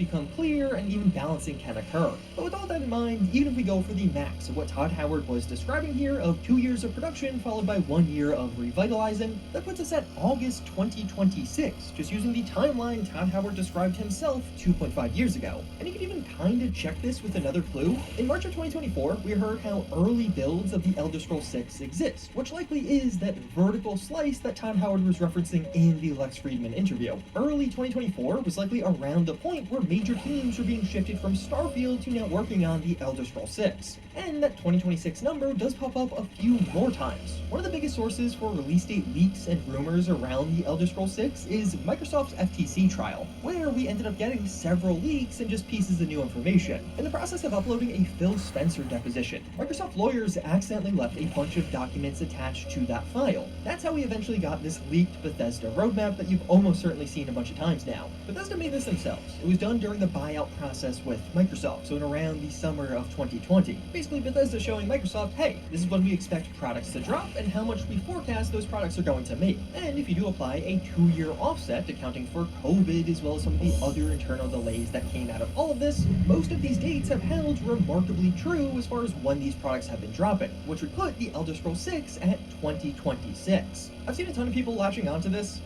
become clear and even balancing can occur. But with all that in mind, even if we go for the max of what Todd Howard was describing here of 2 years of production followed by 1 year of revitalizing, that puts us at August 2026, just using the timeline Todd Howard described himself 2.5 years ago. And you can even kinda check this with another clue. In March of 2024, we heard how early builds of the Elder Scrolls 6 exist, which likely is that vertical slice that Todd Howard was referencing in the Lex Friedman interview. Early 2024 was likely around the point where major teams were being shifted from Starfield to now working on the Elder Scrolls 6. And that 2026 number does pop up a few more times. One of the biggest sources for release date leaks and rumors around the Elder Scrolls 6 is Microsoft's FTC trial, where we ended up getting several leaks and just pieces of new information. In the process of uploading a Phil Spencer deposition, Microsoft lawyers accidentally left a bunch of documents attached to that file. That's how we eventually got this leaked Bethesda roadmap that you've almost certainly seen a bunch of times now. Bethesda made this themselves. It was done during the buyout process with Microsoft, so in around the summer of 2020. Basically, Bethesda showing Microsoft, hey, this is when we expect products to drop and how much we forecast those products are going to make. And if you do apply a 2-year offset, accounting for COVID as well as some of the other internal delays that came out of all of this, most of these dates have held remarkably true as far as when these products have been dropping, which would put the Elder Scrolls 6 at 2026. I've seen a ton of people latching onto this,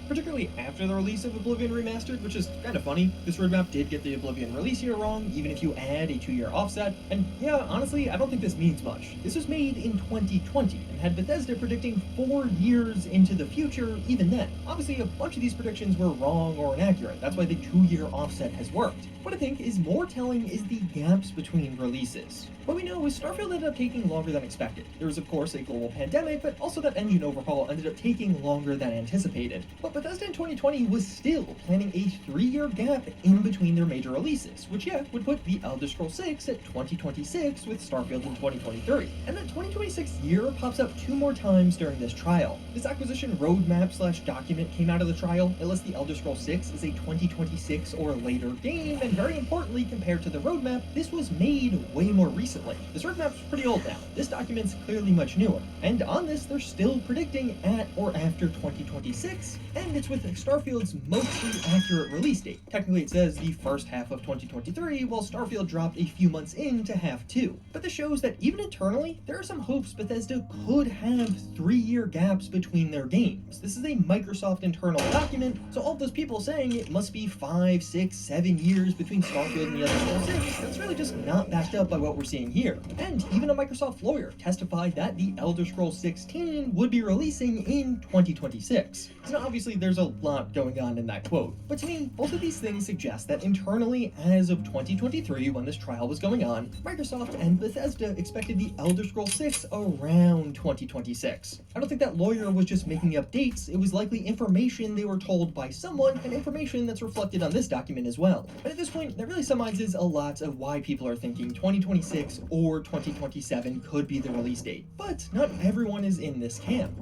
particularly after the release of Oblivion Remastered, which is kind of funny. This roadmap did get the Oblivion release year wrong, even if you add a 2-year offset, and yeah, honestly, I don't think this means much. This was made in 2020, and had Bethesda predicting 4 years into the future even then. Obviously, a bunch of these predictions were wrong or inaccurate, that's why the 2-year offset has worked. What I think is more telling is the gaps between releases. What we know is Starfield ended up taking longer than expected. There was of course a global pandemic, but also that engine overhaul ended up taking longer than anticipated. But Bethesda in 2020 was still planning a 3-year gap in between their major releases, which yeah, would put the Elder Scrolls 6 at 2026 with Starfield in 2023. And that 2026 year pops up 2 more times during this trial. This acquisition roadmap/document came out of the trial. It lists the Elder Scrolls 6 as a 2026 or later game, and very importantly, compared to the roadmap, this was made way more recently. This roadmap's pretty old now. This document's clearly much newer. And on this, they're still predicting at or after 2026, and it's with Starfield's mostly accurate release date. Technically, it says the first half of 2023, while Starfield dropped a few months into half 2. But this shows that even internally, there are some hopes Bethesda could have 3-year gaps between their games. This is a Microsoft internal document, so all of those people saying it must be 5, 6, 7 years between Starfield and the Elder Scrolls 6, that's really just not backed up by what we're seeing here. And even a Microsoft lawyer testified that the Elder Scrolls 16 would be releasing in 2026. So obviously there's a lot going on in that quote, but to me, both of these things suggest that internally, as of 2023, when this trial was going on, Microsoft and Bethesda expected the Elder Scrolls 6 around 2026. I don't think that lawyer was just making up dates, it was likely information they were told by someone, and information that's reflected on this document as well. But at this point, that really summarizes a lot of why people are thinking 2026 or 2027 could be the release date. But not everyone is in this camp.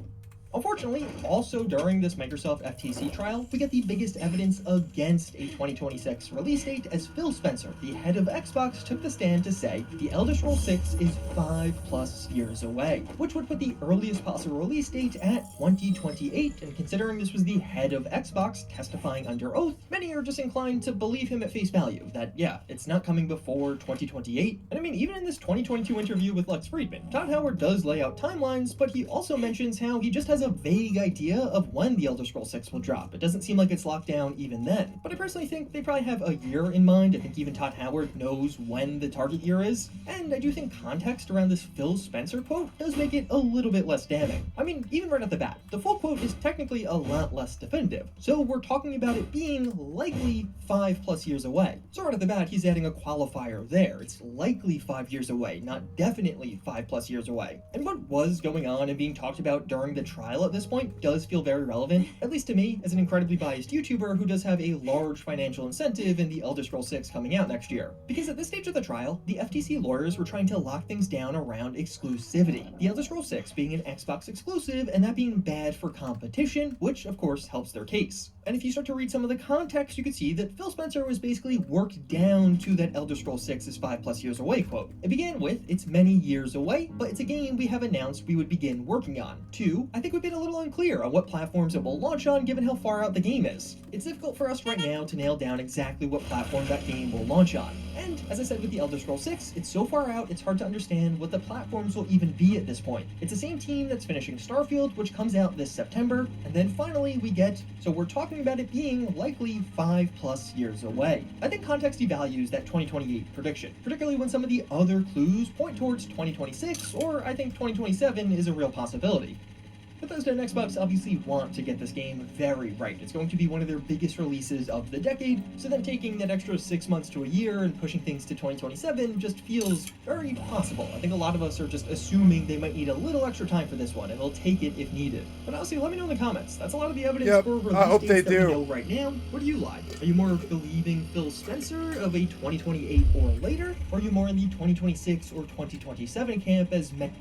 Unfortunately, also during this Microsoft FTC trial, we get the biggest evidence against a 2026 release date as Phil Spencer, the head of Xbox, took the stand to say the Elder Scrolls 6 is 5+ years away, which would put the earliest possible release date at 2028, and considering this was the head of Xbox testifying under oath, many are just inclined to believe him at face value, that yeah, it's not coming before 2028. And I mean, even in this 2022 interview with Lex Friedman, Todd Howard does lay out timelines, but he also mentions how he just has a vague idea of when the Elder Scrolls 6 will drop. It doesn't seem like it's locked down even then. But I personally think they probably have a year in mind. I think even Todd Howard knows when the target year is. And I do think context around this Phil Spencer quote does make it a little bit less damning. I mean, even right off the bat, the full quote is technically a lot less definitive. So we're talking about it being likely 5+ years away. So right off the bat, he's adding a qualifier there. It's likely 5 years away, not definitely 5+ years away. And what was going on and being talked about during the trial at this point does feel very relevant, at least to me, as an incredibly biased YouTuber who does have a large financial incentive in the Elder Scrolls 6 coming out next year. Because at this stage of the trial, the FTC lawyers were trying to lock things down around exclusivity. The Elder Scrolls 6 being an Xbox exclusive, and that being bad for competition, which of course helps their case. And if you start to read some of the context, you could see that Phil Spencer was basically worked down to that Elder Scrolls 6 is 5+ years away quote. It began with, it's many years away, but it's a game we have announced we would begin working on. 2, I think we've been a little unclear on what platforms it will launch on given how far out the game is. It's difficult for us right now to nail down exactly what platform that game will launch on. And, as I said with the Elder Scrolls 6, it's so far out it's hard to understand what the platforms will even be at this point. It's the same team that's finishing Starfield, which comes out this September, and then finally we get, so we're talking about it being likely 5+ years away. I think context devalues that 2028 prediction, particularly when some of the other clues point towards 2026, or I think 2027 is a real possibility. Bethesda and Xbox obviously want to get this game very right. It's going to be one of their biggest releases of the decade, so them taking that extra 6 months to a year and pushing things to 2027 just feels very possible. I think a lot of us are just assuming they might need a little extra time for this one, and they'll take it if needed. But honestly, let me know in the comments. That's a lot of the evidence for release dates that we know right now. Where do you lie? Are you more believing Phil Spencer of a 2028 or later? Or are you more in the 2026 or 2027 camp as many?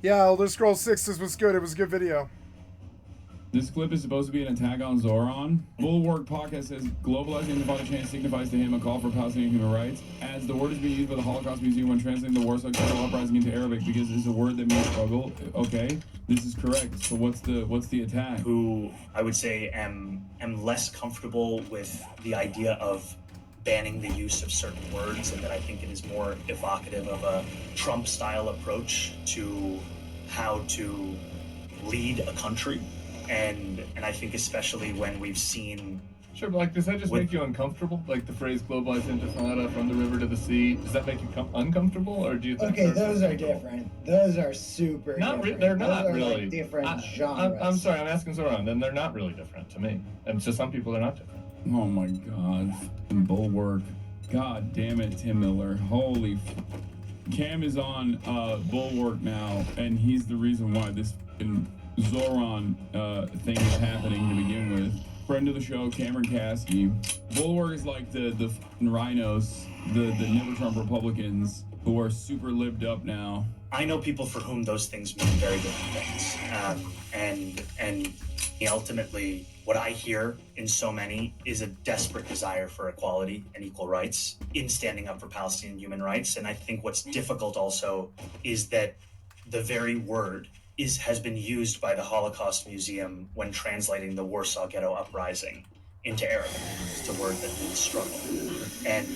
Yeah, Elder Scrolls 6 was good. It was a good video. This clip is supposed to be an attack on Zoran. Bulwark Podcast says, globalizing the body chain signifies to him a call for Palestinian human rights, as the word is being used by the Holocaust Museum when translating the Warsaw Ghetto Uprising into Arabic because it's a word that means struggle. Okay, this is correct. So what's the attack? Who I would say am less comfortable with the idea of banning the use of certain words, and that I think it is more evocative of a Trump-style approach to how to lead a country. And I think especially when we've seen... Sure, but like, does that just make you uncomfortable? Like the phrase globalized enchilada from the river to the sea, does that make you uncomfortable, or do you think... Okay, those are different. Those are super different. They're not those are really. Like different genres. I'm sorry, I'm asking Zoran, then they're not really different to me. And to some people, they're not different. Oh my god. Bulwark. God damn it, Tim Miller. Holy Cam is on Bulwark now, and he's the reason why this Zoran thing is happening to begin with. Friend of the show, Cameron Caskey. Bulwark is like the rhinos, the Never Trump Republicans who are super lived up now. I know people for whom those things mean very different things. And ultimately, what I hear in so many is a desperate desire for equality and equal rights in standing up for Palestinian human rights. And I think what's difficult also is that the very word has been used by the Holocaust Museum when translating the Warsaw Ghetto Uprising into Arabic. It's a word that means struggle. And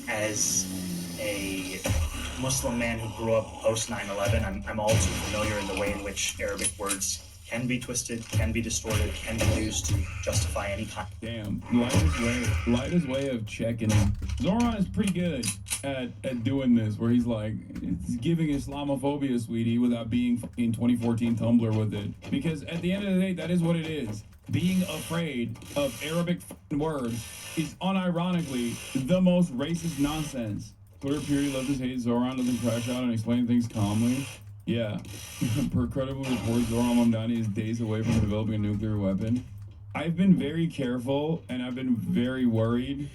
as a Muslim man who grew up post 9/11, I'm all too familiar in the way in which Arabic words can be twisted, can be distorted, can be used to justify any kind. Damn, Lighter's way of checking him. Zoran is pretty good at doing this, where he's like, it's giving Islamophobia, sweetie, without being fucking 2014 Tumblr with it. Because at the end of the day, that is what it is. Being afraid of Arabic words is unironically the most racist nonsense. Twitter period left his hate. Zoran doesn't crash out and explain things calmly. Yeah. Per credible reports, Zoran Mamdani is days away from developing a nuclear weapon. I've been very careful, and I've been very worried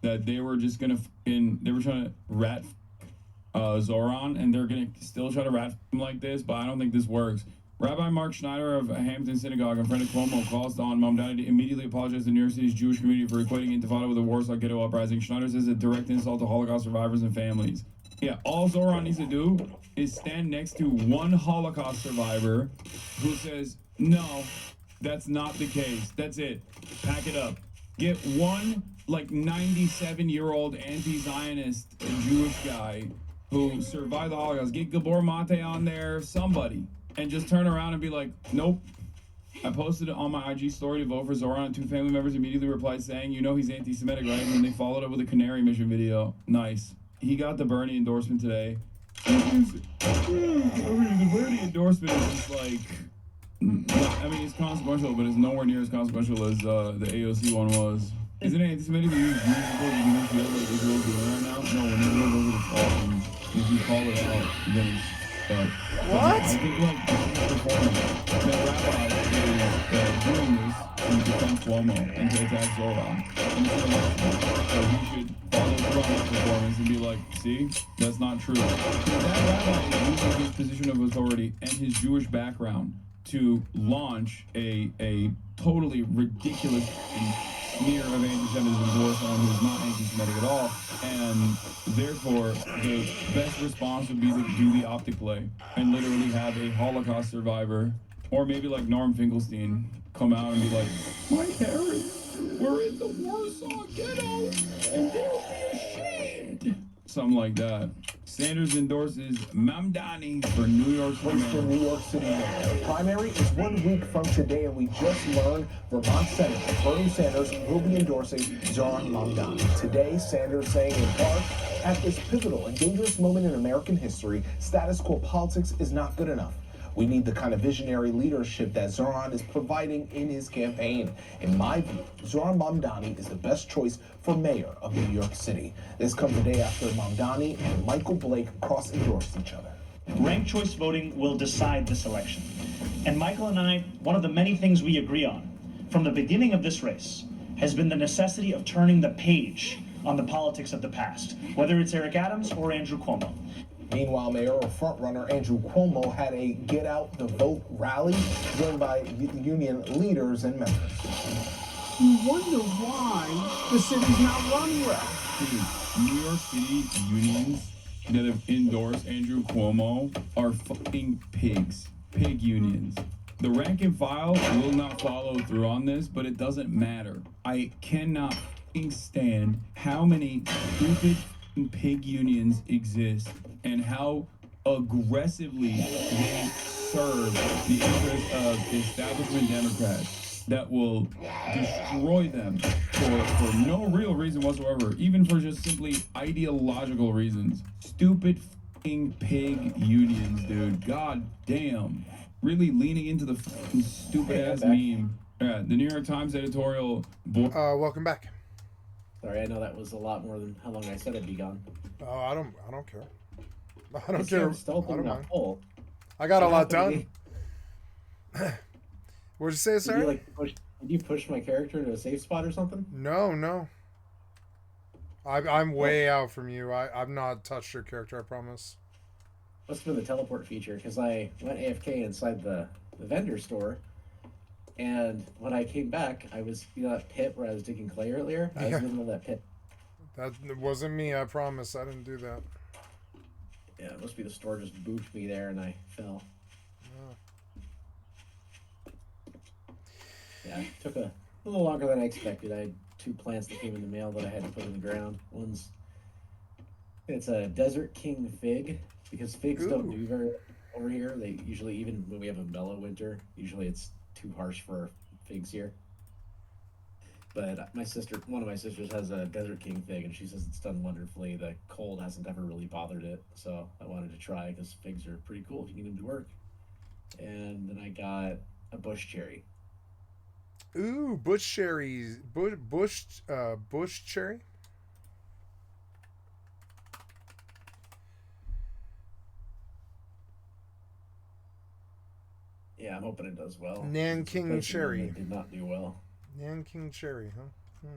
that they were just gonna they were trying to rat Zoran, and they're gonna still try to rat him like this, but I don't think this works. Rabbi Mark Schneider of Hampton Synagogue and friend of Cuomo calls on Mamdani to immediately apologize to New York City's Jewish community for equating Intifada with the Warsaw Ghetto Uprising. Schneider says a direct insult to Holocaust survivors and families. Yeah, all Zoran needs to do is stand next to one Holocaust survivor who says, no, That's not the case. That's it. Pack it up. Get one, like, 97-year-old anti-Zionist Jewish guy who survived the Holocaust. Get Gabor Mate on there, somebody. And just turn around and be like, nope. I posted it on my IG story to vote for Zoran, and 2 family members immediately replied saying, you know he's anti-Semitic, right? And then they followed up with a Canary Mission video. Nice. He got the Bernie endorsement today. The Bernie endorsement is just like... I mean, it's consequential, but it's nowhere near as consequential as the AOC one was. Isn't it anti-Semitic to use Jews support to convince the other that Israel's doing right now? No, when Israel goes to the fall, and if you call it out, then it's... What? I think, like, that rabbi is doing this to defend Cuomo and to attack Zoran. And so he should follow through on that performance and be like, see, that's not true. That rabbi is using his position of authority and his Jewish background to launch a totally ridiculous smear of anti-Semitism towards someone who is not anti-Semitic at all, and therefore the best response would be to do the optic play and literally have a Holocaust survivor, or maybe like Norm Finkelstein, come out and be like, my parents were in the Warsaw Ghetto and they'll be ashamed. Something like that. Sanders endorses Mamdani for New York City. Race for New York City mayor. The primary is 1 week from today, and we just learned Vermont Senator Bernie Sanders will be endorsing Zoran Mamdani. Today, Sanders saying in part, at this pivotal and dangerous moment in American history, status quo politics is not good enough. We need the kind of visionary leadership that Zoran is providing in his campaign. In my view, Zoran Mamdani is the best choice for mayor of New York City. This comes the day after Mamdani and Michael Blake cross-endorsed each other. Ranked choice voting will decide this election. And Michael and I, one of the many things we agree on from the beginning of this race has been the necessity of turning the page on the politics of the past, whether it's Eric Adams or Andrew Cuomo. Meanwhile, mayoral frontrunner Andrew Cuomo had a Get Out the Vote rally joined by union leaders and members. You wonder why the city's not run well. New York City unions that have endorsed Andrew Cuomo are fucking pigs. Pig unions. The rank and file will not follow through on this, but it doesn't matter. I cannot stand how many stupid pig unions exist and how aggressively they serve the interests of establishment Democrats that will destroy them for no real reason whatsoever, even for just simply ideological reasons. Stupid f***ing pig unions, dude. God damn. Really leaning into the f***ing stupid ass meme. Yeah, the New York Times editorial board. Welcome back. Sorry, I know that was a lot more than how long I said I'd be gone. Oh, I don't care. I don't care. Still I don't mind. Hole. I got a lot done. What'd you say, sir? Did you push my character into a safe spot or something? No. I'm way out from you. I've not touched your character, I promise. Must have been the teleport feature, because I went AFK inside the vendor store, and when I came back, I was in that pit where I was digging clay earlier. I was in the middle of that pit. That wasn't me, I promise. I didn't do that. Yeah, it must be the store just booped me there and I fell. Yeah, it took a little longer than I expected. I had 2 plants that came in the mail that I had to put in the ground. It's a Desert King fig, because figs don't do very well over here. They usually, even when we have a mellow winter, usually it's too harsh for figs here. But one of my sisters has a Desert King fig, and she says it's done wonderfully. The cold hasn't ever really bothered it, so I wanted to try, because figs are pretty cool if you get them to work. And then I got a bush cherry. Ooh, bush cherries. Bush cherry? Yeah, I'm hoping it does well. Nanking cherry. Did not do well. Nanking cherry, huh?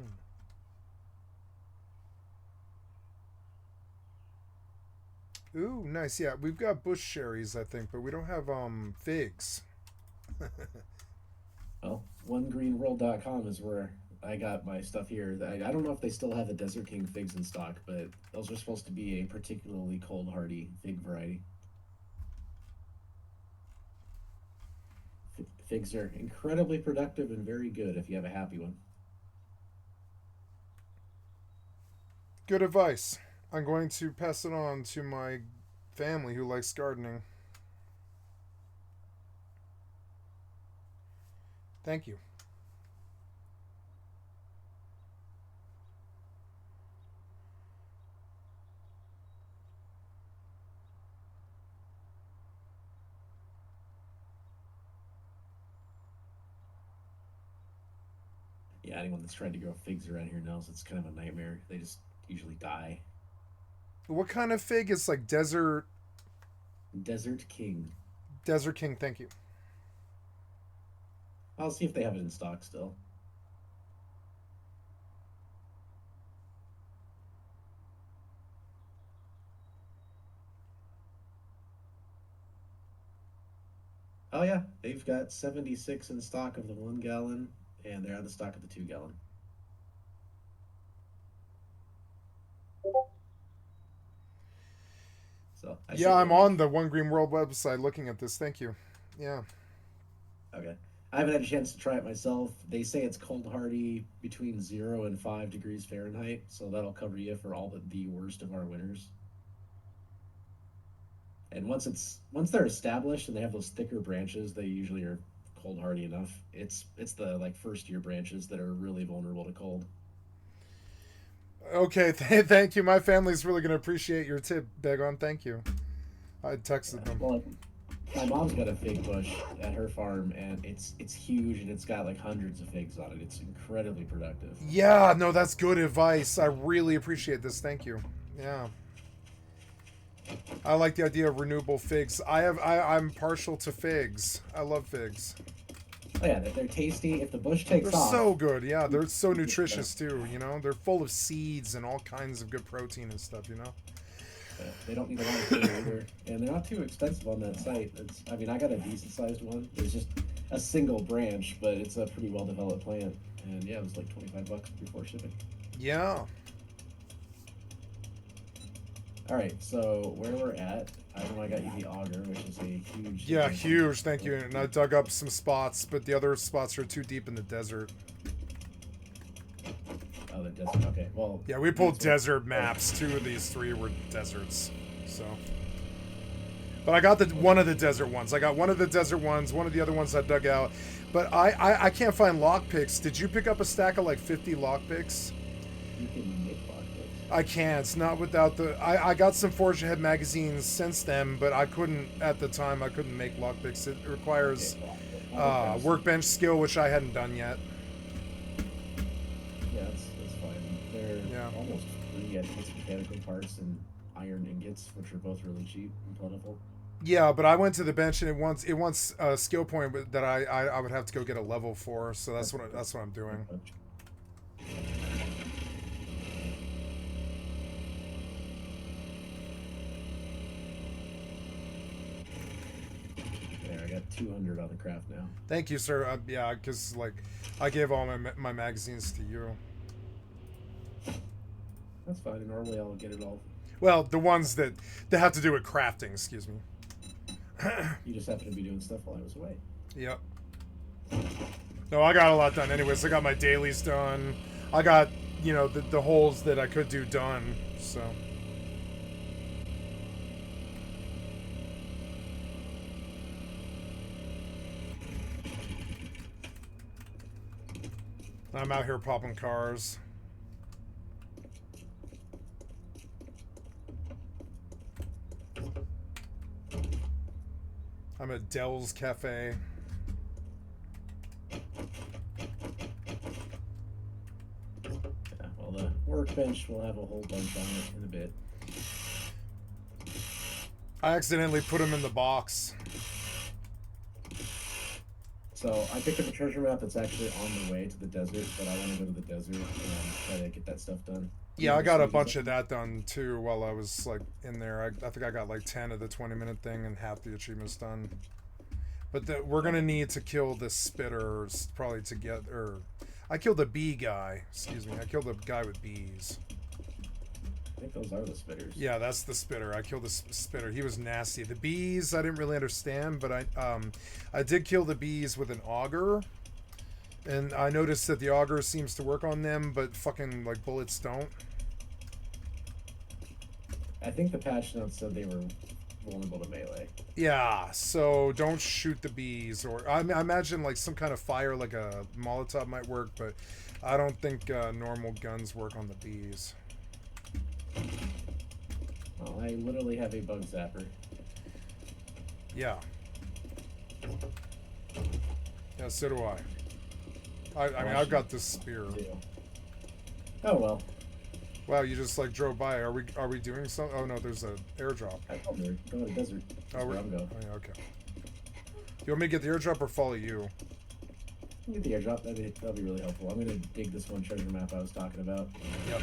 Ooh, nice. Yeah, we've got bush cherries, I think, but we don't have figs. Well, onegreenworld.com is where I got my stuff here. I don't know if they still have the Desert King figs in stock, but those are supposed to be a particularly cold hardy fig variety. Figs are incredibly productive and very good if you have a happy one. Good advice. I'm going to pass it on to my family who likes gardening. Thank you. Yeah, anyone that's trying to grow figs around here knows it's kind of a nightmare. They just usually die. What kind of fig? It's like desert... Desert King. Desert King, thank you. I'll see if they have it in stock still. Oh yeah, they've got 76 in stock of the 1 gallon, and they're out of stock of the 2 gallon. So yeah, I'm on the One Green World website looking at this. Thank you. Yeah. Okay. I haven't had a chance to try it myself. They say it's cold hardy between 0 and 5 degrees Fahrenheit, so that'll cover you for all the worst of our winters. And once they're established and they have those thicker branches, they usually are cold hardy enough. It's the like first year branches that are really vulnerable to cold. Okay, thank you. My family's really going to appreciate your tip, Baegon. Thank you. I texted them. Well, my mom's got a fig bush at her farm, and it's huge, and it's got like hundreds of figs on it. It's incredibly productive. Yeah, no, that's good advice. I really appreciate this. Thank you. Yeah. I like the idea of renewable figs. I'm partial to figs. I love figs. Oh yeah, they're tasty. If the bush takes they're off, so good. Yeah, they're so nutritious too. You know, they're full of seeds and all kinds of good protein and stuff. You know. They don't need a lot of food either, and they're not too expensive on that site. I mean, I got a decent sized one. It's just a single branch, but it's a pretty well developed plant, and yeah, it was like $25 before shipping. Yeah. All right, so where we're at, I know I got you the auger, which is a huge... Yeah, huge, thank you. And I dug up some spots, but the other spots are too deep in the desert. Oh, the desert, okay, well... Yeah, we pulled desert maps. 2 of these 3 were deserts, so... But I got one of the desert ones. I got one of the desert ones, one of the other ones I dug out. But I can't find lockpicks. Did you pick up a stack of like 50 lockpicks? You can make lockpicks. I can't. It's not without the... I got some Forge Ahead magazines since then, but I couldn't, at the time, I couldn't make lockpicks. It requires workbench skill, which I hadn't done yet. Yeah, that's fine. They're almost free. I think it's mechanical parts and iron ingots, which are both really cheap and plentiful. Yeah, but I went to the bench and it wants a skill point that I would have to go get a level for, so that's what I'm doing. There, I got 200 on the craft now. Thank you, sir. Yeah, because like I gave all my magazines to you. That's fine. Normally I'll get it all. Well, the ones that have to do with crafting, excuse me. You just happen to be doing stuff while I was away. Yep. No, I got a lot done anyways. I got my dailies done. I got, you know, the holes that I could do done, so. I'm out here popping cars. I'm at Dell's Cafe. Yeah, well, the workbench will have a whole bunch on it in a bit. I accidentally put them in the box. So I picked up a treasure map that's actually on the way to the desert, but I want to go to the desert and try to get that stuff done. Yeah, I got a bunch of that done too while I was like in there. I think I got like 10 of the 20-minute thing and half the achievements done. But we're gonna need to kill the spitters probably to get, or I killed the bee guy. Excuse me, I killed the guy with bees. I think those are the spitters. Yeah, that's the spitter. I killed the spitter. He was nasty. The bees, I didn't really understand, but I did kill the bees with an auger. And I noticed that the auger seems to work on them, but fucking, like, bullets don't. I think the patch notes said they were vulnerable to melee. Yeah, so don't shoot the bees. Or I imagine, like, some kind of fire, like a Molotov might work, but I don't think normal guns work on the bees. Well, I literally have a bug zapper. Yeah. Yeah, so do I. I mean, I've got this spear. Oh well. Wow, you just like drove by. Are we doing something? Oh no, there's an airdrop. I thought we were going to the desert. That's where I'm going. Oh, yeah, okay. You want me to get the airdrop or follow you? Get the airdrop. That'd be really helpful. I'm gonna dig this one treasure map I was talking about. Yep.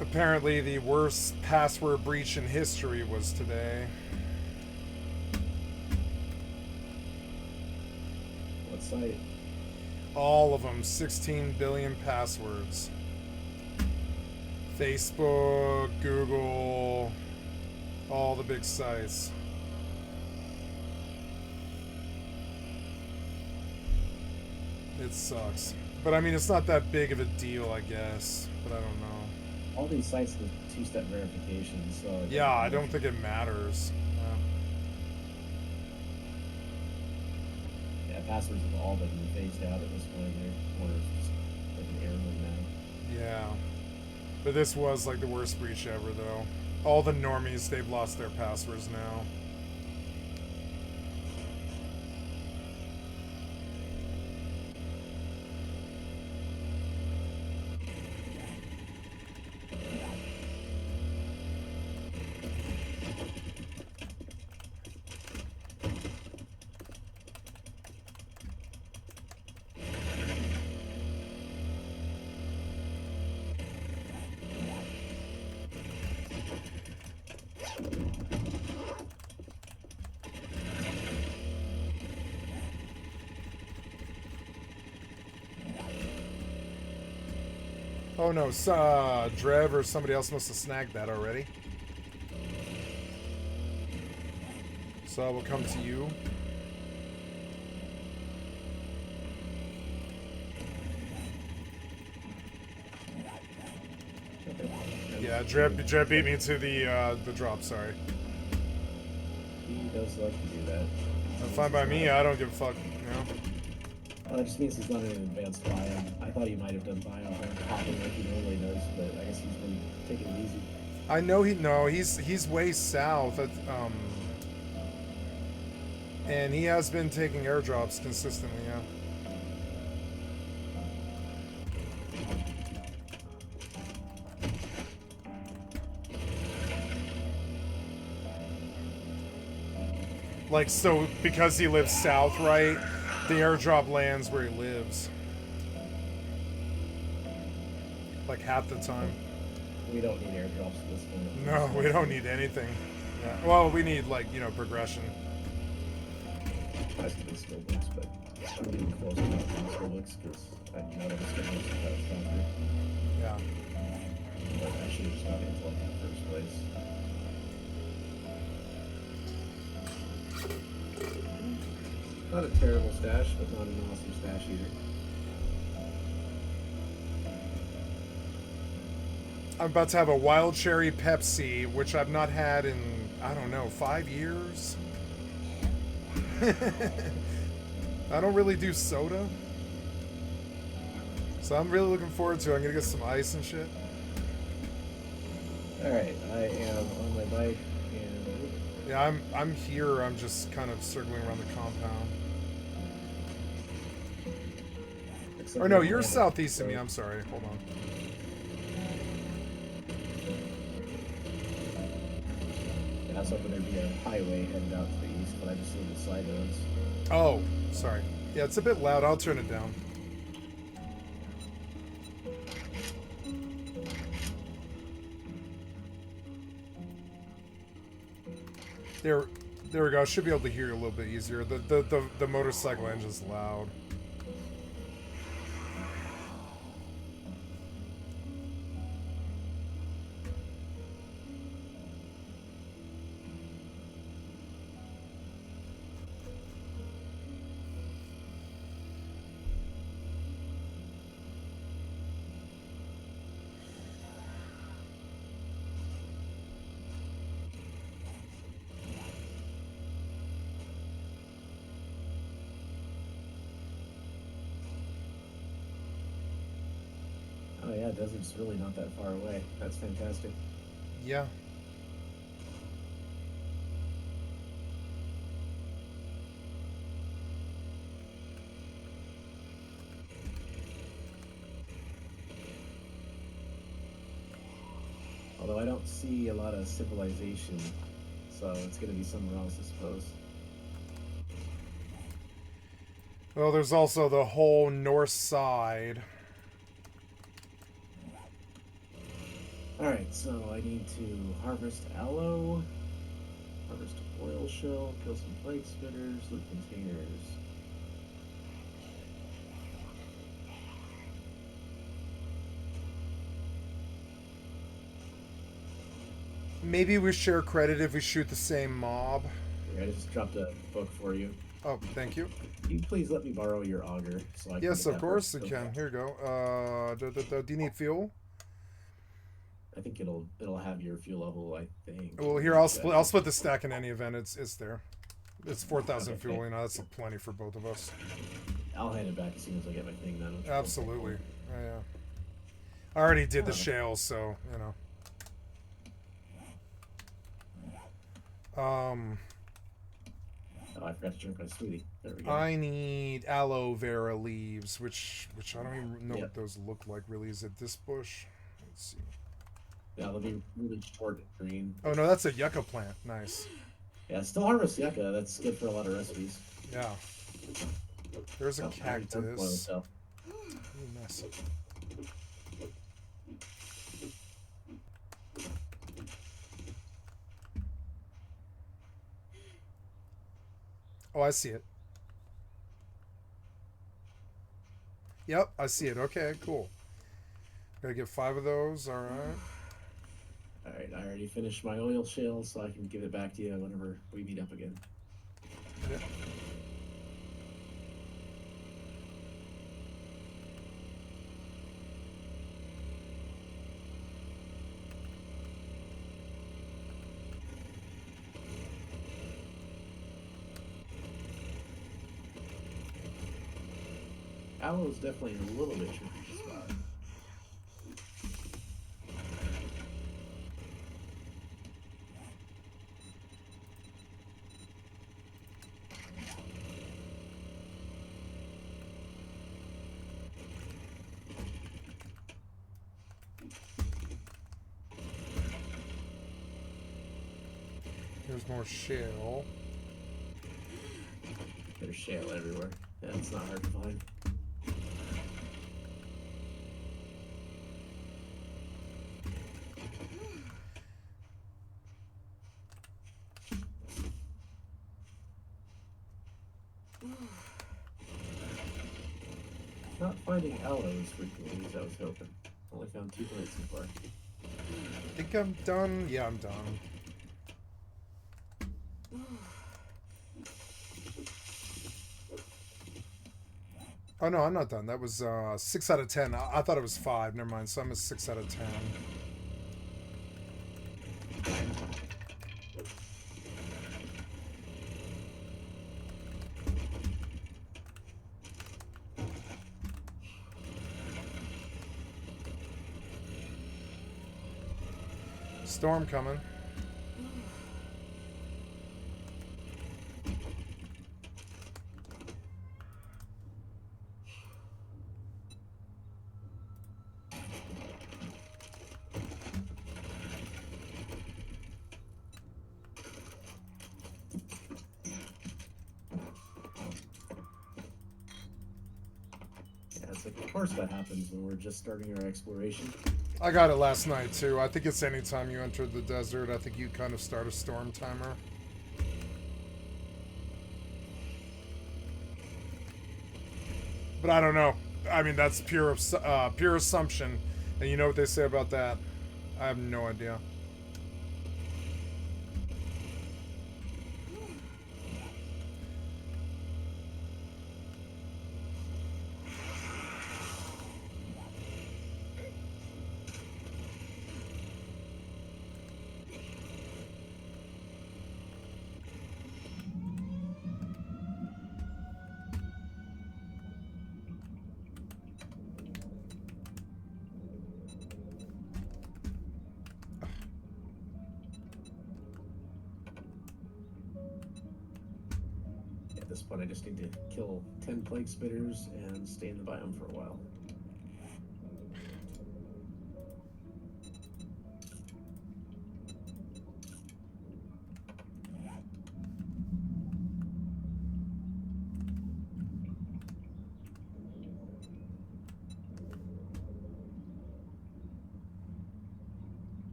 Apparently the worst password breach in history was today. What site? All of them. 16 billion passwords. Facebook, Google, all the big sites. It sucks. But I mean, it's not that big of a deal, I guess. But I don't know. All these sites with two-step verification, so... Yeah, I don't think it matters. Yeah, passwords have all been phased out at this point. They're just like an heirloom now. Yeah. But this was like the worst breach ever, though. All the normies, they've lost their passwords now. Oh no, Drev or somebody else must have snagged that already. So I will come to you. Yeah, Drev beat me to the drop, sorry. He does like to do that. Fine by me, I don't give a fuck, you know? Well, that just means he's not in an advanced bio. I thought he might have done bio hopping like he normally does, but I guess he's been taking it easy. I know he's way south. And he has been taking airdrops consistently, yeah. Like, so because he lives south, right? The airdrop lands where he lives. Like half the time. We don't need airdrops at this point. No, we don't need anything. Yeah. Well, we need, like, you know, progression. I still skill books, but I'm getting close enough to the skill books because I know that the skill books are faster. Yeah. But I should have just got into it in the first place. Not a terrible stash, but not an awesome stash either. I'm about to have a wild cherry Pepsi, which I've not had in, I don't know, 5 years? I don't really do soda. So I'm really looking forward to it. I'm going to get some ice and shit. Alright, I am on my bike and... Yeah, I'm here. I'm just kind of circling around the compound. Or no, you're southeast of me. I'm sorry. Hold on. I was hoping there'd be a highway headed out to the east, but I just see the side roads. Oh, sorry. Yeah, it's a bit loud. I'll turn it down. There we go. I should be able to hear you a little bit easier. The motorcycle engine's loud. Oh yeah, desert's really not that far away. That's fantastic. Yeah. Although I don't see a lot of civilization, so it's gonna be somewhere else, I suppose. Well, there's also the whole north side. Alright, so I need to harvest aloe, harvest oil shell, kill some plate spitters, loot containers. Maybe we share credit if we shoot the same mob. Here, I just dropped a book for you. Oh, thank you. Can you please let me borrow your auger so I can Yes, get of that course book? it can. Here you go. Do you need fuel? I think it'll have your fuel level, I think. Well, here I'll split the stack in any event. It's there. It's 4,000 Okay. fuel. You know, that's plenty for both of us. I'll hand it back as soon as I get my thing done. Absolutely. Yeah. I already did the shales, so you know. Oh, I forgot to drink my smoothie. There we go. I need aloe vera leaves, which I don't even know Yep. what those look like. Really, is it this bush? Let's see. Yeah, they'll be really short and green. Oh no, that's a yucca plant. Nice. Yeah, still harvest yucca. That's good for a lot of recipes. Yeah. There's a Oh, I already done boiled cactus. stuff. Ooh, nice. Oh, I see it. Yep, I see it. Okay, cool. Gotta get 5 of those. All right. Alright, I already finished my oil shale, so I can give it back to you whenever we meet up again. Yep. Aloe is definitely a little bit tricky to spot. There's more shale. There's shale everywhere. Yeah, it's not hard to find. Not finding aloe as frequently as I was hoping. Only found 2 plants so far. I think I'm done. Yeah, I'm done. Oh no, I'm not done. That was 6 out of 10. I thought it was 5. Never mind. So I'm a 6 out of 10. Storm coming. of course that happens when we're just starting our exploration. I got it last night too. I think it's anytime you enter the desert. I think you kind of start a storm timer. But I don't know. I mean, that's pure assumption. And you know what they say about that? I have no idea. At this point, I just need to kill 10 plague spitters and stay in the biome for a while.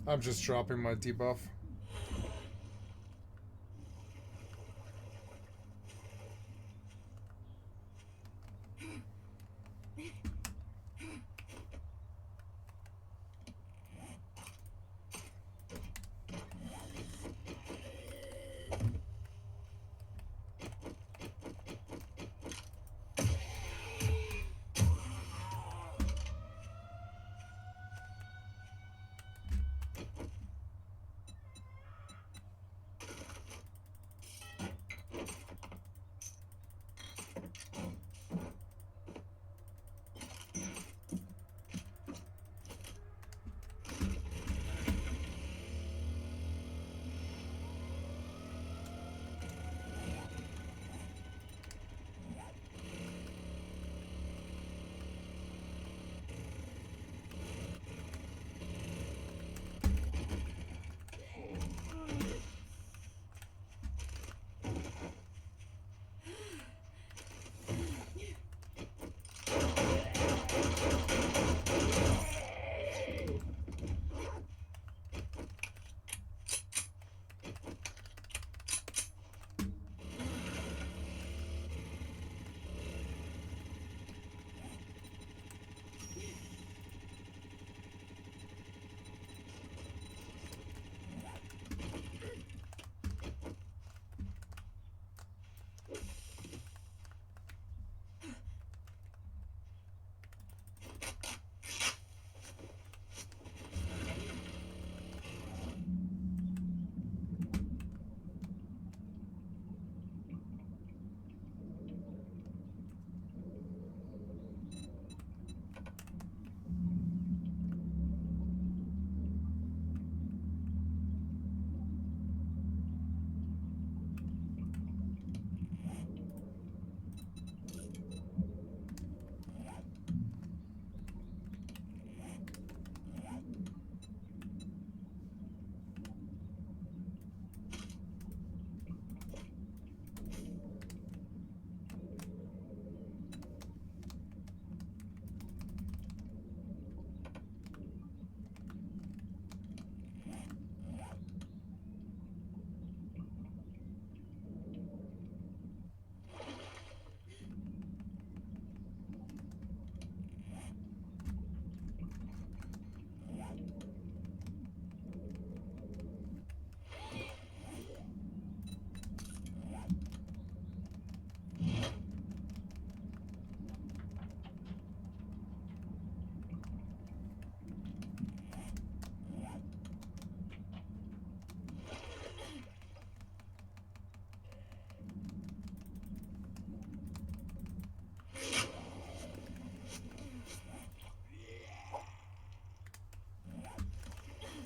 I'm just dropping my debuff.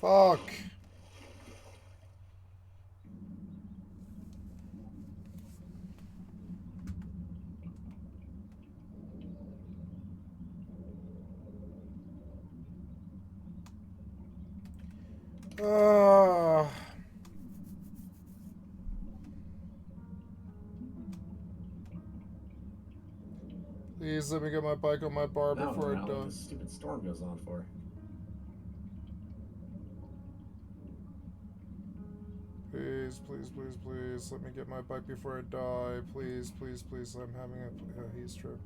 Fuck. Please let me get my bike on my bar No, before not I when die. the stupid storm goes on for. Please, please, please, please, let me get my bike before I die. Please, please, please, I'm having a heat stroke.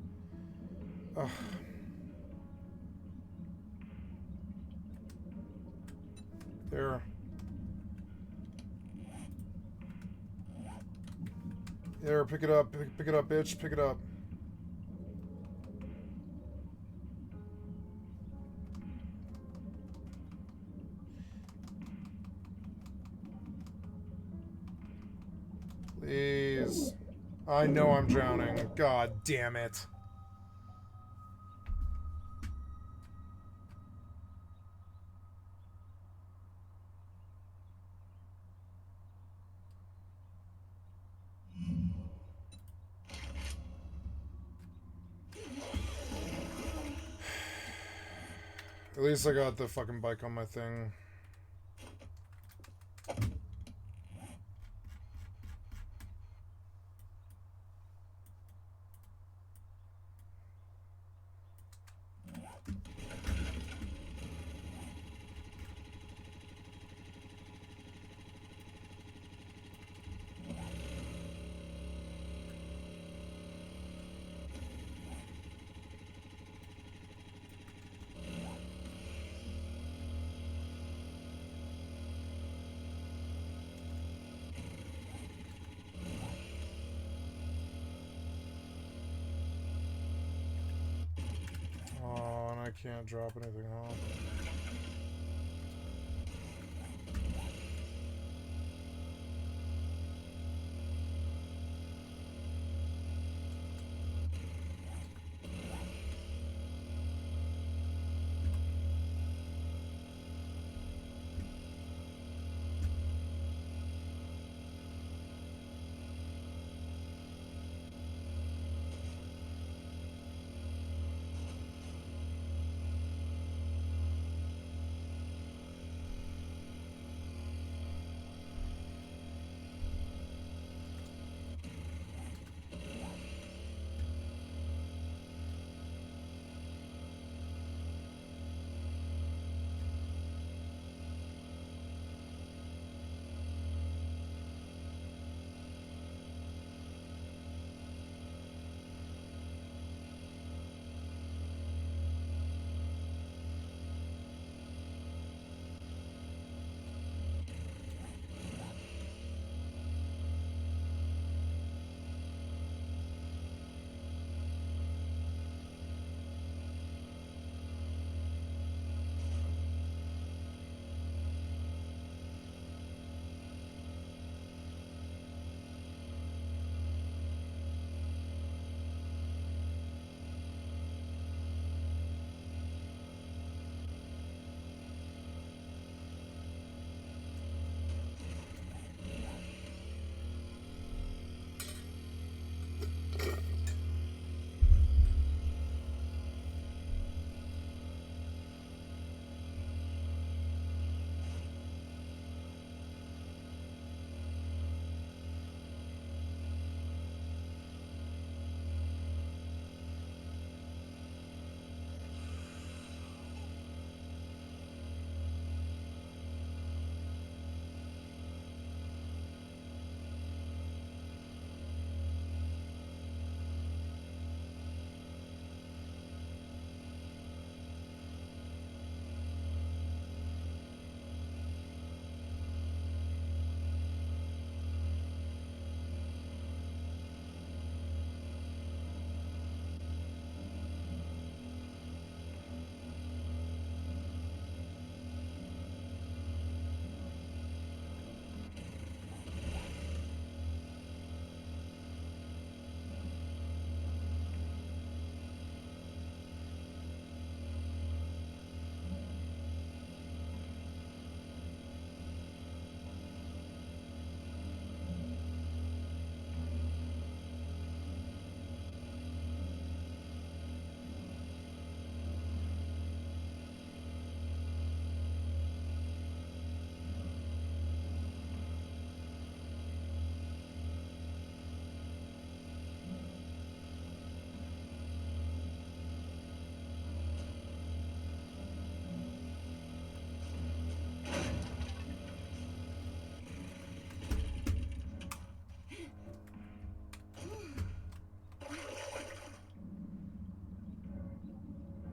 Ugh. There. There, pick it up, pick it up, bitch, pick it up. Please. I know I'm drowning. God damn it. At least I got the fucking bike on my thing. Oh, and I can't drop anything off.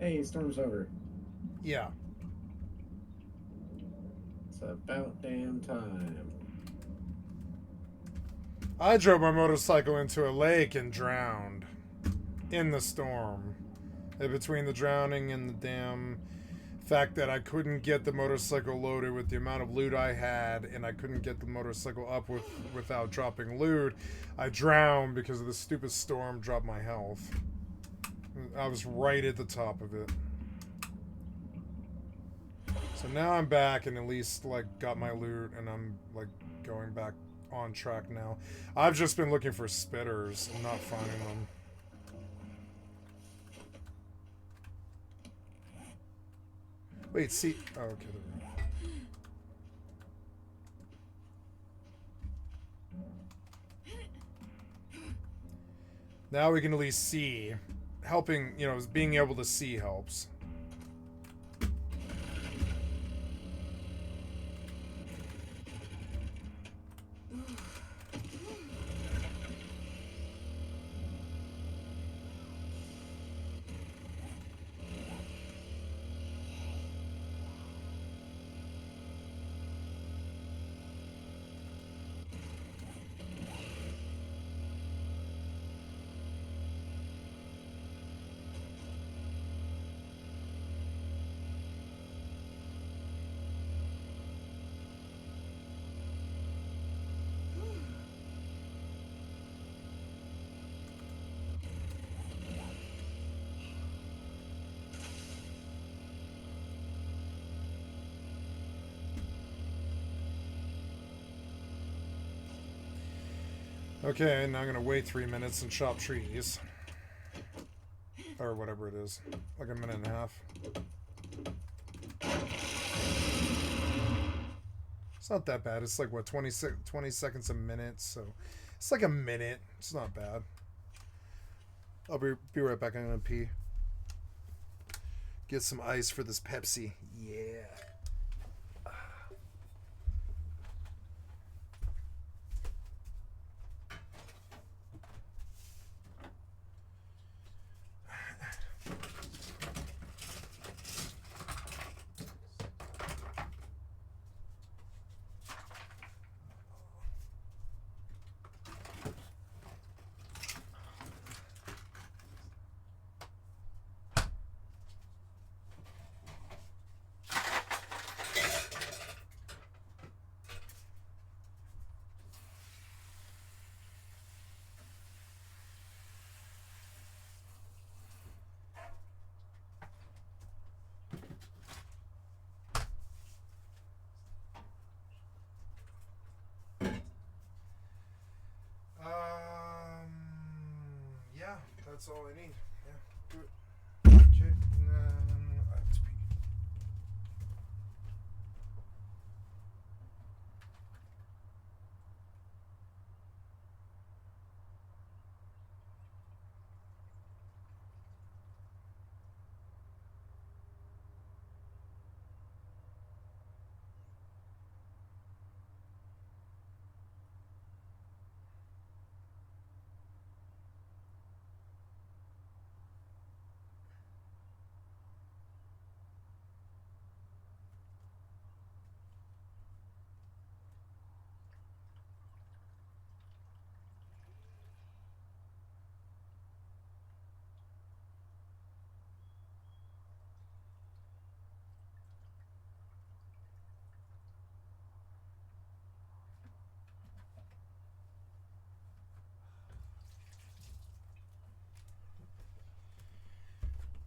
Hey, storm's over. Yeah. It's about damn time. I drove my motorcycle into a lake and drowned in the storm. And between the drowning and the damn fact that I couldn't get the motorcycle loaded with the amount of loot I had, and I couldn't get the motorcycle up without dropping loot, I drowned because of the stupid storm dropped my health. I was right at the top of it. So now I'm back and at least like got my loot, and I'm like going back on track now. I've just been looking for spitters and not finding them. Wait, see. Oh, okay. There we go. Now we can at least see. Helping, you know, being able to see helps. Okay, now I'm gonna wait 3 minutes and chop trees. Or whatever it is. Like a minute and a half. It's not that bad. It's like, what, 20 seconds a minute, so it's like a minute. It's not bad. I'll be right back. I'm gonna pee. Get some ice for this Pepsi. Yeah. Yeah, that's all I need. Yeah, do it. Okay, and then I have to pee.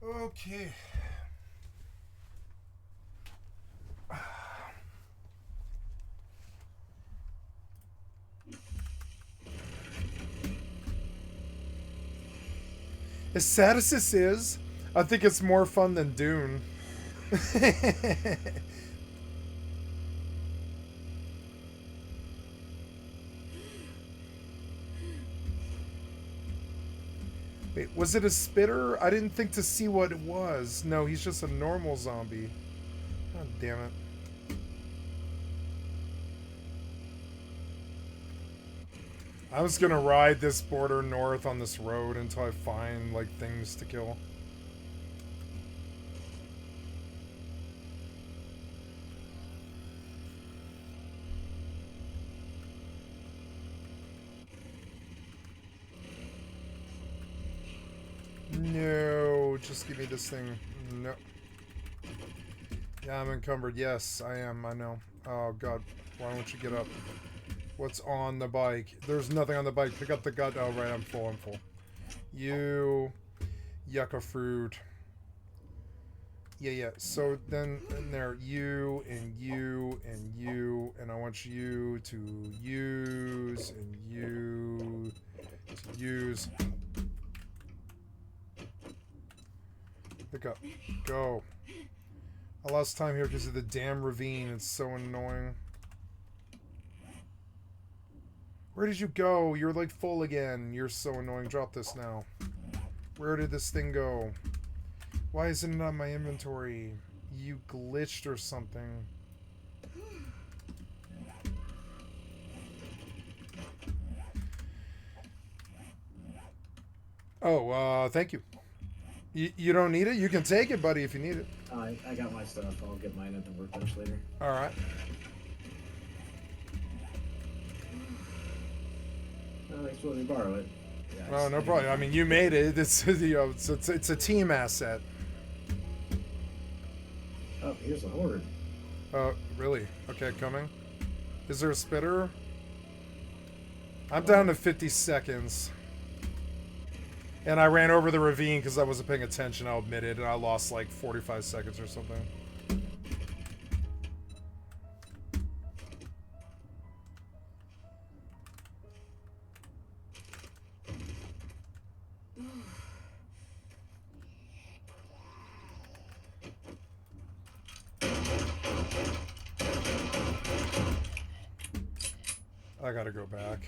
Okay. As sad as this is, I think it's more fun than Dune. Wait, was it a spitter? I didn't think to see what it was. No, he's just a normal zombie. God damn it. I was gonna ride this border north on this road until I find, like, things to kill. need this thing. No. Yeah, I'm encumbered. Yes, I am. I know. Oh, God. Why don't you get up? What's on the bike? There's nothing on the bike. Pick up the gut. Oh, right. I'm full. I'm full. You. Yucca fruit. Yeah, yeah. So then in there, you and you and you. And I want you to use and you to use. Pick up. Go. I lost time here because of the damn ravine. It's so annoying. Where did you go? You're like full again. You're so annoying. Drop this now. Where did this thing go? Why isn't it on my inventory? You glitched or something. Oh, thank you. You don't need it? You can take it, buddy, if you need it. I got my stuff. I'll get mine at the workbench later. Alright. Oh, thanks for letting me borrow it. Yeah, Oh, no problem. I mean, you made it. It's it's a team asset. Oh, here's a horde. Oh, really? Okay, coming. Is there a spitter? I'm down to 50 seconds. And I ran over the ravine because I wasn't paying attention, I'll admit it, and I lost like 45 seconds or something. I gotta go back.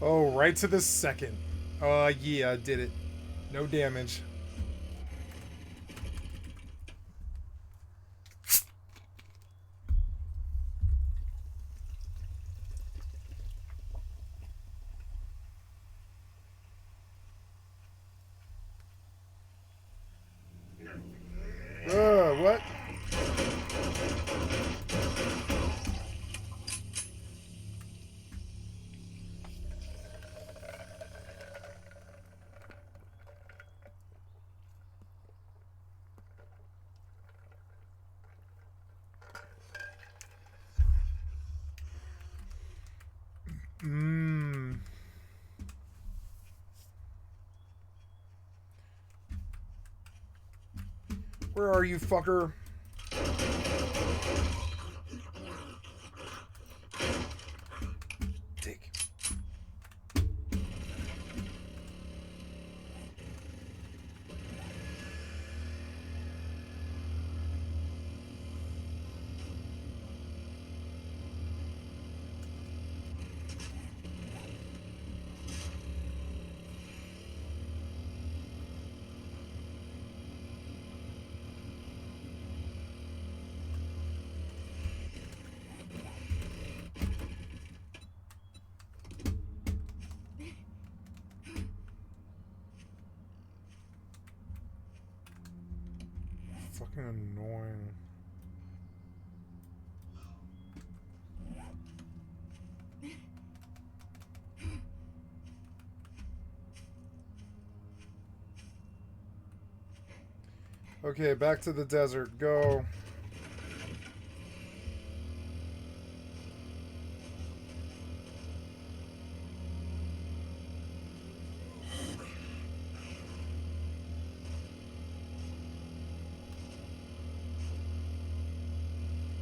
Oh, right to the second. Yeah, I did it. No damage. What? Where are you, fucker? Dick. Fucking annoying. Okay, back to the desert. Go.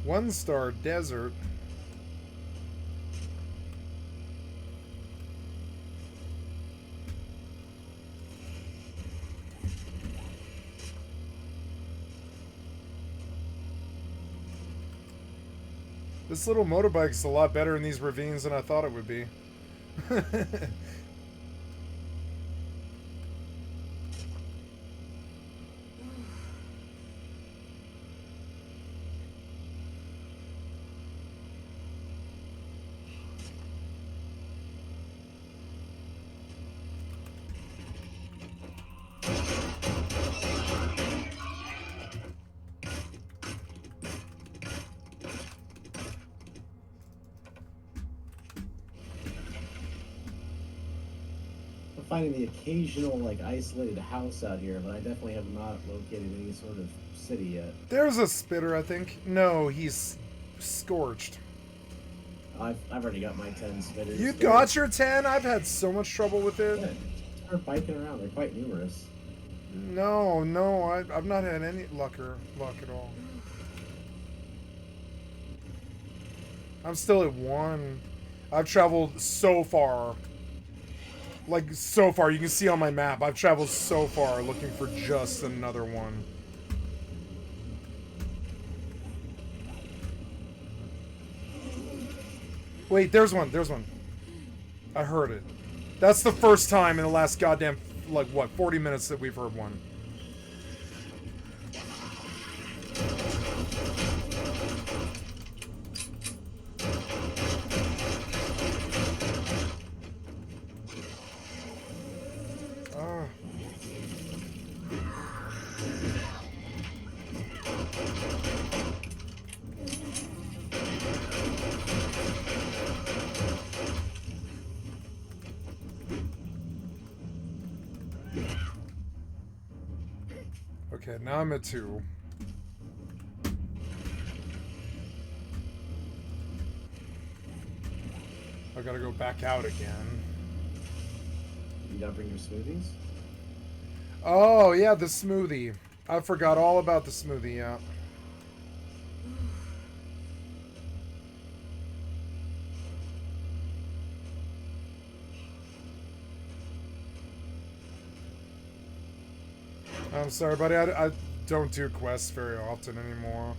One-star desert. This little motorbike's a lot better in these ravines than I thought it would be. finding the occasional like isolated house out here, but I definitely have not located any sort of city yet. There's a spitter, I think. No, he's scorched. I've already got my 10 spitters. You got your 10? I've had so much trouble with it. Yeah, start biking around. They're quite numerous. No, I've not had any luck at all. I'm still at 1. I've traveled so far. Like, so far. You can see on my map. I've traveled so far looking for just another one. Wait, there's one. I heard it. That's the first time in the last goddamn, like, what, 40 minutes that we've heard one. Okay, now I'm at 2. I gotta go back out again. You not bring your smoothies? Oh, yeah, the smoothie. I forgot all about the smoothie, yeah. I'm sorry, buddy. I don't do quests very often anymore.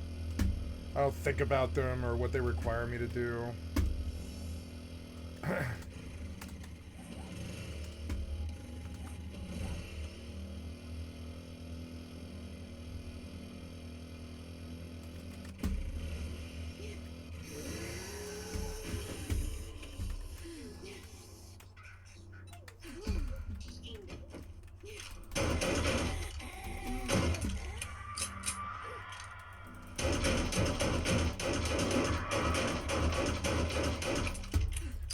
I don't think about them or what they require me to do.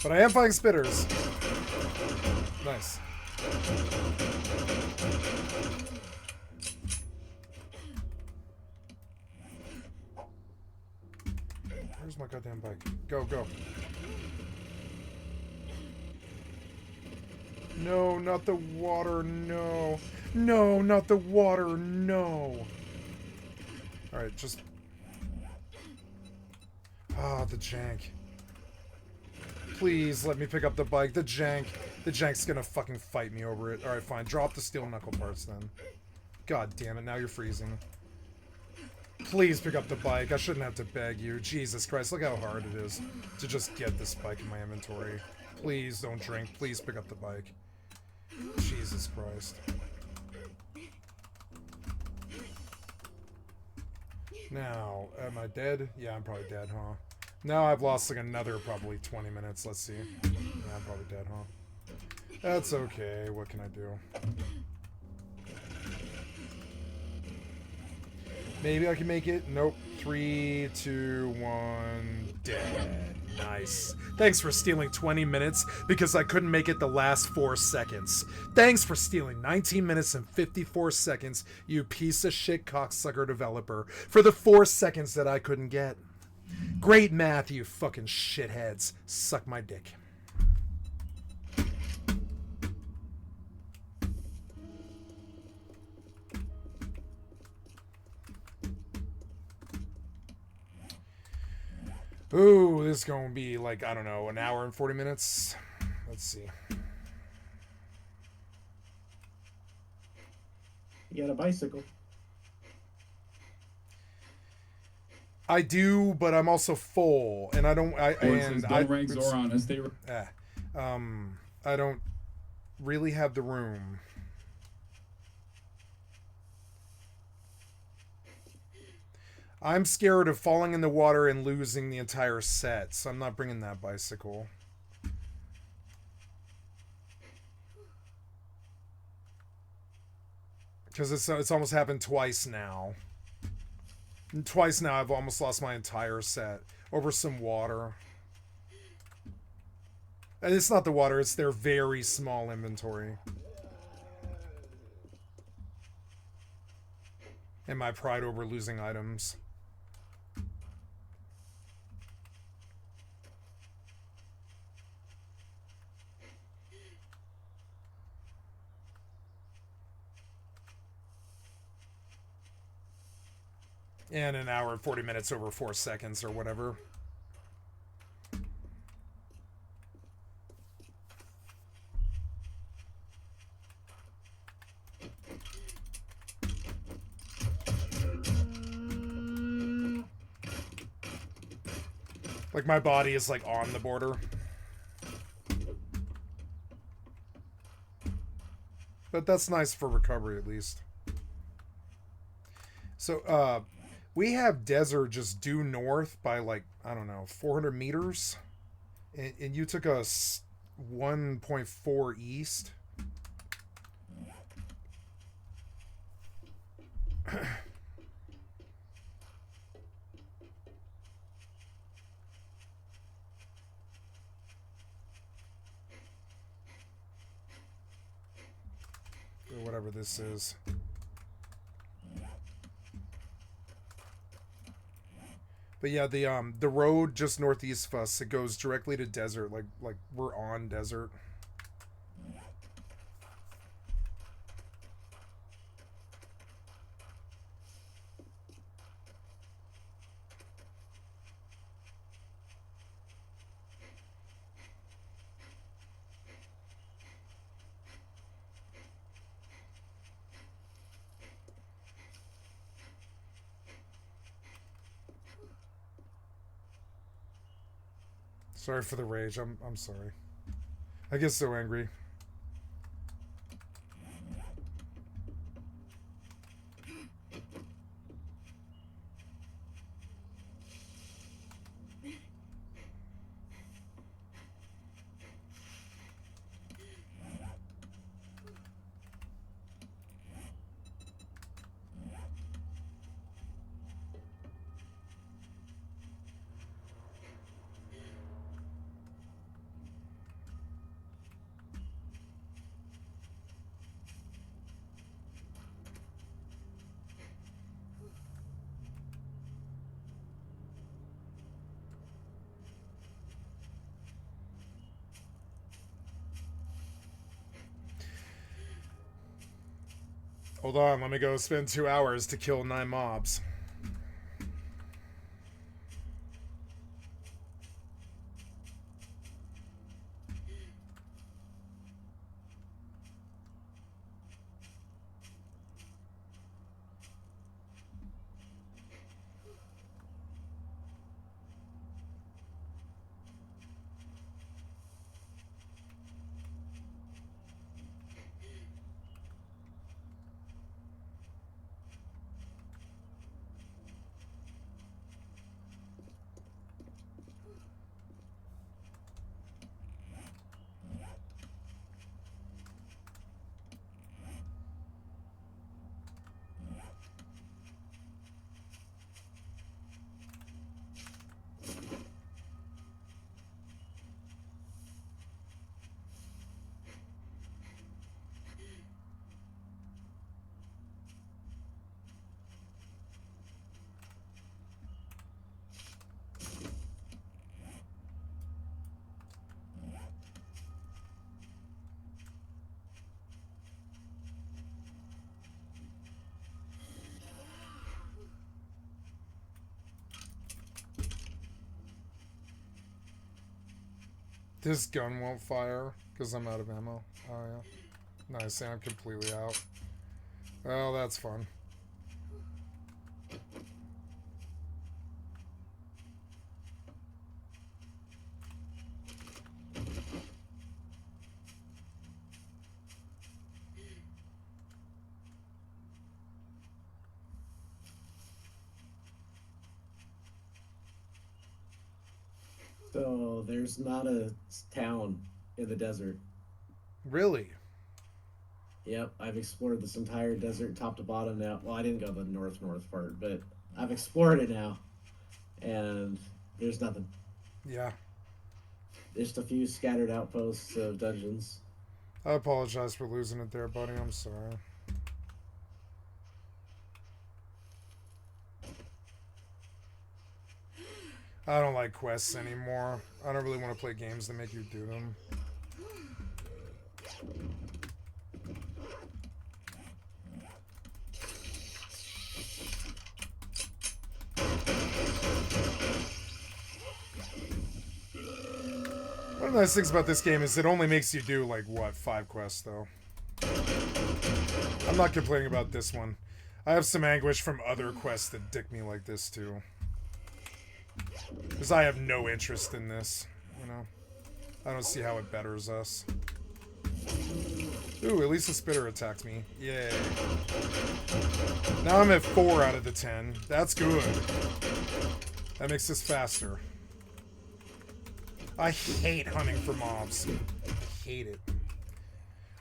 But I am finding spitters. Nice. Where's my goddamn bike? Go, go. No, not the water, no. No, not the water, no. Alright, just... Ah, the jank. Please let me pick up the bike. The jank's gonna fucking fight me over it. Alright, fine. Drop the steel knuckle parts then. God damn it, now you're freezing. Please pick up the bike. I shouldn't have to beg you. Jesus Christ, look how hard it is to just get this bike in my inventory. Please don't drink. Please pick up the bike. Jesus Christ. Now, am I dead? Yeah, I'm probably dead, huh? Now I've lost like another probably 20 minutes. Let's see. Yeah, I'm probably dead, huh? That's okay. What can I do? Maybe I can make it. Nope. 3, 2, 1. Dead. Nice. Thanks for stealing 20 minutes because I couldn't make it the last 4 seconds. Thanks for stealing 19 minutes and 54 seconds, you piece of shit cocksucker developer, for the 4 seconds that I couldn't get. Great math, you fucking shitheads. Suck my dick. Ooh, this is going to be like, I don't know, an hour and 40 minutes. Let's see. You got a bicycle. I do, but I'm also full, and I don't. I rank Zoran as they. I don't really have the room. I'm scared of falling in the water and losing the entire set, so I'm not bringing that bicycle. Because it's almost happened twice now. And twice now I've almost lost my entire set over some water. And it's not the water, it's their very small inventory. And my pride over losing items. And an hour and 40 minutes over 4 seconds or whatever. Like my body is like on the border. But that's nice for recovery at least. So, we have desert just due north by like, I don't know, 400 meters. And you took us 1.4 east. Or whatever this is. But yeah, the road just northeast of us, it goes directly to desert, like we're on desert. Sorry for the rage. I'm sorry. I get so angry. Hold on, let me go spend 2 hours to kill 9 mobs. This gun won't fire because I'm out of ammo. Oh, yeah. Nice, I'm completely out. Well, that's fun. So there's not a town in the desert. Really? Yep, I've explored this entire desert top to bottom now. Well, I didn't go the north part, but I've explored it now, and there's nothing. Yeah. Just a few scattered outposts of dungeons. I apologize for losing it there, buddy. I'm sorry. I don't like quests anymore. I don't really want to play games that make you do them. One of the nice things about this game is it only makes you do, like, what, 5 quests, though. I'm not complaining about this one. I have some anguish from other quests that dick me like this, too. Because I have no interest in this, you know? I don't see how it betters us. Ooh, at least the spitter attacked me. Yay. Now I'm at 4 out of the 10. That's good. That makes this faster. I hate hunting for mobs. I hate it.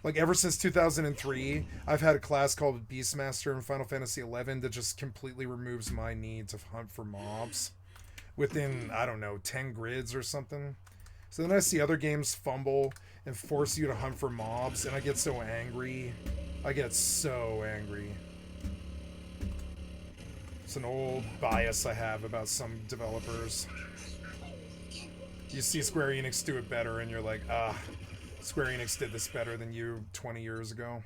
Like, ever since 2003, I've had a class called Beastmaster in Final Fantasy XI that just completely removes my need to hunt for mobs within, I don't know, 10 grids or something. So then I see other games fumble and force you to hunt for mobs, and I get so angry. I get so angry. It's an old bias I have about some developers. You see Square Enix do it better, and you're like, ah, Square Enix did this better than you 20 years ago.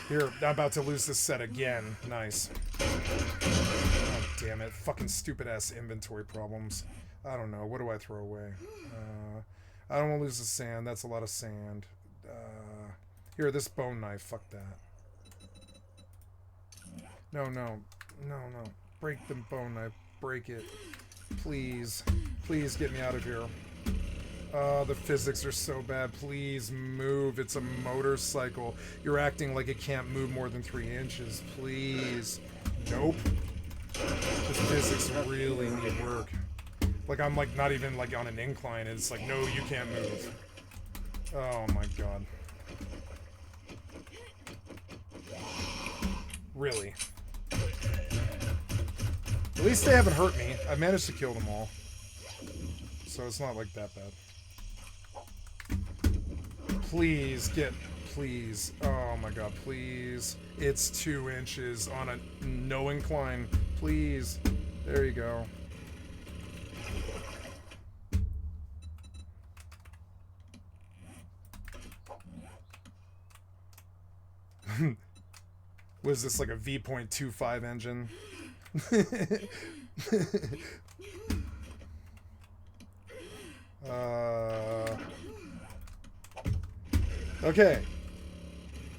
Here, I'm about to lose this set again. Nice. Oh, damn it. Fucking stupid-ass inventory problems. I don't know. What do I throw away? I don't want to lose the sand. That's a lot of sand. Here, this bone knife. Fuck that. No, no. No, no. Break the bone knife. Break it. Please. Please get me out of here. The physics are so bad. Please move. It's a motorcycle. You're acting like it can't move more than 3 inches. Please. Nope. The physics really need work. Like, I'm, like, not even, like, on an incline. It's like, no, you can't move. Oh, my God. Really? At least they haven't hurt me. I managed to kill them all. So it's not, like, that bad. Please, please. Oh my God, please. It's 2 inches on a no incline. Please. There you go. Was this like a V.25 engine? Okay.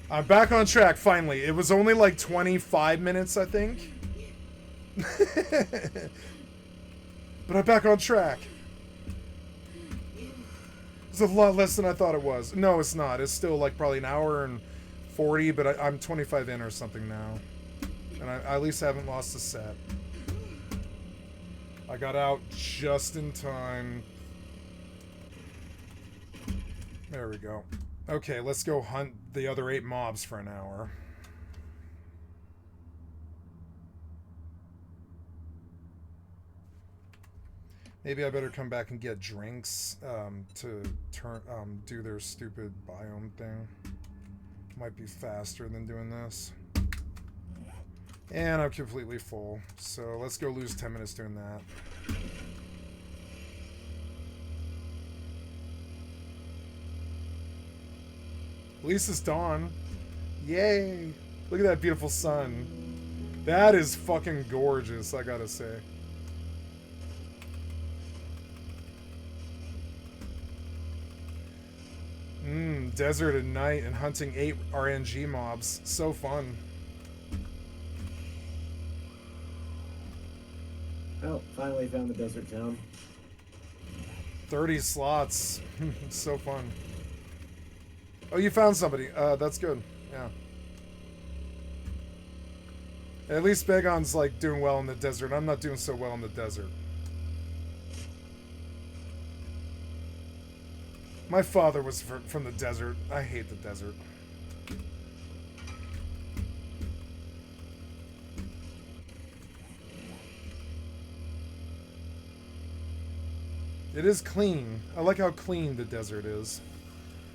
I'm back on track, finally. It was only like 25 minutes, I think. But I'm back on track. It's a lot less than I thought it was. No, it's not. It's still like probably an hour and 40, but I'm 25 in or something now. And I at least haven't lost a set. I got out just in time. There we go. Okay, let's go hunt the other 8 mobs for an hour. Maybe I better come back and get drinks to do their stupid biome thing. Might be faster than doing this. And I'm completely full, so let's go lose 10 minutes doing that. At least it's dawn. Yay! Look at that beautiful sun. That is fucking gorgeous, I gotta say. Desert at night and hunting 8 RNG mobs. So fun. Oh, finally found the desert town. 30 slots. So fun. Oh, you found somebody. That's good. Yeah. At least Baegon's like doing well in the desert. I'm not doing so well in the desert. My father was from the desert. I hate the desert. It is clean. I like how clean the desert is.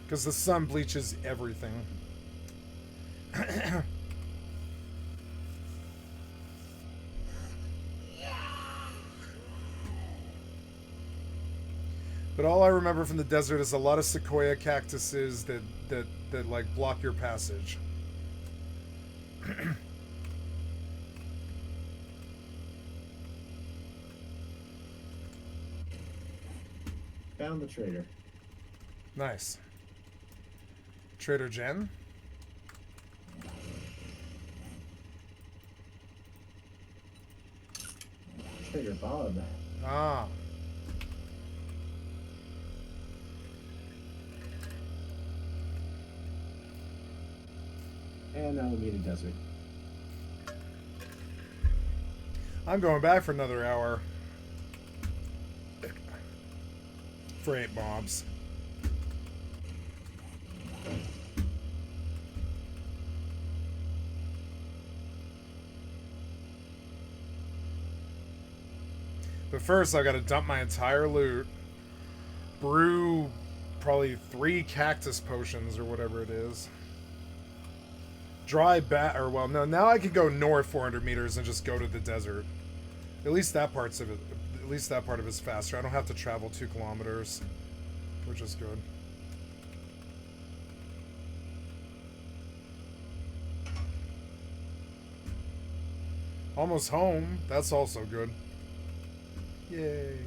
Because the sun bleaches everything. But all I remember from the desert is a lot of sequoia cactuses that like block your passage. Found the trader. Nice. Trader Jen? Trader Bob. Ah. And now we meet a desert. I'm going back for another hour. For 8 mobs. But first, I gotta dump my entire loot. Brew probably 3 cactus potions or whatever it is. Dry bat, or well, no, now I can go north 400 meters and just go to the desert. At least that part's of it. At least that part of it's faster. I don't have to travel 2 kilometers, which is good. Almost home. That's also good. Yay.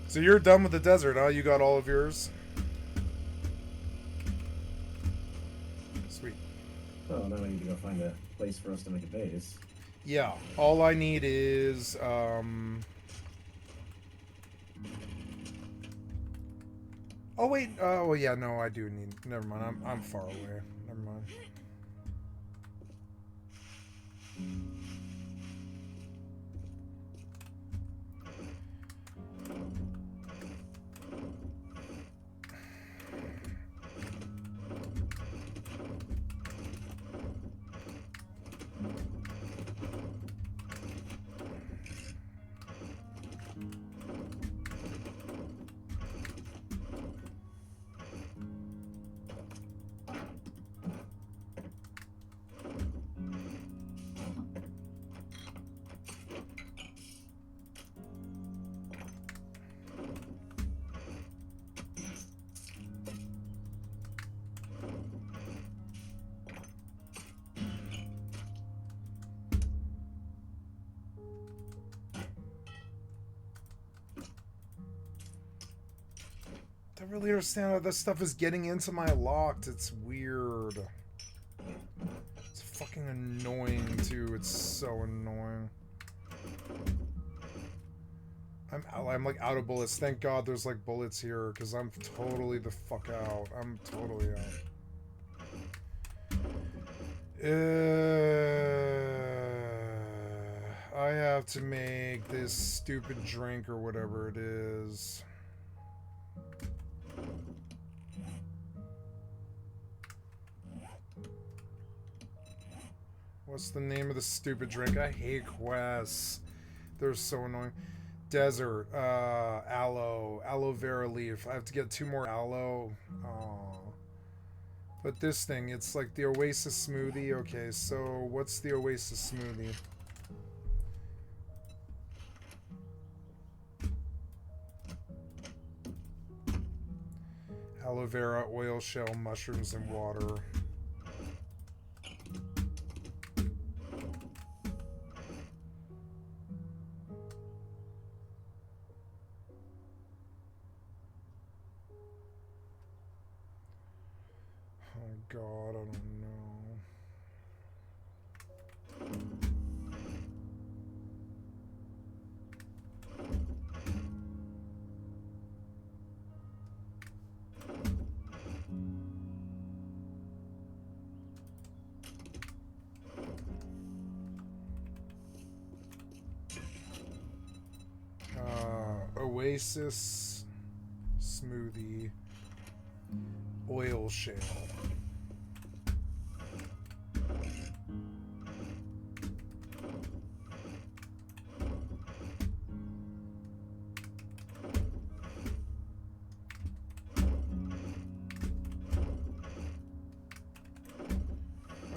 So you're done with the desert, huh? You got all of yours? Sweet. Oh, now we need to go find a place for us to make a base. Yeah. All I need is, Oh, wait. Oh, yeah, no, I do need... Never mind. I'm far away. Never mind. I don't really understand how this stuff is getting into my locked. It's weird. It's fucking annoying too. It's so annoying. I'm like out of bullets. Thank God there's like bullets here because I'm totally the fuck out. I'm totally out. I have to make this stupid drink or whatever it is. What's the name of the stupid drink? I hate quests. They're so annoying. Desert, aloe vera leaf. I have to get 2 more aloe. Oh. But this thing, it's like the Oasis smoothie. Okay, so what's the Oasis smoothie? Aloe vera, oil shell, mushrooms, and water. Oh God, I don't know. Oasis smoothie, oil shale.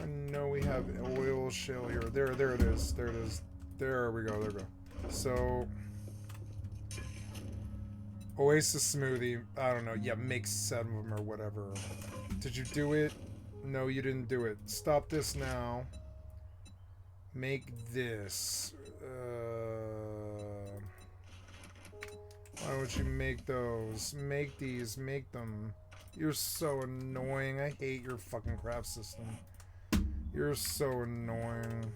I know we have oil shale here. There it is. There it is. There we go. There we go. So, Oasis smoothie. I don't know. Yeah, make 7 of them or whatever. Did you do it? No, you didn't do it. Stop this now. Make this. Why don't you make those? Make these. Make them. You're so annoying. I hate your fucking craft system. You're so annoying.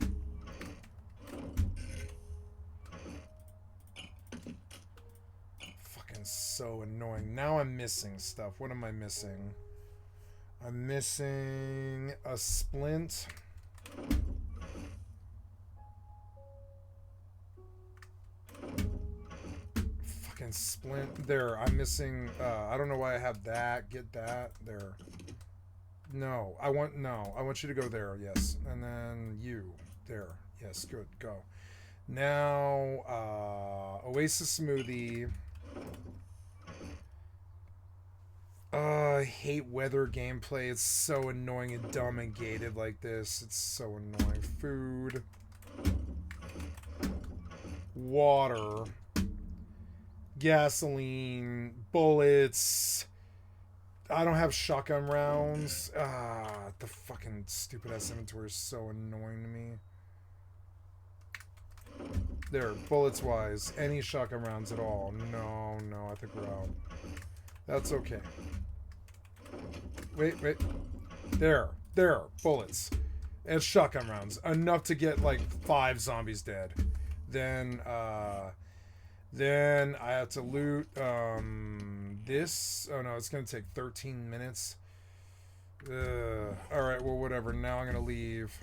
Fucking so annoying. Now I'm missing stuff. What am I missing? I'm missing a splint. Fucking splint. There. I'm missing. I don't know why I have that. Get that. There. No. I want you to go there. Yes. And then you. There. Yes. Good. Go. Now, Oasis smoothie. I hate weather gameplay. It's so annoying and dumb and gated like this. It's so annoying. Food. Water. Gasoline. Bullets. I don't have shotgun rounds. The fucking stupid ass inventory is so annoying to me. There, bullets wise. Any shotgun rounds at all? No, I think we're out. That's okay. Wait. There, bullets. And shotgun rounds. Enough to get like 5 zombies dead. Then I have to loot this. Oh no, it's gonna take 13 minutes. Alright, well whatever. Now I'm gonna leave.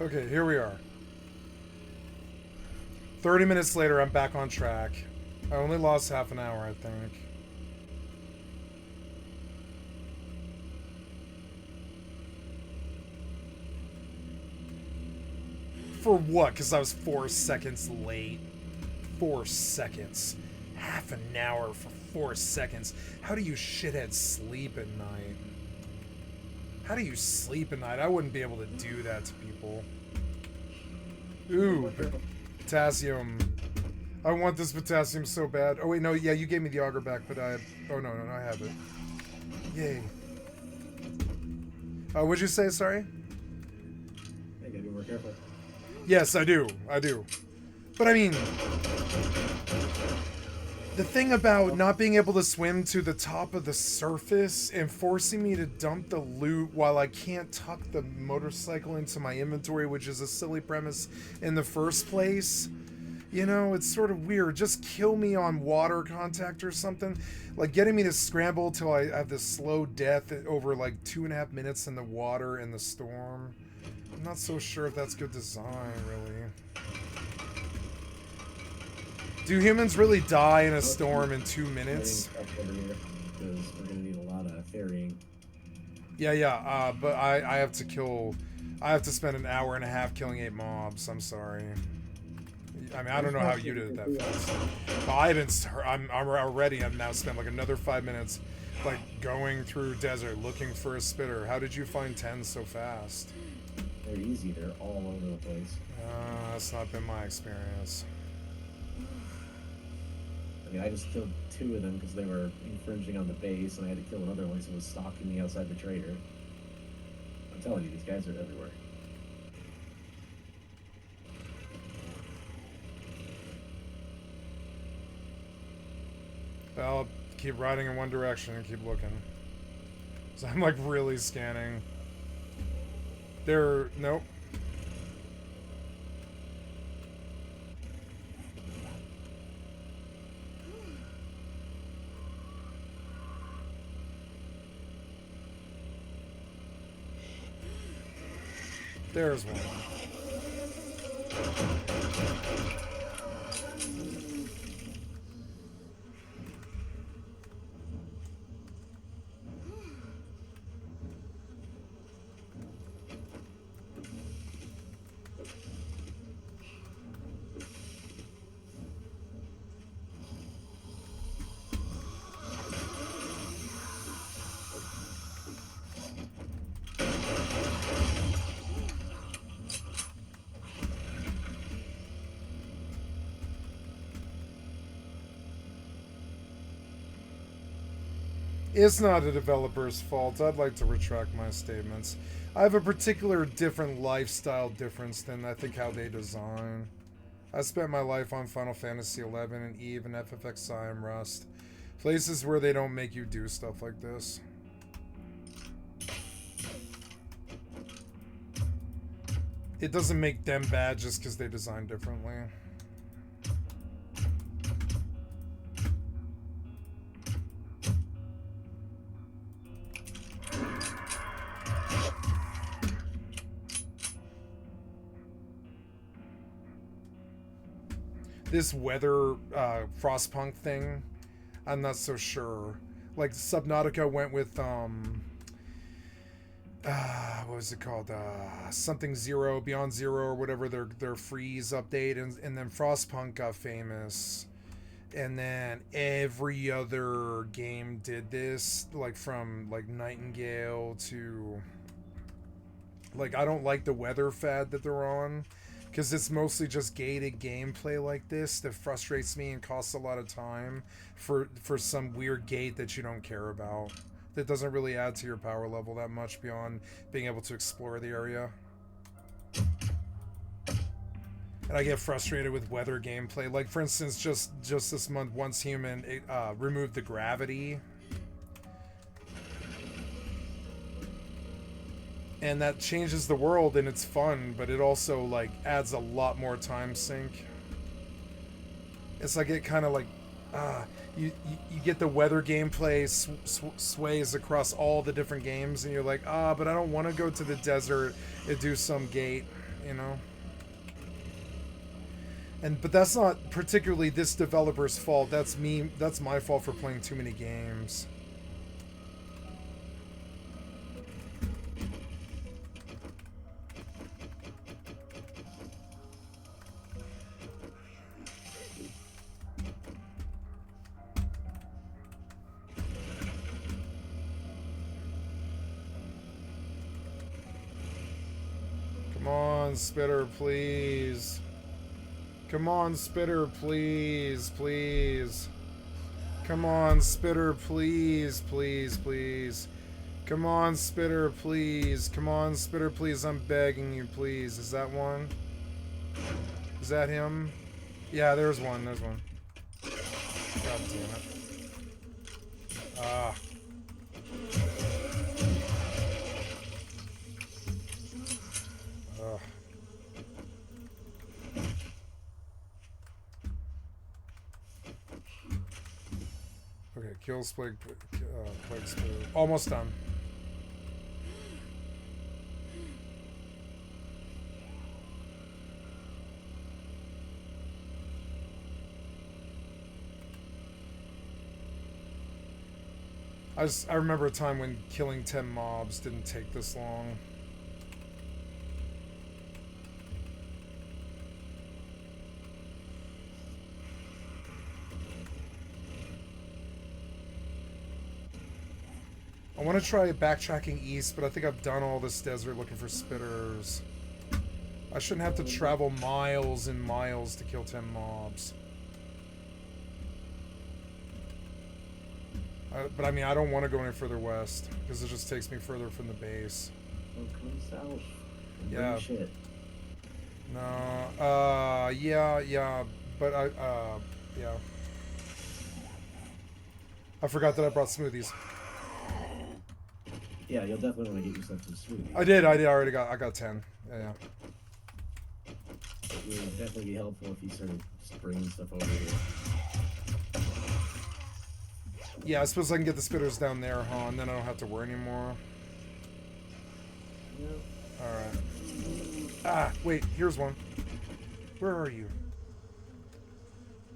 Okay, here we are. 30 minutes later, I'm back on track. I only lost half an hour, I think. For what? Because I was 4 seconds late. 4 seconds. Half an hour for 4 seconds. How do you shitheads sleep at night? How do you sleep at night? I wouldn't be able to do that to people. Ooh, potassium. I want this potassium so bad. Oh wait, no, yeah, you gave me the auger back, but I... Oh, no, I have it. Yay. What'd you say, sorry? I gotta be more careful. Yes, I do. But I mean... The thing about not being able to swim to the top of the surface and forcing me to dump the loot while I can't tuck the motorcycle into my inventory, which is a silly premise in the first place, you know, it's sort of weird. Just kill me on water contact or something. Like getting me to scramble till I have this slow death over like 2.5 minutes in the water in the storm. I'm not so sure if that's good design, really. Do humans really die in a storm in 2 minutes? Because we're gonna need a lot of ferrying. Yeah, but I have to kill... I have to spend an hour and a half killing 8 mobs. I'm sorry. I mean, I don't know how you did it that fast. But I've now spent like another 5 minutes like going through desert looking for a spitter. How did you find 10 so fast? They're easy. They're all over the place. That's not been my experience. I mean, I just killed 2 of them because they were infringing on the base, and I had to kill another one who was stalking me outside the trader. I'm telling you, these guys are everywhere. I'll keep riding in one direction and keep looking. So I'm like really scanning. Nope. There's one. It's not a developer's fault. I'd like to retract my statements. I have a particular different lifestyle difference than I think how they design. I spent my life on Final Fantasy XI and EVE and FFXI and Rust. Places where they don't make you do stuff like this. It doesn't make them bad just because they design differently. This weather Frostpunk thing, I'm not so sure. Like Subnautica went with what was it called? Something Zero, Beyond Zero, or whatever their freeze update, and then Frostpunk got famous, and then every other game did this, like from like Nightingale to like I don't like the weather fad that they're on. Because it's mostly just gated gameplay like this that frustrates me and costs a lot of time for some weird gate that you don't care about. That doesn't really add to your power level that much beyond being able to explore the area. And I get frustrated with weather gameplay. Like, for instance, just this month, Once Human removed the gravity. And that changes the world and it's fun, but it also like adds a lot more time sink. It's like it kind of like you get the weather gameplay sways across all the different games, and you're like, but I don't want to go to the desert and do some gate, you know. But that's not particularly this developer's fault. That's me. That's my fault for playing too many games. on, Spitter, please. Come on, Spitter, please, please. Come on, Spitter, please, please, please. Come on, Spitter, please. Come on, Spitter, please. I'm begging you, please. Is that one? Is that him? Yeah, there's one. There's one. God damn it. Ah. Ugh. Okay, kill Plague Spitter. Almost done. I remember a time when killing 10 mobs didn't take this long. I want to try backtracking east, but I think I've done all this desert looking for spitters. I shouldn't have to travel miles and miles to kill 10 mobs. But I mean, I don't want to go any further west, because it just takes me further from the base. Well, come south. Yeah. Shit. No, yeah, but yeah. I forgot that I brought smoothies. Yeah, you'll definitely want to get yourself some smoothies. I got 10. Yeah. It would definitely be helpful if you started just bringing stuff over here. Yeah, I suppose I can get the spitters down there, huh? And then I don't have to worry anymore. Yeah. Alright. Ah, wait, here's one. Where are you?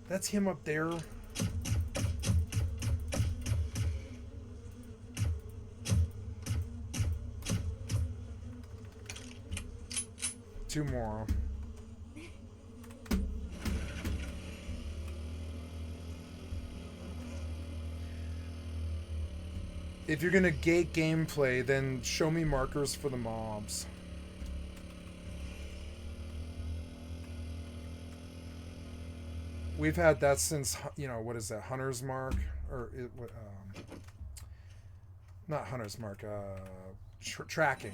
That's him up there. Two more. If you're gonna gate gameplay, then show me markers for the mobs. We've had that since, you know, what is that, Hunter's Mark? Or, not Hunter's Mark, tracking.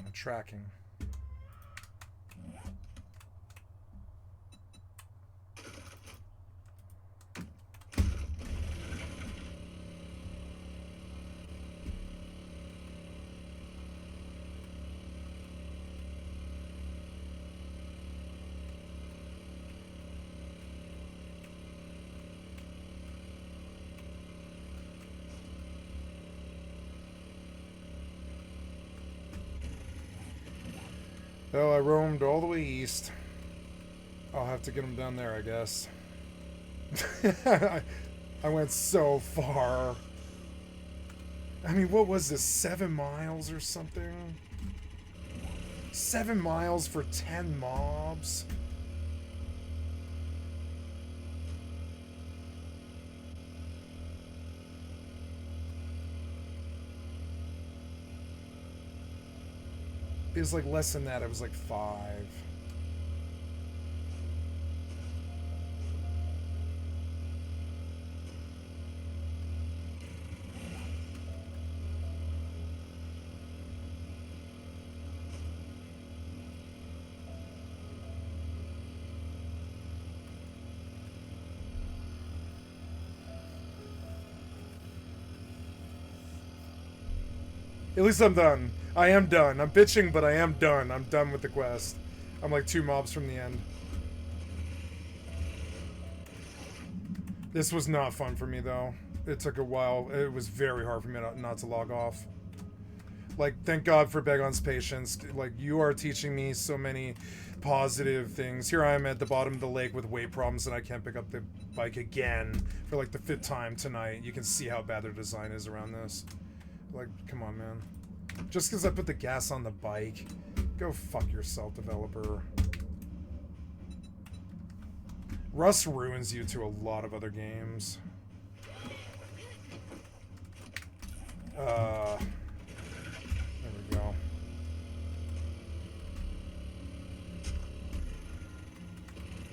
Well, I roamed all the way east. I'll have to get them down there, I guess. I went so far. I mean, what was this, 7 miles or something? 7 miles for 10 mobs? It was like less than that, it was like 5. At least I'm done. I am done. I'm bitching, but I am done. I'm done with the quest. I'm like 2 mobs from the end. This was not fun for me, though. It took a while. It was very hard for me not to log off. Like, thank God for Baegon's patience. Like, you are teaching me so many positive things. Here I am at the bottom of the lake with weight problems, and I can't pick up the bike again for like the 5th time tonight. You can see how bad their design is around this. Like, come on, man. Just because I put the gas on the bike. Go fuck yourself, developer. Rust ruins you to a lot of other games. There we go.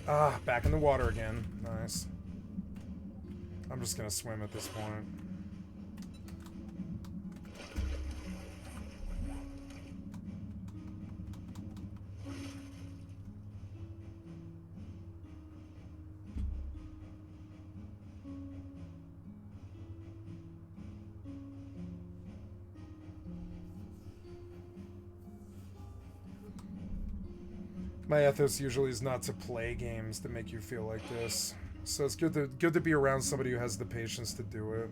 Ah, back in the water again. Nice. I'm just gonna swim at this point. My ethos usually is not to play games that make you feel like this. So it's good to be around somebody who has the patience to do it.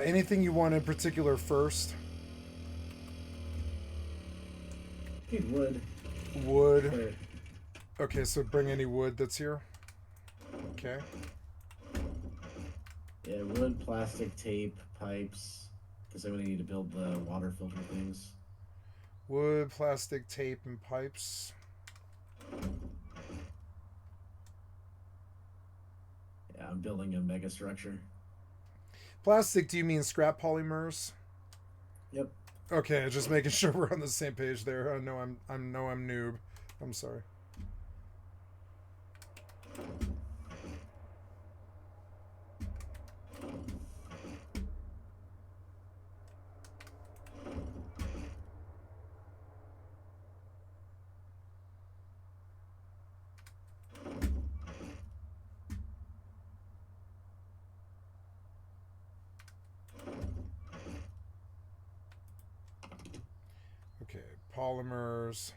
Anything you want in particular first? Need wood. Wood. Wait. Okay, so bring any wood that's here. Okay. Yeah, wood, plastic, tape, pipes. Because I'm going to need to build the water filter things. Wood, plastic, tape, and pipes. Yeah, I'm building a mega structure. Plastic, do you mean scrap polymers? Yep. Okay, just making sure we're on the same page there. I know I'm noob. I'm sorry. Okay, polymers,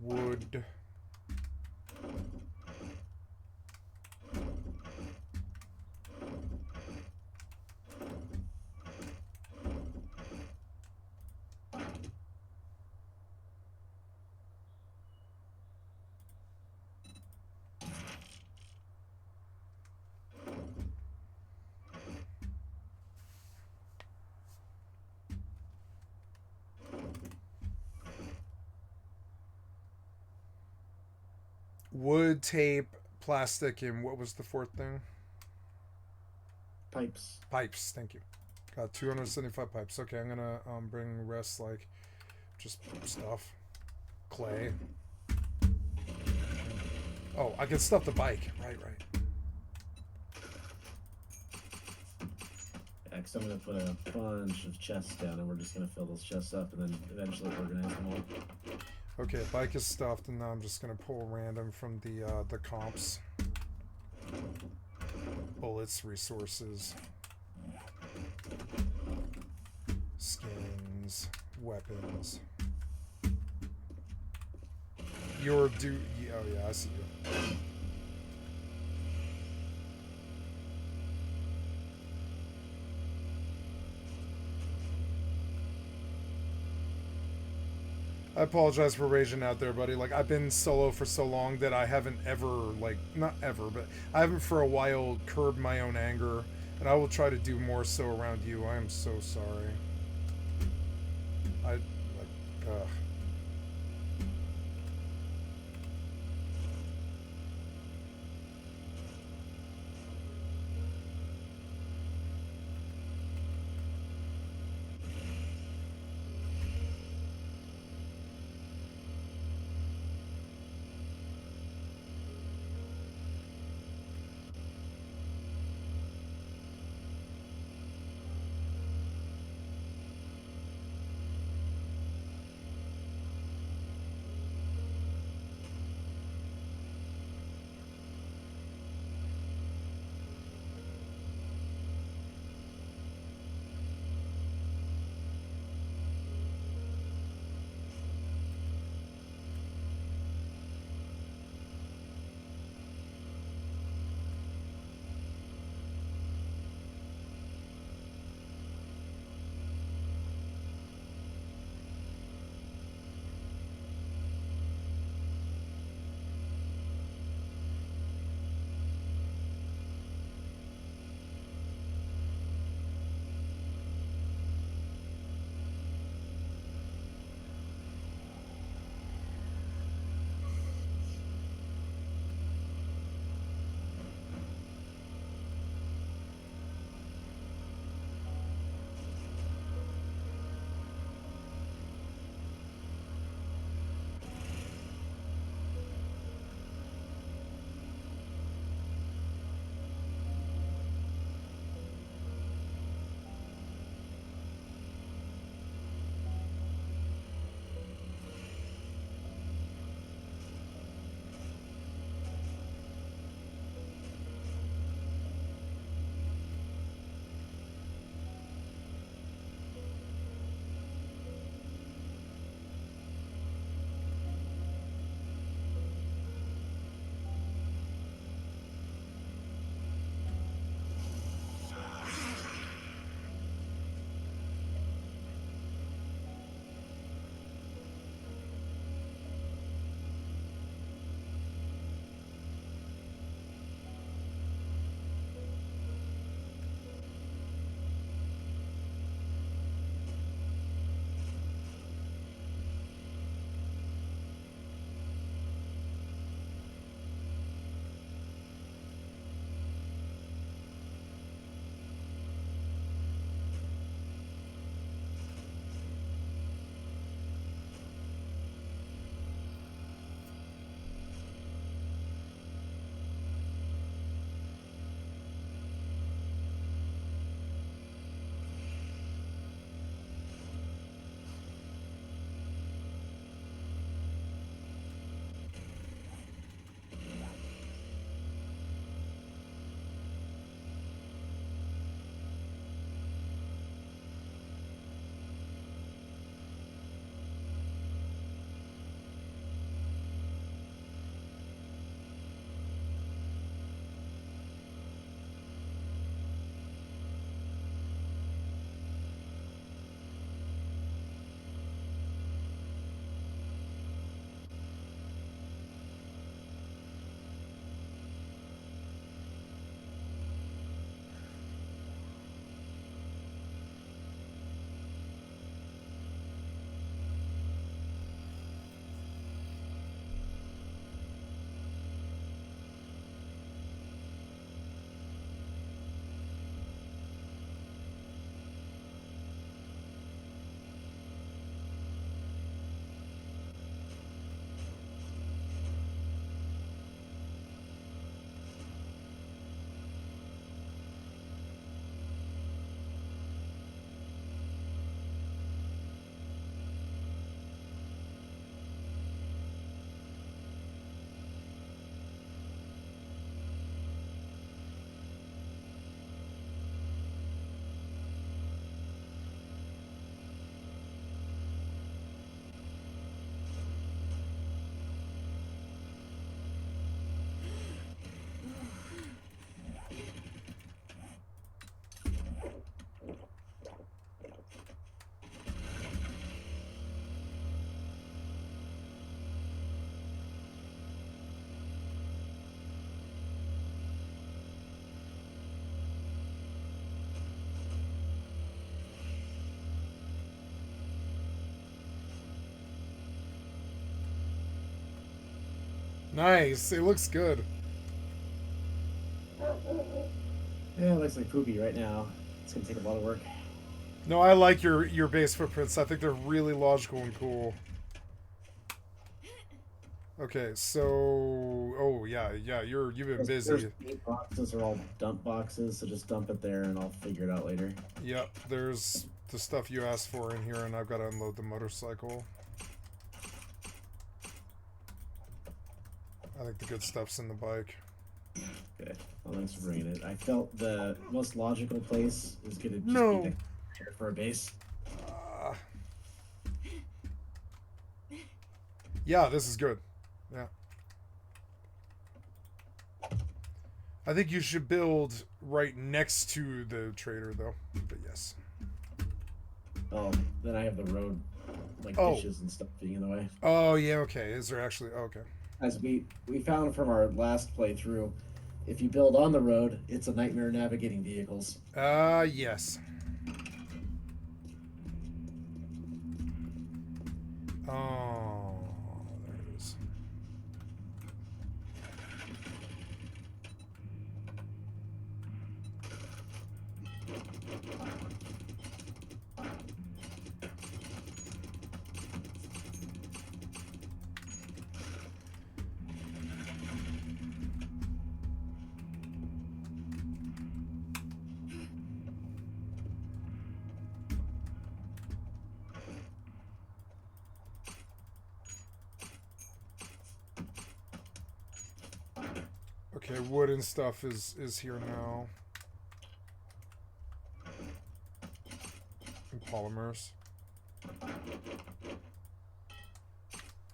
wood, wood, tape, plastic, and what was the fourth thing? Pipes. Pipes, thank you. Got 275 pipes. Okay, I'm gonna bring the rest, like, just stuff. Clay. Oh, I can stuff the bike. Right. Yeah, because I'm going to put a bunch of chests down, and we're just going to fill those chests up and then eventually organize them all. Okay, bike is stuffed, and now I'm just gonna pull random from the comps. Bullets, resources, skins, weapons. Your oh yeah, I see you. I apologize for raging out there, buddy. Like, I've been solo for so long that I haven't ever, like, not ever, but I haven't for a while curbed my own anger, and I will try to do more so around you. I am so sorry. Ugh. Nice. It looks good. Yeah, it looks like poopy right now. It's gonna take a lot of work. No, I like your base footprints. I think they're really logical and cool. Okay, so yeah, you've been busy. There's 8 boxes are all dump boxes, so just dump it there and I'll figure it out later. Yep, there's the stuff you asked for in here, and I've got to unload the motorcycle. I think the good stuff's in the bike. Okay, well, thanks for bringing it. I felt the most logical place is gonna just be here for a base. Yeah, this is good. Yeah. I think you should build right next to the trader, though. But yes. Oh, then I have the road, like dishes and stuff being in the way. Oh, yeah, okay. Is there actually... Oh, okay. As we found from our last playthrough, if you build on the road, it's a nightmare navigating vehicles. Yes. Oh, there it is. Okay, wood and stuff is here now. And polymers.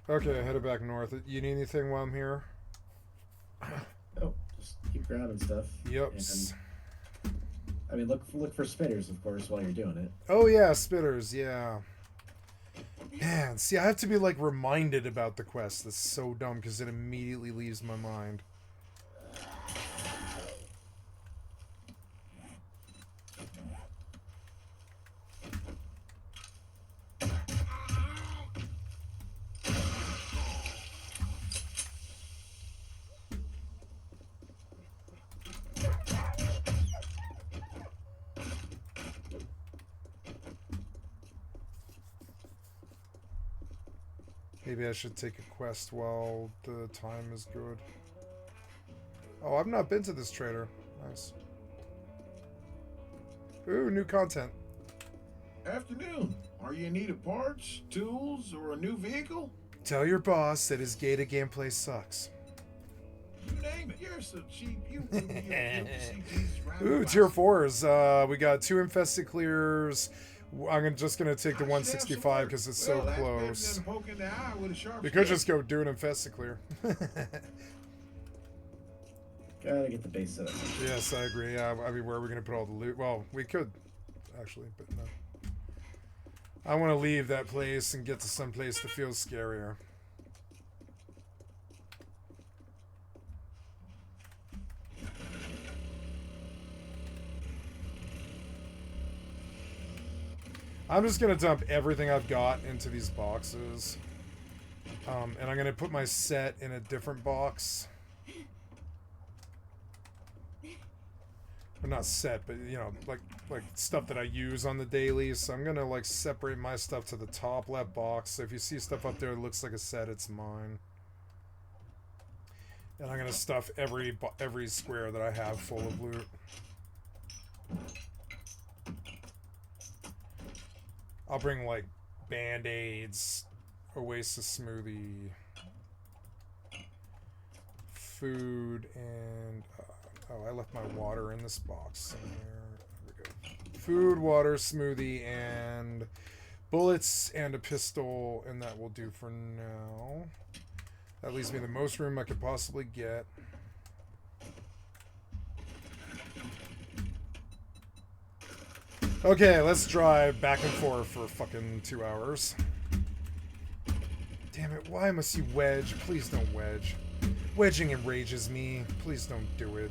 Okay, headed back north. You need anything while I'm here? Oh, just keep grabbing stuff. Yep. And, I mean, look for spitters, of course, while you're doing it. Oh yeah, spitters. Yeah. Man, see, I have to be like reminded about the quest. That's so dumb because it immediately leaves my mind. Maybe I should take a quest while the time is good. Oh, I've not been to this trader. Nice. Ooh, new content. Afternoon. Are you in need of parts, tools, or a new vehicle? Tell your boss that his Gata gameplay sucks. You name it. You're so cheap. You wouldn't be able to see Jesus right. Ooh, tier 4s. We got 2 infested clears. I'm just gonna take the 165 because it's so close. We could just go do an infested clear. Gotta get the base set up. Yes, I agree. I mean, where are we gonna put all the loot? Well, we could, actually, but no. I want to leave that place and get to some place that feels scarier. I'm just going to dump everything I've got into these boxes. And I'm going to put my set in a different box. Or not set, but, you know, like stuff that I use on the daily. So I'm going to, like, separate my stuff to the top left box. So if you see stuff up there that looks like a set, it's mine. And I'm going to stuff every square that I have full of loot. I'll bring, like, Band-Aids, Oasis Smoothie, food, and... oh, I left my water in this box somewhere. There we go. Food, water, smoothie, and bullets, and a pistol, and that will do for now. That leaves me the most room I could possibly get. Okay, let's drive back and forth for fucking 2 hours. Damn it, why must you wedge? Please don't wedge. Wedging enrages me. Please don't do it.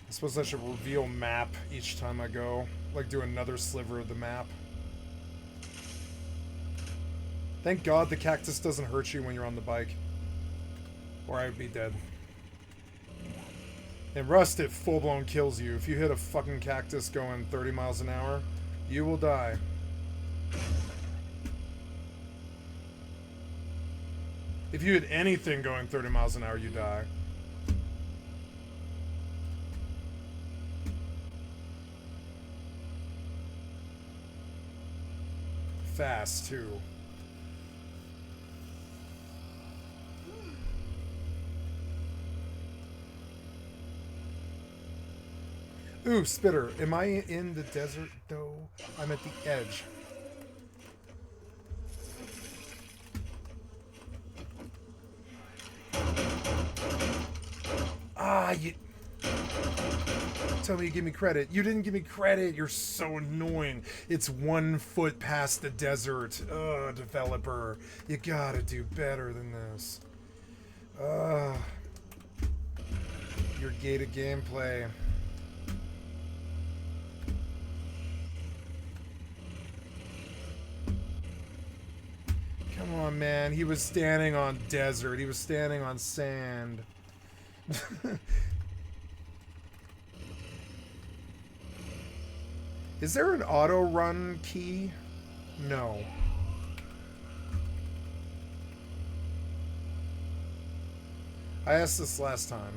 I suppose I should reveal map each time I go. Like do another sliver of the map. Thank God the cactus doesn't hurt you when you're on the bike. Or I would be dead. In Rust, it full-blown kills you. If you hit a fucking cactus going 30 miles an hour, you will die. If you hit anything going 30 miles an hour, you die. Fast, too. Ooh, Spitter. Am I in the desert, though? I'm at the edge. Ah, you... Tell me you give me credit. You didn't give me credit. You're so annoying. It's 1 foot past the desert. Ugh, developer. You gotta do better than this. Your gated gameplay. Come on, man. He was standing on desert. He was standing on sand. Is there an auto run key? No. I asked this last time.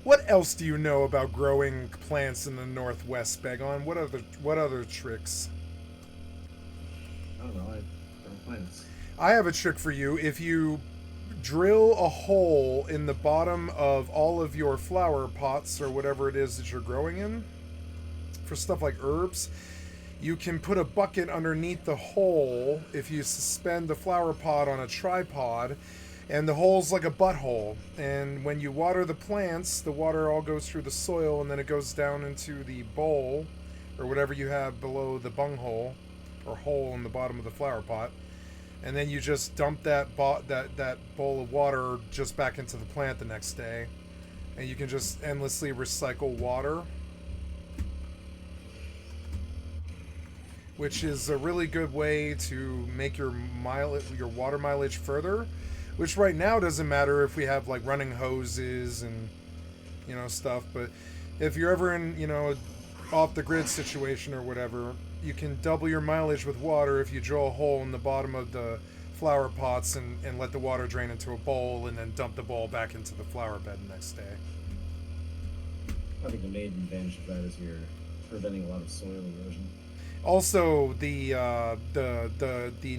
What else do you know about growing plants in the Northwest, Baegon? What other tricks? I don't know. I grow plants. I have a trick for you. If you drill a hole in the bottom of all of your flower pots or whatever it is that you're growing in, for stuff like herbs, you can put a bucket underneath the hole if you suspend the flower pot on a tripod. And the hole's like a butthole. And when you water the plants, the water all goes through the soil and then it goes down into the bowl or whatever you have below the bunghole or hole in the bottom of the flower pot. And then you just dump that bowl of water just back into the plant the next day. And you can just endlessly recycle water. Which is a really good way to make your water mileage further. Which right now doesn't matter if we have like running hoses and, you know, stuff. But if you're ever in, you know, off the grid situation or whatever, you can double your mileage with water if you drill a hole in the bottom of the flower pots and let the water drain into a bowl and then dump the bowl back into the flower bed the next day. I think the main advantage of that is you're preventing a lot of soil erosion. Also, the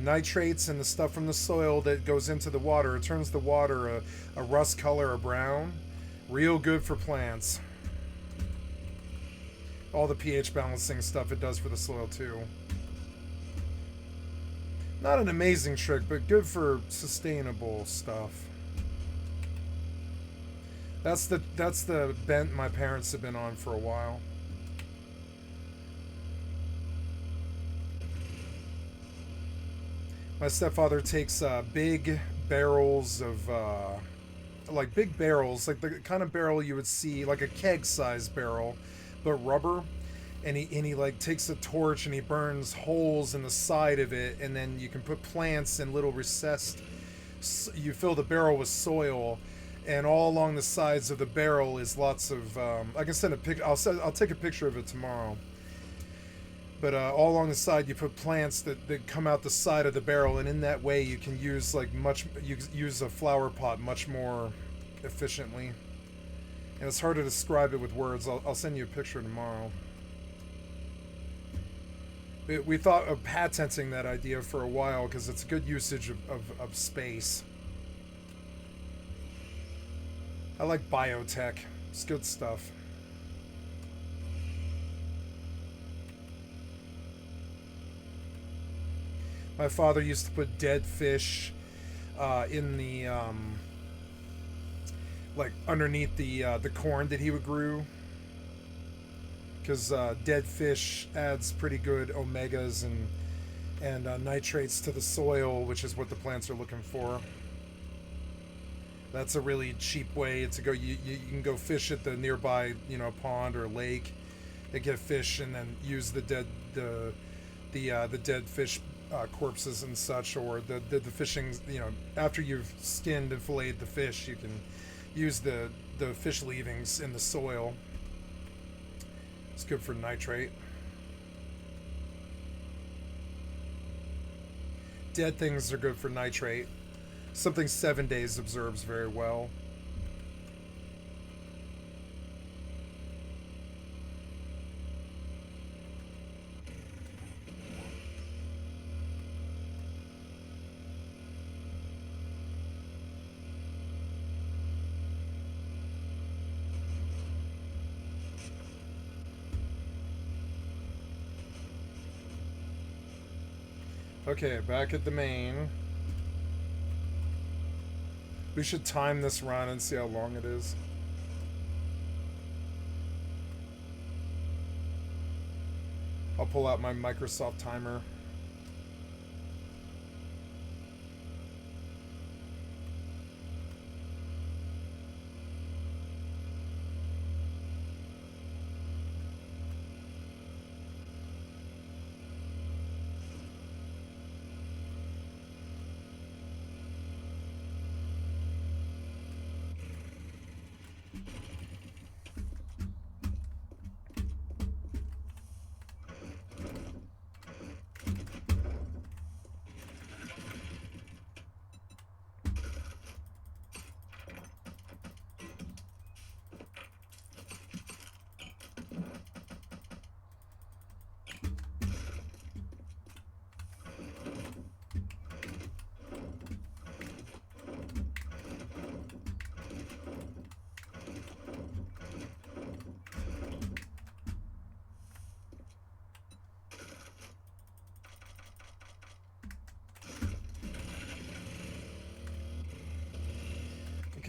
nitrates and the stuff from the soil that goes into the water, it turns the water a rust color or brown. Real good for plants. All the pH balancing stuff it does for the soil too. Not an amazing trick, but good for sustainable stuff. That's the bent my parents have been on for a while. My stepfather takes big barrels of, like big barrels, like the kind of barrel you would see, like a keg-sized barrel, but rubber, and he like takes a torch and he burns holes in the side of it, and then you can put plants in little recessed. You fill the barrel with soil, and all along the sides of the barrel is lots of. I can send a pic. I'll take a picture of it tomorrow. But all along the side, you put plants that come out the side of the barrel, and in that way, you can use use a flower pot much more efficiently. And it's hard to describe it with words. I'll send you a picture tomorrow. We thought of patenting that idea for a while because it's a good usage of space. I like biotech. It's good stuff. My father used to put dead fish in the like underneath the corn that he would grow, because dead fish adds pretty good omegas and nitrates to the soil, which is what the plants are looking for. That's a really cheap way to go. You can go fish at the nearby, pond or lake, and get fish, and then use the dead fish corpses and such, or the fishing. After you've skinned and filleted the fish, you can use the fish leavings in the soil. It's good for nitrate. Dead things are good for nitrate. Something 7 days absorbs very well. Okay, back at the main. We should time this run and see how long it is. I'll pull out my Microsoft timer.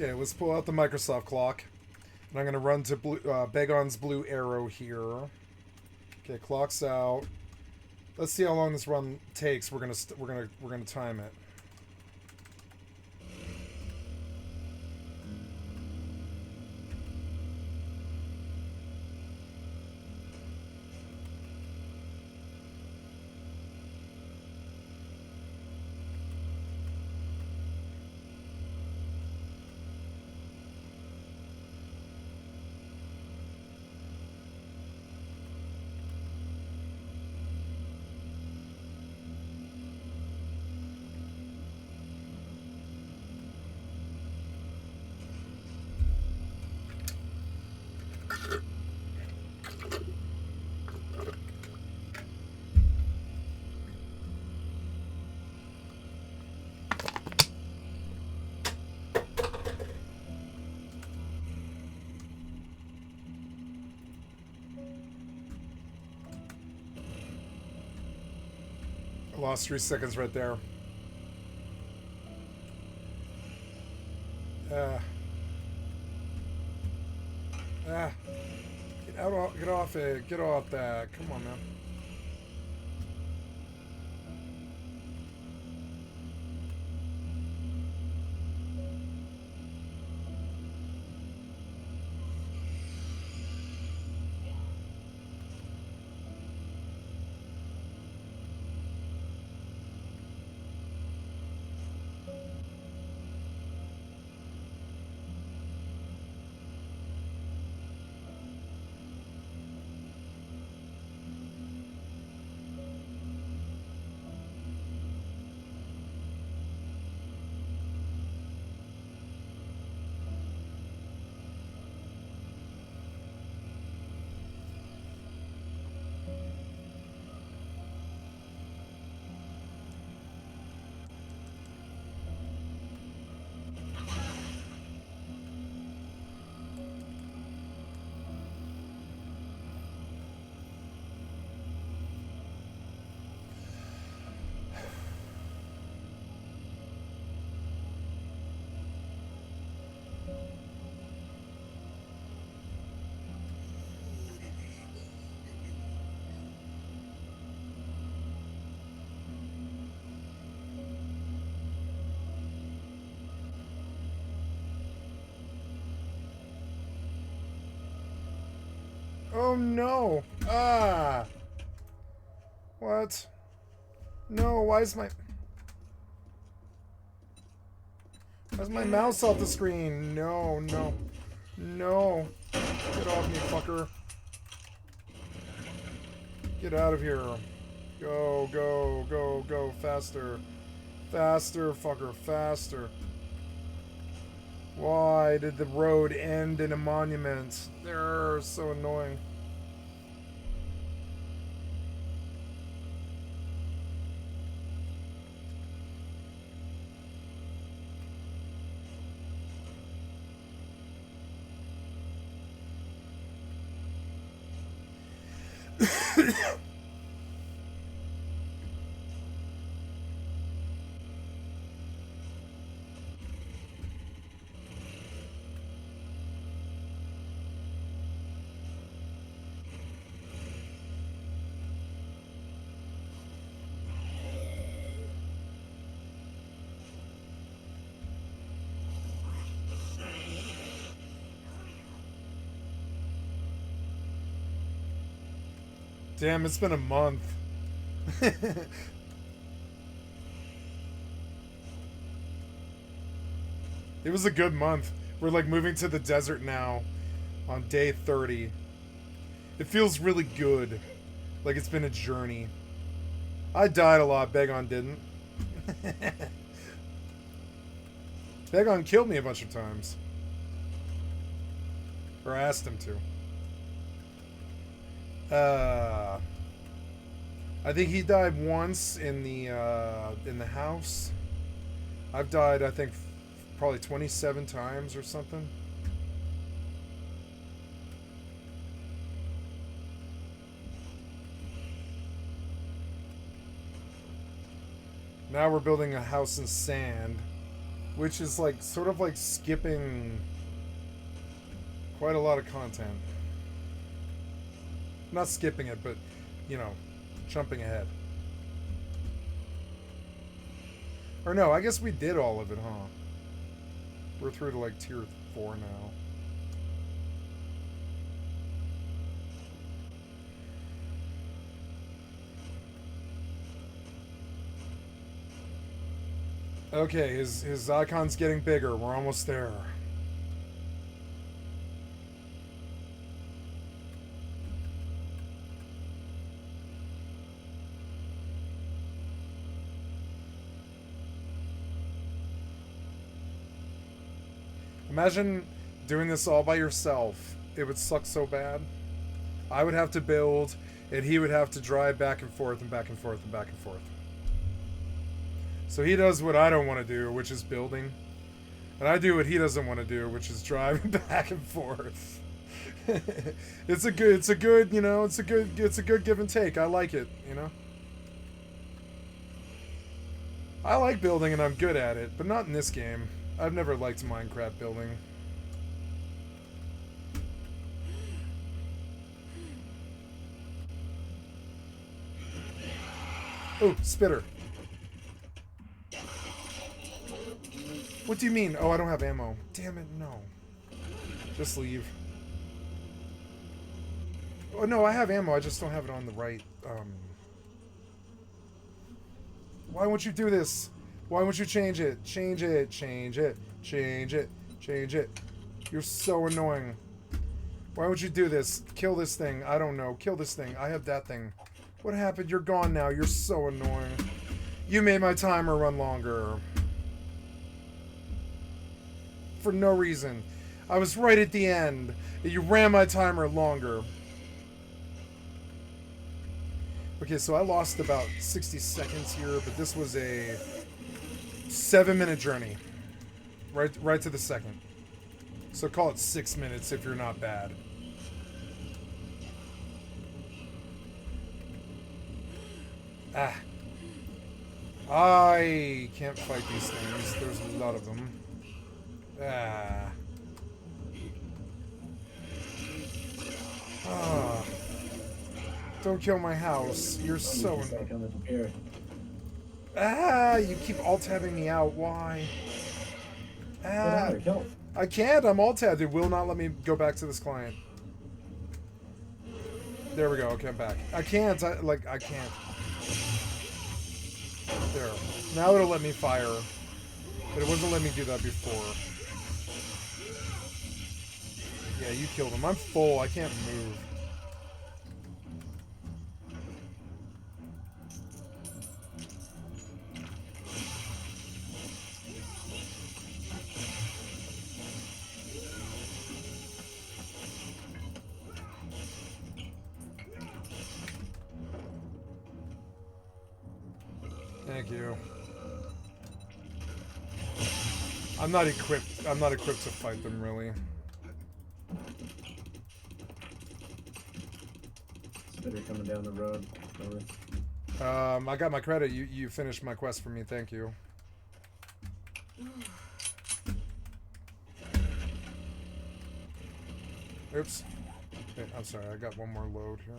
Okay, let's pull out the Microsoft clock. And I'm going to run to Baegon's blue arrow here. Okay, clock's out. Let's see how long this run takes. We're gonna time it. I lost 3 seconds right there. Get off it. Get off that. Come on, man. Oh no! Ah! What? No, why's my mouse off the screen? No, no. No. Get off me, fucker. Get out of here. Go, go, go, go. Faster. Faster, fucker. Faster. Why did the road end in a monument? They're so annoying. Damn, it's been a month. It was a good month. We're like moving to the desert now on day 30. It feels really good. Like it's been a journey. I died a lot, Baegon didn't. Baegon killed me a bunch of times. Or I asked him to. I think he died once in the house. I've died, I think, probably 27 times or something. Now we're building a house in sand, which is like sort of like skipping quite a lot of content. Not skipping it, but, you know, jumping ahead. Or no, I guess we did all of it, huh? We're through to like tier 4 now. Okay, his icon's getting bigger. We're almost there. Imagine doing this all by yourself. It would suck so bad. I would have to build, and he would have to drive back and forth and back and forth and back and forth. So he does what I don't want to do, which is building. And I do what he doesn't want to do, which is driving back and forth. It's a good, you know, it's a good give and take. I like it, you know. I like building and I'm good at it, but not in this game. I've never liked Minecraft building. Oh, spitter. What do you mean? Oh, I don't have ammo. Damn it, no. Just leave. Oh, no, I have ammo. I just don't have it on the right, Why won't you do this? Why won't you change it? Change it, change it, change it, change it. You're so annoying. Why would you do this? Kill this thing. I don't know. Kill this thing. I have that thing. What happened? You're gone now. You're so annoying. You made my timer run longer. For no reason. I was right at the end. You ran my timer longer. Okay, so I lost about 60 seconds here, but this was a 7-minute journey. Right to the second. So call it 6 minutes if you're not bad. Ah. I can't fight these things. There's a lot of them. Ah. Ah. Don't kill my house. You're so annoying. Ah, you keep alt-tabbing me out. Why? Ah. I can't. I'm alt-tabbed. It will not let me go back to this client. There we go. Okay, I'm back. I can't. I can't. There. Now it'll let me fire. But it wasn't letting me do that before. Yeah, you killed him. I'm full. I can't move. Thank you. I'm not equipped to fight them, really. Spitter coming down the road. I got my credit. You finished my quest for me. Thank you. Oops. Okay, I'm sorry. I got one more load here.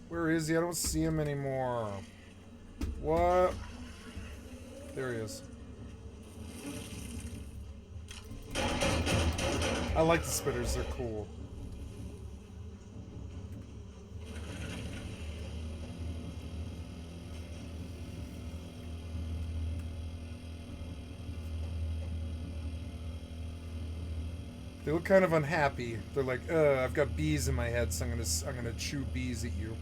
Where is he? I don't see him anymore. What? There he is. I like the spitters. They're cool. They look kind of unhappy. They're like, I've got bees in my head, so I'm gonna chew bees at you.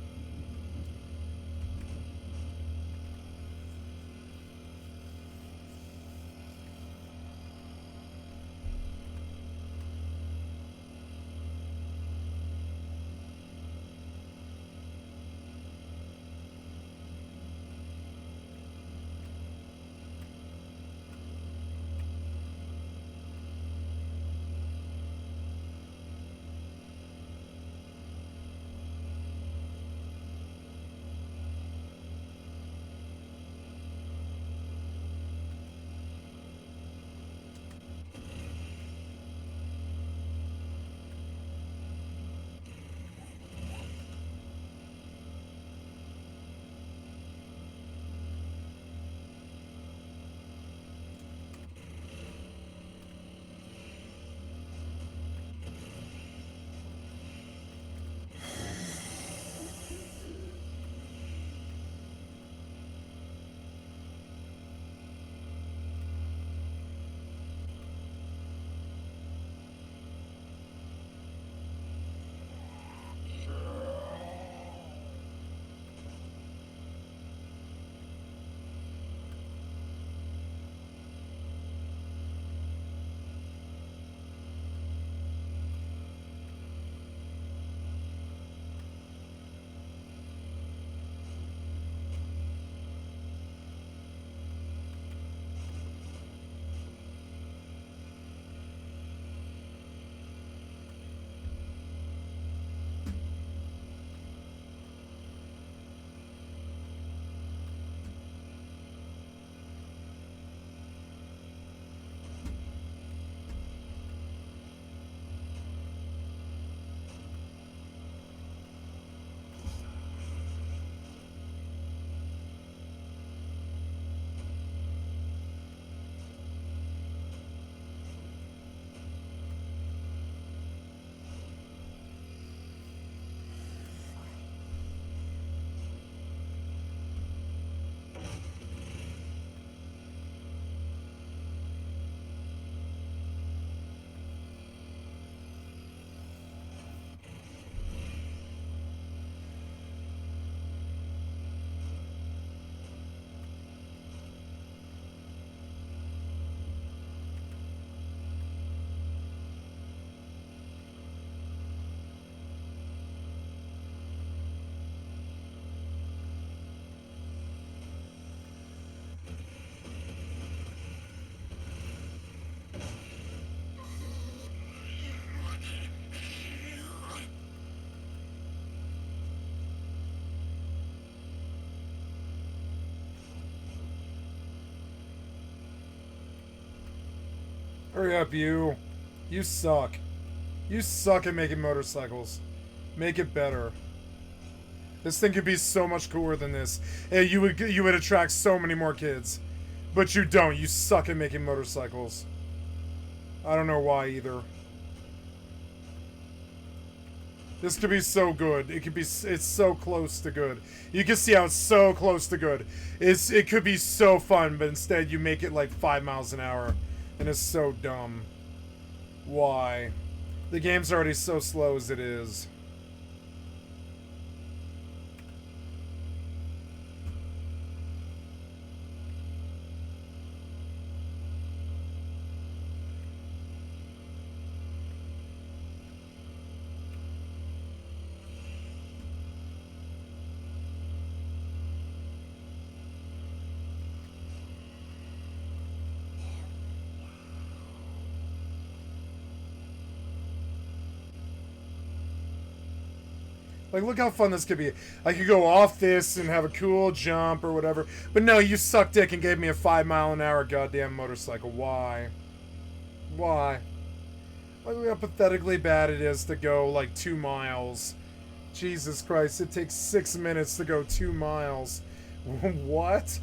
Hurry up, you. You suck. You suck at making motorcycles. Make it better. This thing could be so much cooler than this. Hey, you would attract so many more kids. But you don't. You suck at making motorcycles. I don't know why either. This could be so good. It could be. It's so close to good. You can see how it's so close to good. It could be so fun, but instead you make it like 5 miles an hour, and it's so dumb. Why? The game's already so slow as it is. Like, look how fun this could be. I could go off this and have a cool jump or whatever. But no, you sucked dick and gave me a 5 mile an hour goddamn motorcycle. Why? Why? Look how pathetically bad it is to go, like, 2 miles. Jesus Christ, it takes 6 minutes to go 2 miles. What?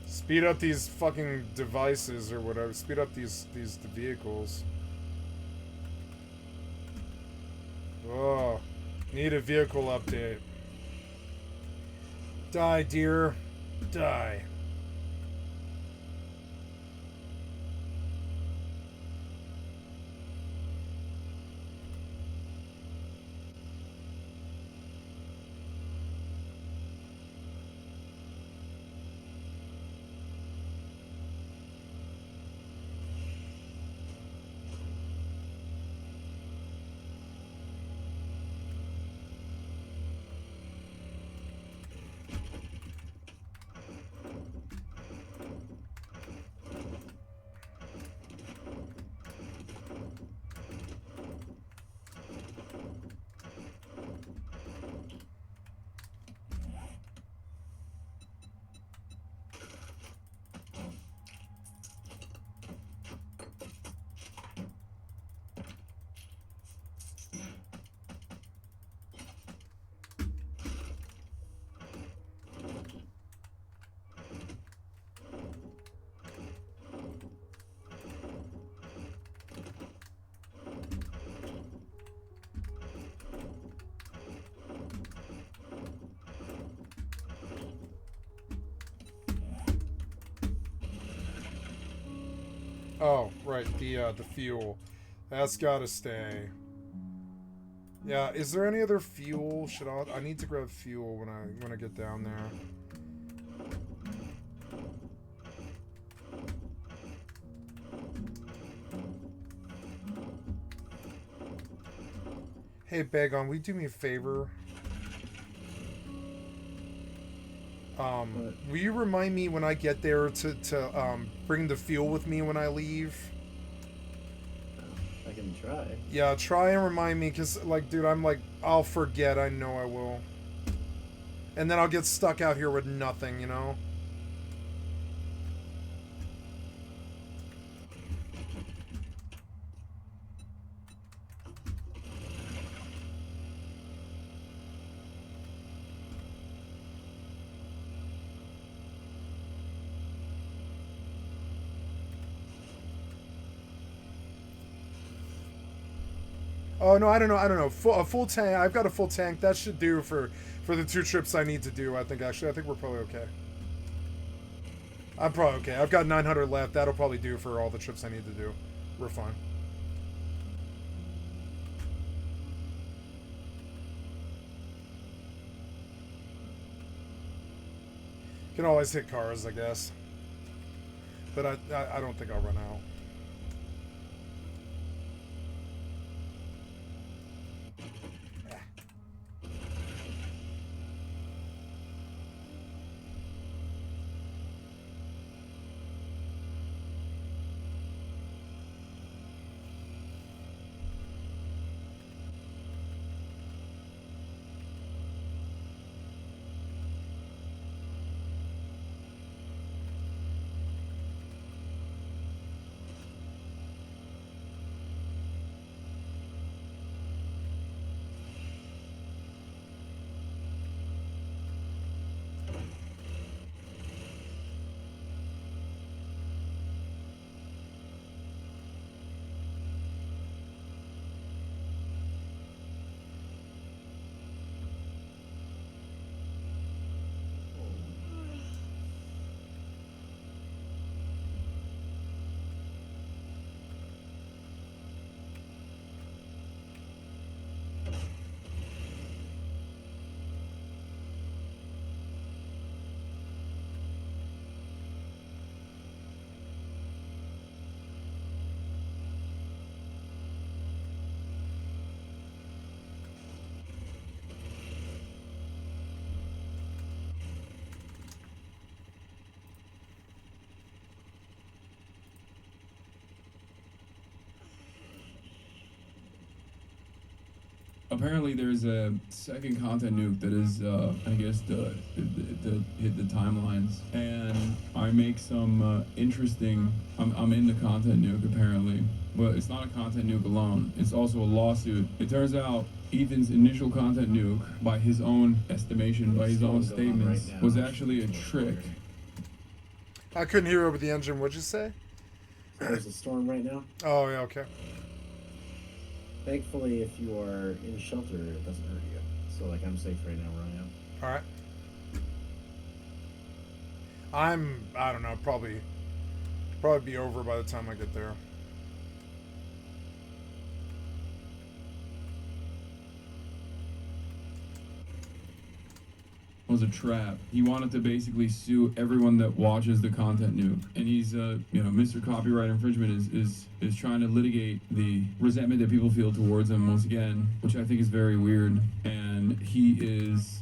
Speed up these fucking devices or whatever. Speed up these vehicles. Oh, need a vehicle update. Die, dear. Die. Oh, right, the fuel. That's gotta stay. Yeah, is there any other fuel? I need to grab fuel when I get down there. Hey, Baegon, will you do me a favor? Will you remind me when I get there to bring the fuel with me when I leave? I can try. Yeah, try and remind me, because, like, dude, I'll forget, I know I will. And then I'll get stuck out here with nothing, you know? Oh, no, I don't know. A full tank. I've got a full tank. That should do for the 2 trips I need to do, I think, actually. I think we're probably okay. I'm probably okay. I've got 900 left. That'll probably do for all the trips I need to do. We're fine. Can always hit cars, I guess. But I don't think I'll run out. Apparently, there's a second content nuke that is, I guess, to hit the timelines. And I make some interesting. I'm in the content nuke apparently, but it's not a content nuke alone. It's also a lawsuit. It turns out Ethan's initial content nuke, by his own estimation, by his own statements, was actually a trick. I couldn't hear over the engine. What'd you say? There's a storm right now. Oh, yeah, okay. Thankfully, if you are in shelter, it doesn't hurt you. So, like, I'm safe right now where I am. Alright. I don't know, probably be over by the time I get there. Was a trap. He wanted to basically sue everyone that watches the content nuke, and he's Mr. Copyright Infringement is trying to litigate the resentment that people feel towards him once again, which I think is very weird. And he is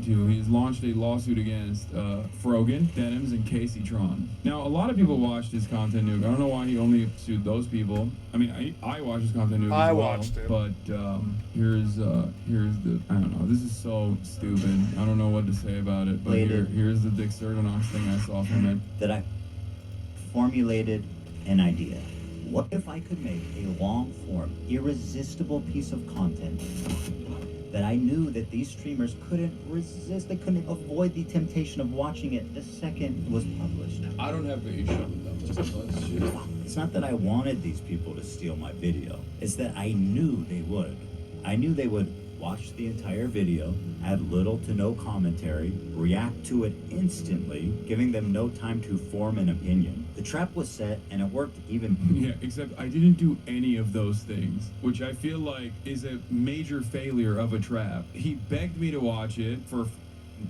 he's launched a lawsuit against Frogan, Denims, and Casey Tron. Now, a lot of people watched his content nuke. I don't know why he only sued those people. I mean, I watched his content nuke as well. I watched it. But here's the, I don't know, this is so stupid. I don't know what to say about it, but here's the Dick Sertonox thing I saw from it. That I formulated an idea. What if I could make a long-form, irresistible piece of content that I knew that these streamers couldn't resist, they couldn't avoid the temptation of watching it the second it was published? I don't have the issue with them. It's not that I wanted these people to steal my video. It's that I knew they would. I knew they would watch the entire video, add little to no commentary, react to it instantly, giving them no time to form an opinion. The trap was set, and it worked even. Yeah, except I didn't do any of those things, which I feel like is a major failure of a trap. He begged me to watch it for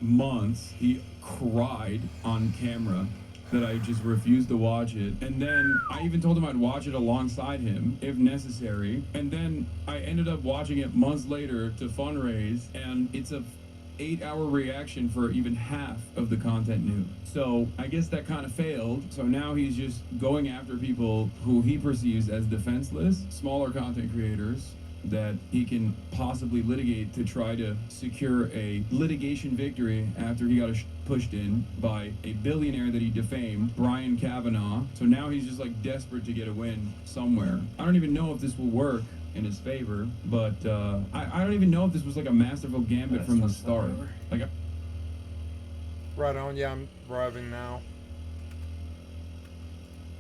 months. He cried on camera that I just refused to watch it. And then I even told him I'd watch it alongside him if necessary. And then I ended up watching it months later to fundraise, and it's a 8-hour reaction for even half of the content nuke. So I guess that kind of failed. So now he's just going after people who he perceives as defenseless, smaller content creators that he can possibly litigate to try to secure a litigation victory after he got pushed in by a billionaire that he defamed, Brian Kavanaugh. So now he's just like desperate to get a win somewhere. I don't even know if this will work in his favor, but I don't even know if this was like a masterful gambit from the start. Like, Right on, yeah, I'm driving now.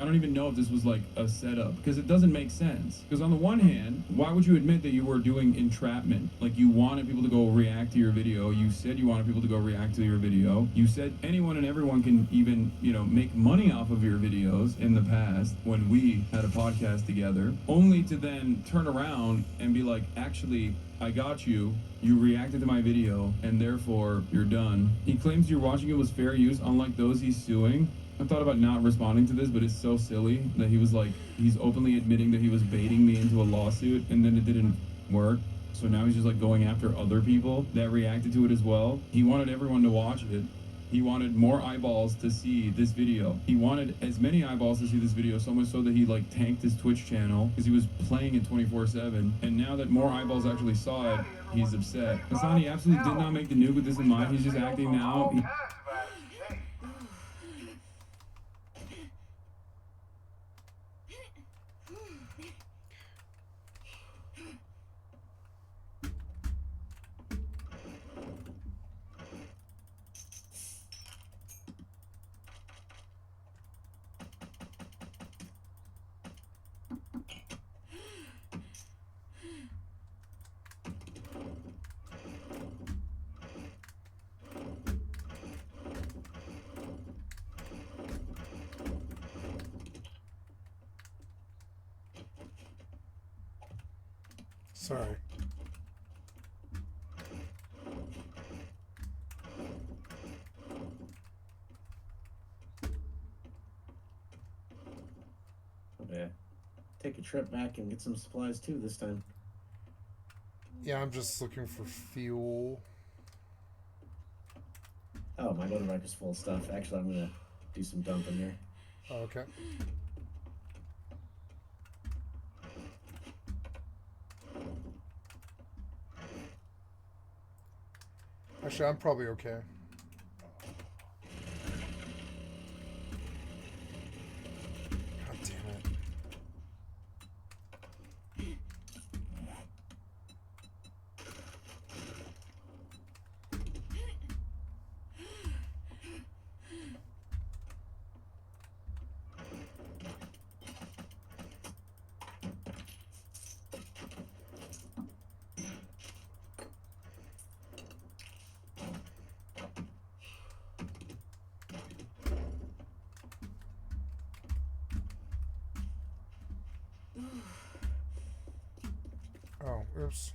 I don't even know if this was like a setup, because it doesn't make sense. Because on the one hand, why would you admit that you were doing entrapment? Like, you wanted people to go react to your video. You said you wanted people to go react to your video. You said anyone and everyone can even, make money off of your videos in the past when we had a podcast together, only to then turn around and be like, actually, I got you. You reacted to my video, and therefore you're done. He claims you're watching it was fair use, unlike those he's suing. I thought about not responding to this, but it's so silly that he was like, he's openly admitting that he was baiting me into a lawsuit, and then it didn't work. So now he's just like going after other people that reacted to it as well. He wanted everyone to watch it. He wanted more eyeballs to see this video. He wanted as many eyeballs to see this video, so much so that he like tanked his Twitch channel because he was playing it 24/7. And now that more eyeballs actually saw it, he's upset. Hassani absolutely did not make the nuke with this in mind. He's just acting now. Sorry. Okay. Take a trip back and get some supplies too this time. Yeah, I'm just looking for fuel. Oh, my motorbike is full of stuff. Actually, I'm gonna do some dumping here. Okay. Actually, I'm probably okay. God damn it. Oh, oops.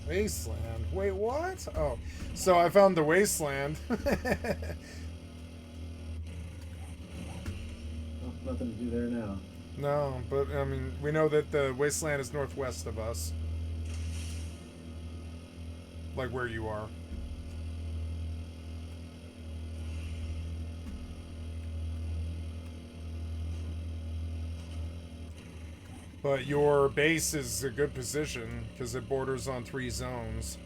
Wasteland. Wait, what? Oh, so I found the wasteland. Oh, nothing to do there now. No, but I mean, we know that the wasteland is northwest of us. Like where you are. But your base is a good position because it borders on 3 zones.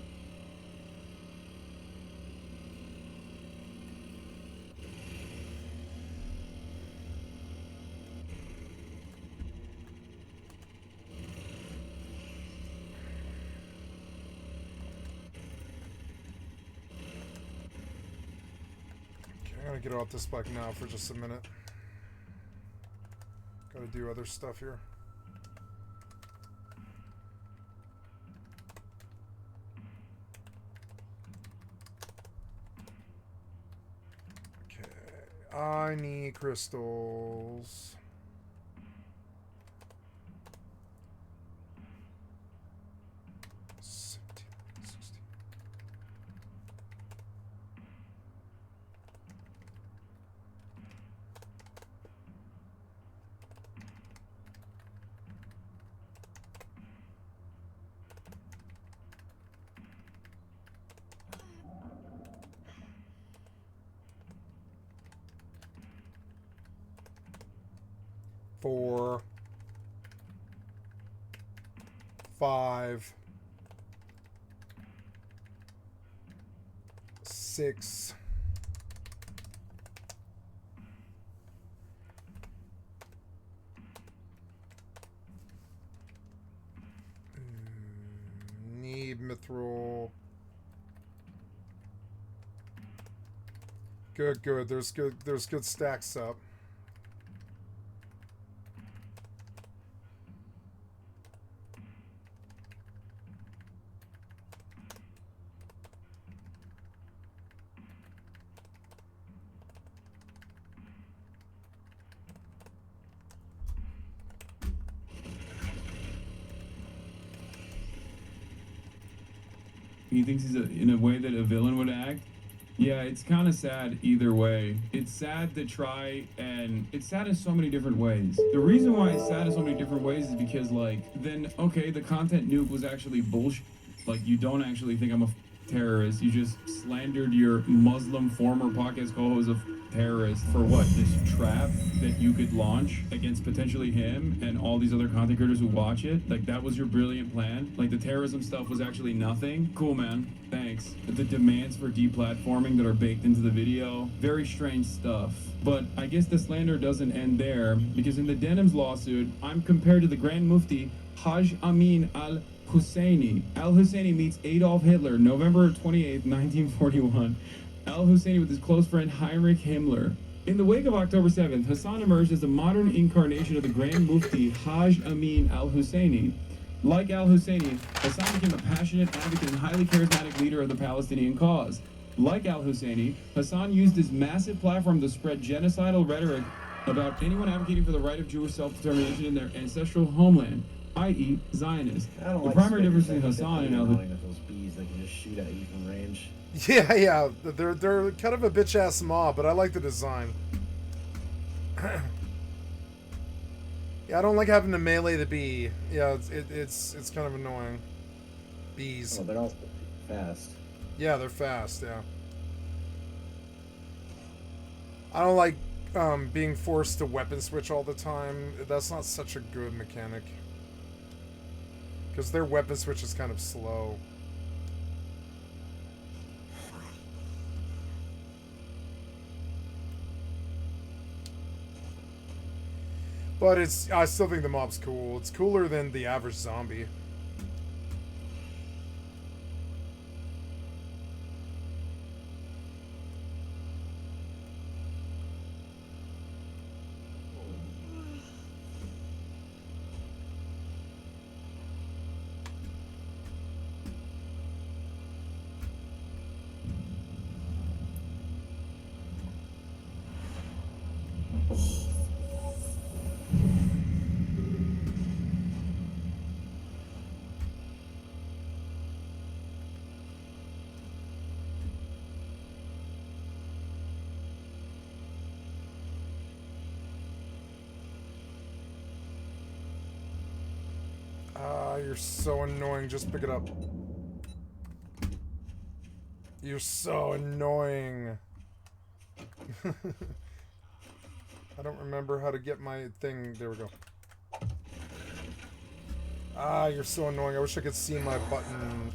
Okay, I'm gonna get off this bike now for just a minute. Gotta do other stuff here. I need crystals. Four, 5, 6, 7. Need mithril. Good, good. There's good stacks up. He thinks he's in a way that a villain would act. Yeah, it's kind of sad either way. It's sad to try, and it's sad in so many different ways. The reason why it's sad in so many different ways is because, like, then, okay, the content nuke was actually bullshit. Like, you don't actually think I'm a terrorist. You just slandered your Muslim former podcast co-host of terrorist for what? This trap that you could launch against potentially him and all these other content creators who watch it? Like, that was your brilliant plan? Like, the terrorism stuff was actually nothing? Cool, man. Thanks. The demands for deplatforming that are baked into the video, very strange stuff. But I guess the slander doesn't end there, because in the Denims lawsuit, I'm compared to the Grand Mufti Haj Amin al-Husseini. Al-Husseini meets Adolf Hitler, November 28th, 1941. Al-Husseini with his close friend Heinrich Himmler. In the wake of October 7th, Hassan emerged as a modern incarnation of the Grand Mufti Haj Amin al-Husseini. Like al-Husseini, Hassan became a passionate advocate and highly charismatic leader of the Palestinian cause. Like al-Husseini, Hassan used his massive platform to spread genocidal rhetoric about anyone advocating for the right of Jewish self-determination in their ancestral homeland, i.e. Zionists. The primary difference between Hassan and al-Husseini... those bees that can just shoot at you from range. Yeah, they're kind of a bitch-ass mob, but I like the design. Yeah, I don't like having to melee the bee. Yeah, it's kind of annoying. Bees. Oh, they're also fast. Yeah, they're fast, yeah. I don't like being forced to weapon switch all the time. That's not such a good mechanic. Because their weapon switch is kind of slow. But I still think the mob's cool. It's cooler than the average zombie. You're so annoying. Just pick it up. You're so annoying. I don't remember how to get my thing. There we go. You're so annoying. I wish I could see my button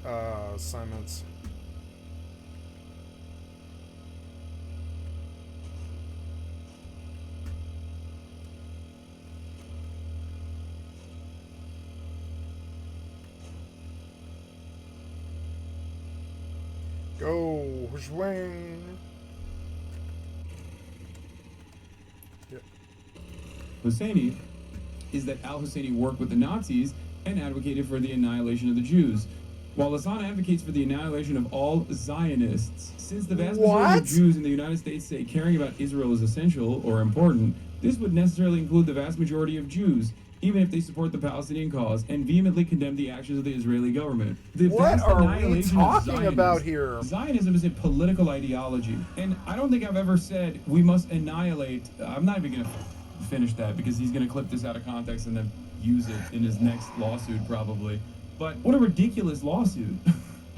assignments. Go, swing. Yep. Husseini is that al-Husseini worked with the Nazis and advocated for the annihilation of the Jews, while Hassan advocates for the annihilation of all Zionists. Since the vast majority of Jews in the United States say caring about Israel is essential or important, this would necessarily include the vast majority of Jews, even if they support the Palestinian cause and vehemently condemn the actions of the Israeli government. What are we talking about here? Zionism is a political ideology, and I don't think I've ever said we must annihilate. I'm not even going to finish that because he's going to clip this out of context and then use it in his next lawsuit probably. But what a ridiculous lawsuit.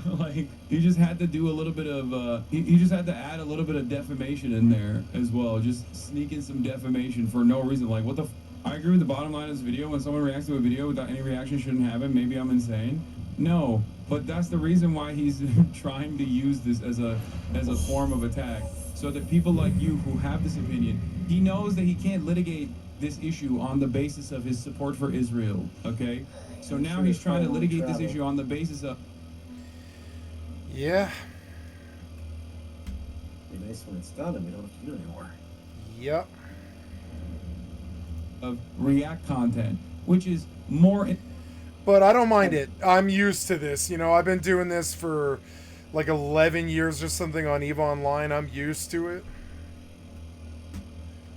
Like, he just had to do a little bit of, he just had to add a little bit of defamation in there as well. Just sneak in some defamation for no reason. Like, what the I agree with the bottom line of this video. When someone reacts to a video without any reaction shouldn't happen. Maybe I'm insane. No, but that's the reason why he's trying to use this as a form of attack. So that people like you who have this opinion, he knows that he can't litigate this issue on the basis of his support for Israel, okay? So now he's trying to litigate this issue on the basis of... Yeah. It'd be nice when it's done and we don't have to do it anymore. Yep. Of React content, which is more... But I don't mind it. I'm used to this. You know, I've been doing this for like 11 years or something on EVE Online. I'm used to it.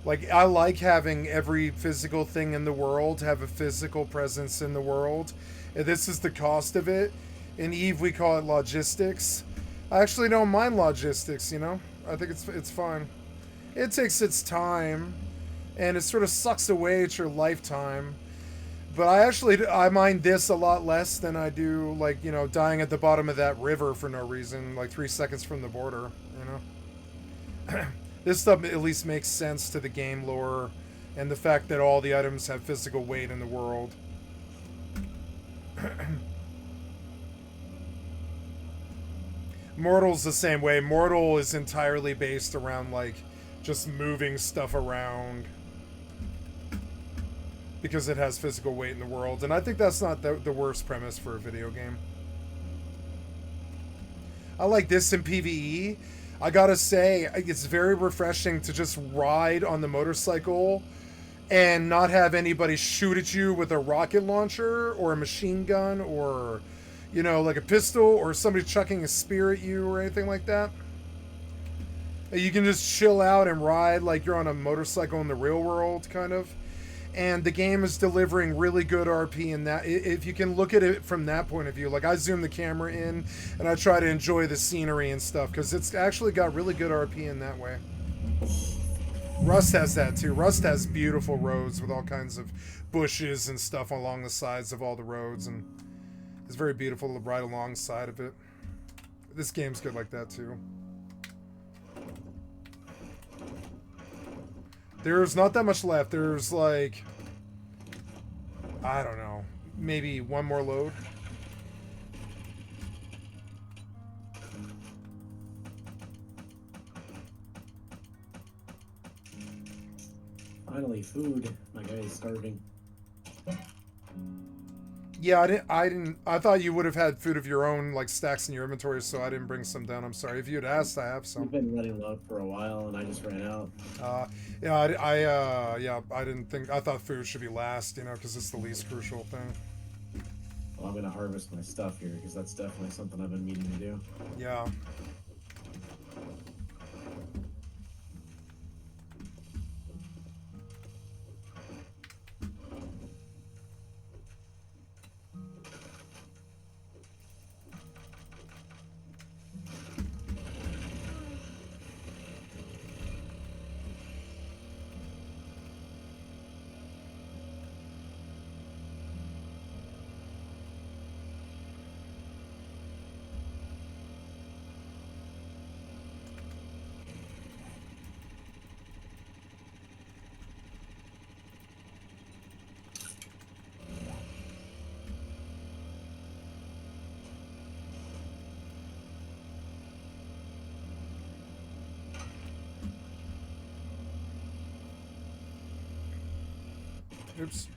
Like, I like having every physical thing in the world have a physical presence in the world. And this is the cost of it. In EVE, we call it logistics. I actually don't mind logistics, you know? I think it's fine. It takes its time, and it sort of sucks away at your lifetime. But I mind this a lot less than I do, like, you know, dying at the bottom of that river for no reason, like 3 seconds from the border, you know? This stuff at least makes sense to the game lore and the fact that all the items have physical weight in the world. Mortal's the same way. Mortal is entirely based around, like, just moving stuff around because it has physical weight in the world. And I think that's not the worst premise for a video game. I like this in PvE. I gotta say, it's very refreshing to just ride on the motorcycle and not have anybody shoot at you with a rocket launcher or a machine gun or, you know, like a pistol or somebody chucking a spear at you or anything like that. You can just chill out and ride like you're on a motorcycle in the real world, kind of. And the game is delivering really good RP in that. If you can look at it from that point of view, like I zoom the camera in and I try to enjoy the scenery and stuff because it's actually got really good RP in that way. Rust has that too. Rust has beautiful roads with all kinds of bushes and stuff along the sides of all the roads, and it's very beautiful to ride alongside of it. This game's good like that too. There's not that much left. There's like, I don't know, maybe one more load. Finally, food. My guy is starving. Yeah, I thought you would have had food of your own, like stacks in your inventory, so I didn't bring some down. I'm sorry. If you'd asked, I have some. We've been running low for a while, and I just ran out. Yeah, I didn't think. I thought food should be last, you know, because it's the least crucial thing. Well, I'm gonna harvest my stuff here because that's definitely something I've been meaning to do. Yeah. Oops.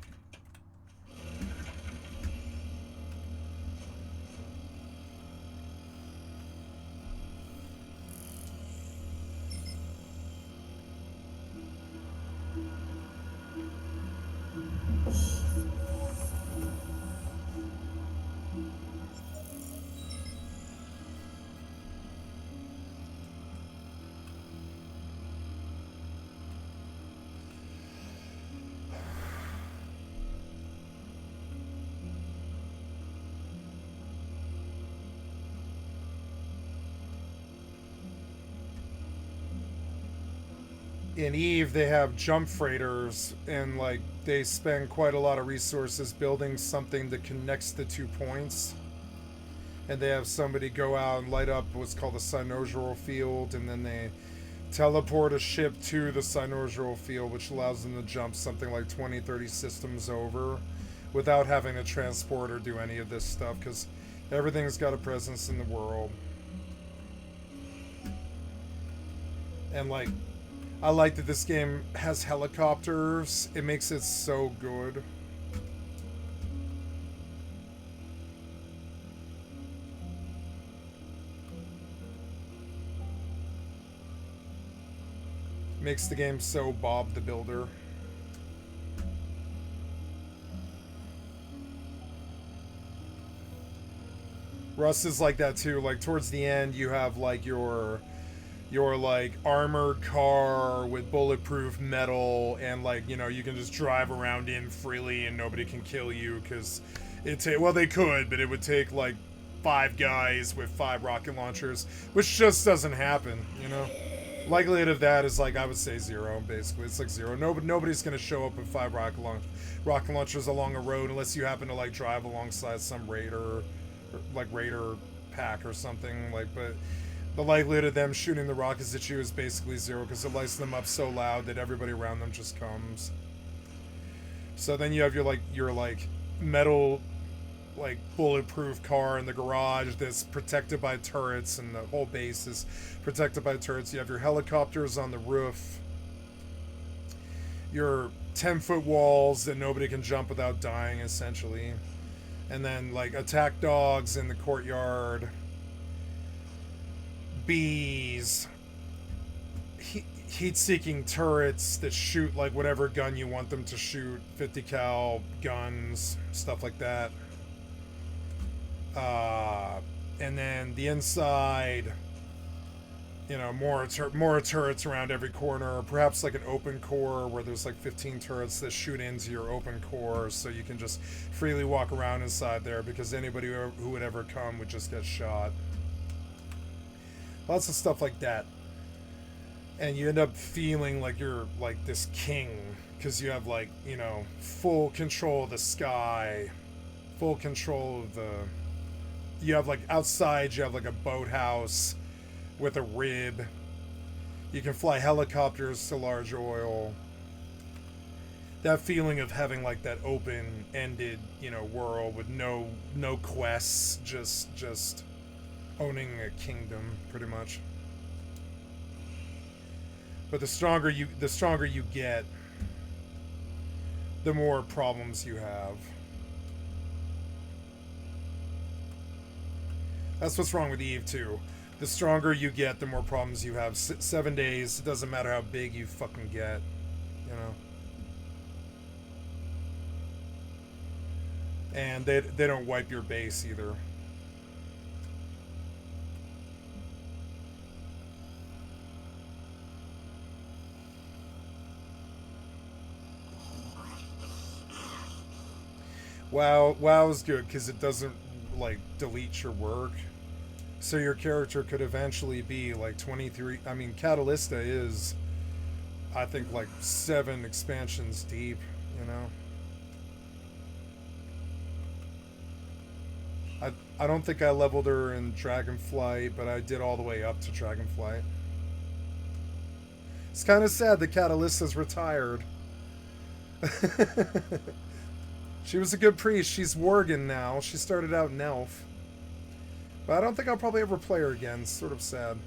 In Eve, they have jump freighters, and like they spend quite a lot of resources building something that connects the 2 points. And they have somebody go out and light up what's called the cynosural field, and then they teleport a ship to the cynosural field, which allows them to jump something like 20-30 systems over without having to transport or do any of this stuff, because everything's got a presence in the world. And like, I like that this game has helicopters. It makes it so good. Makes the game so Bob the Builder. Rust is like that too. Like towards the end, you have like your like armored car with bulletproof metal, and like, you know, you can just drive around in freely and nobody can kill you because well, they could, but it would take like 5 guys with 5 rocket launchers, which just doesn't happen, you know? Likelihood of that is like, I would say 0, basically. It's like 0. Nobody's going to show up with 5 rocket launchers along a road unless you happen to like drive alongside some raider, like raider pack or something. Like, but the likelihood of them shooting the rockets at you is basically 0 because it lights them up so loud that everybody around them just comes. So then you have your metal, like bulletproof car in the garage that's protected by turrets, and the whole base is protected by turrets. You have your helicopters on the roof, your 10-foot walls that nobody can jump without dying, essentially, and then like attack dogs in the courtyard, bees, heat-seeking turrets that shoot like whatever gun you want them to shoot, 50 cal guns, stuff like that. And then the inside, you know, more turrets around every corner, perhaps like an open core where there's like 15 turrets that shoot into your open core, so you can just freely walk around inside there, because anybody who would ever come would just get shot. Lots of stuff like that. And you end up feeling like you're like this king, because you have like, you know, full control of the sky, full control of the... You have like outside, you have like a boathouse with a rib. You can fly helicopters to large oil. That feeling of having like that open-ended, you know, world with no quests, just owning a kingdom, pretty much. But the stronger you get, the more problems you have. That's what's wrong with Eve too. The stronger you get, the more problems you have. 7 days, it doesn't matter how big you fucking get, you know. And they don't wipe your base either. WoW is good because it doesn't like delete your work. So your character could eventually be like 23. I mean, Catalysta is, I think, like 7 expansions deep, you know? I don't think I leveled her in Dragonflight, but I did all the way up to Dragonflight. It's kind of sad that Catalysta's retired. She was a good priest. She's Worgen now. She started out in Elf. But I don't think I'll probably ever play her again. It's sort of sad.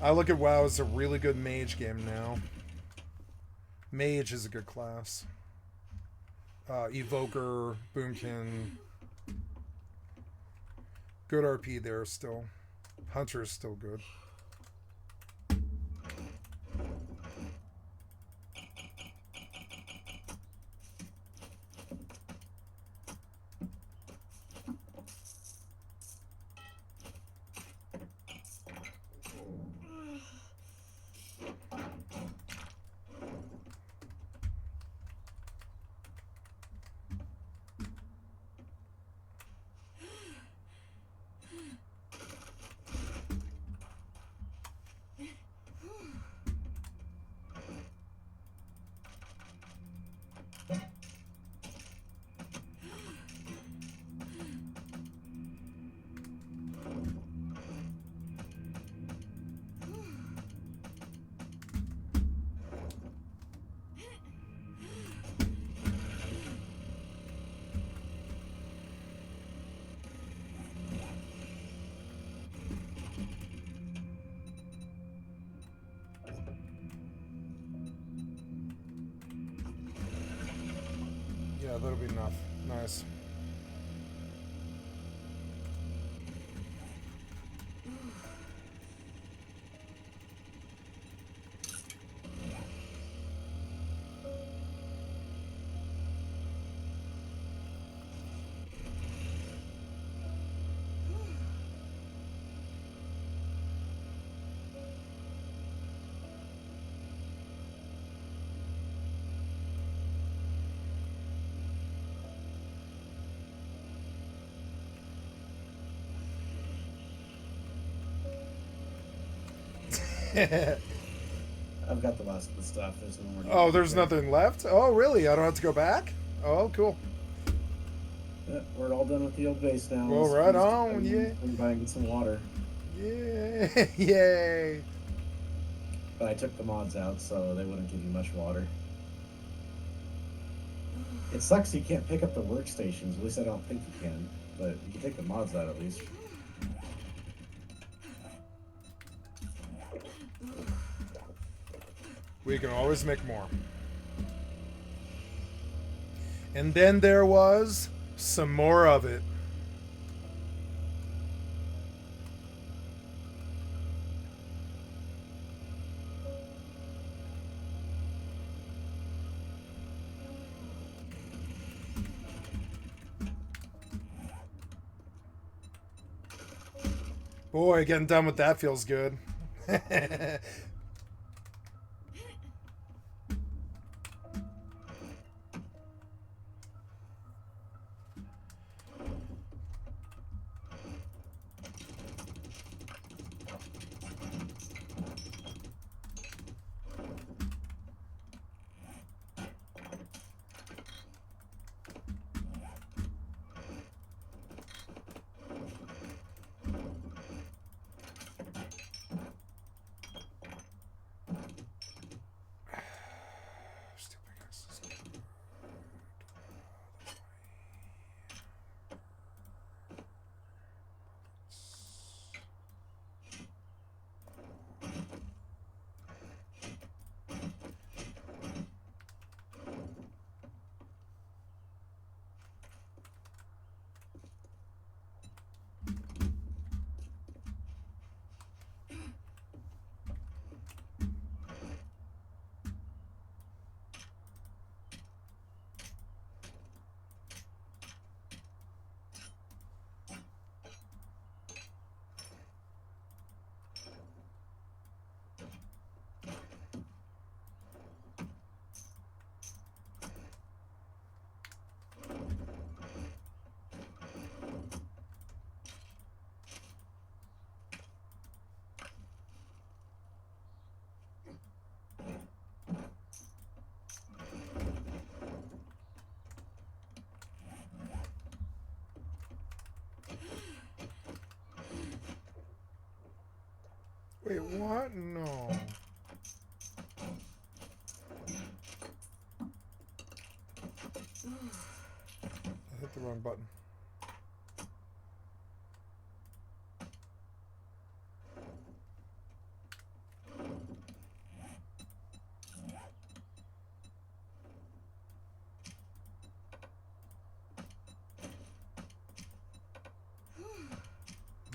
I look at WoW as a really good mage game now. Mage is a good class. Evoker, Boomkin. Good RP there still. Hunter is still good. Yeah, that'll be enough. Nice. I've got the last of the stuff. There's no more. Oh, there's nothing left? Oh, really? I don't have to go back? Oh, cool. Yeah, we're all done with the old base now. Well, right on, yeah. I'm buying get some water. Yeah, yay. But I took the mods out, so they wouldn't give you much water. It sucks you can't pick up the workstations. At least I don't think you can. But you can take the mods out at least. We can always make more. And then there was some more of it. Boy, getting done with that feels good. Wait, what? No. I hit the wrong button.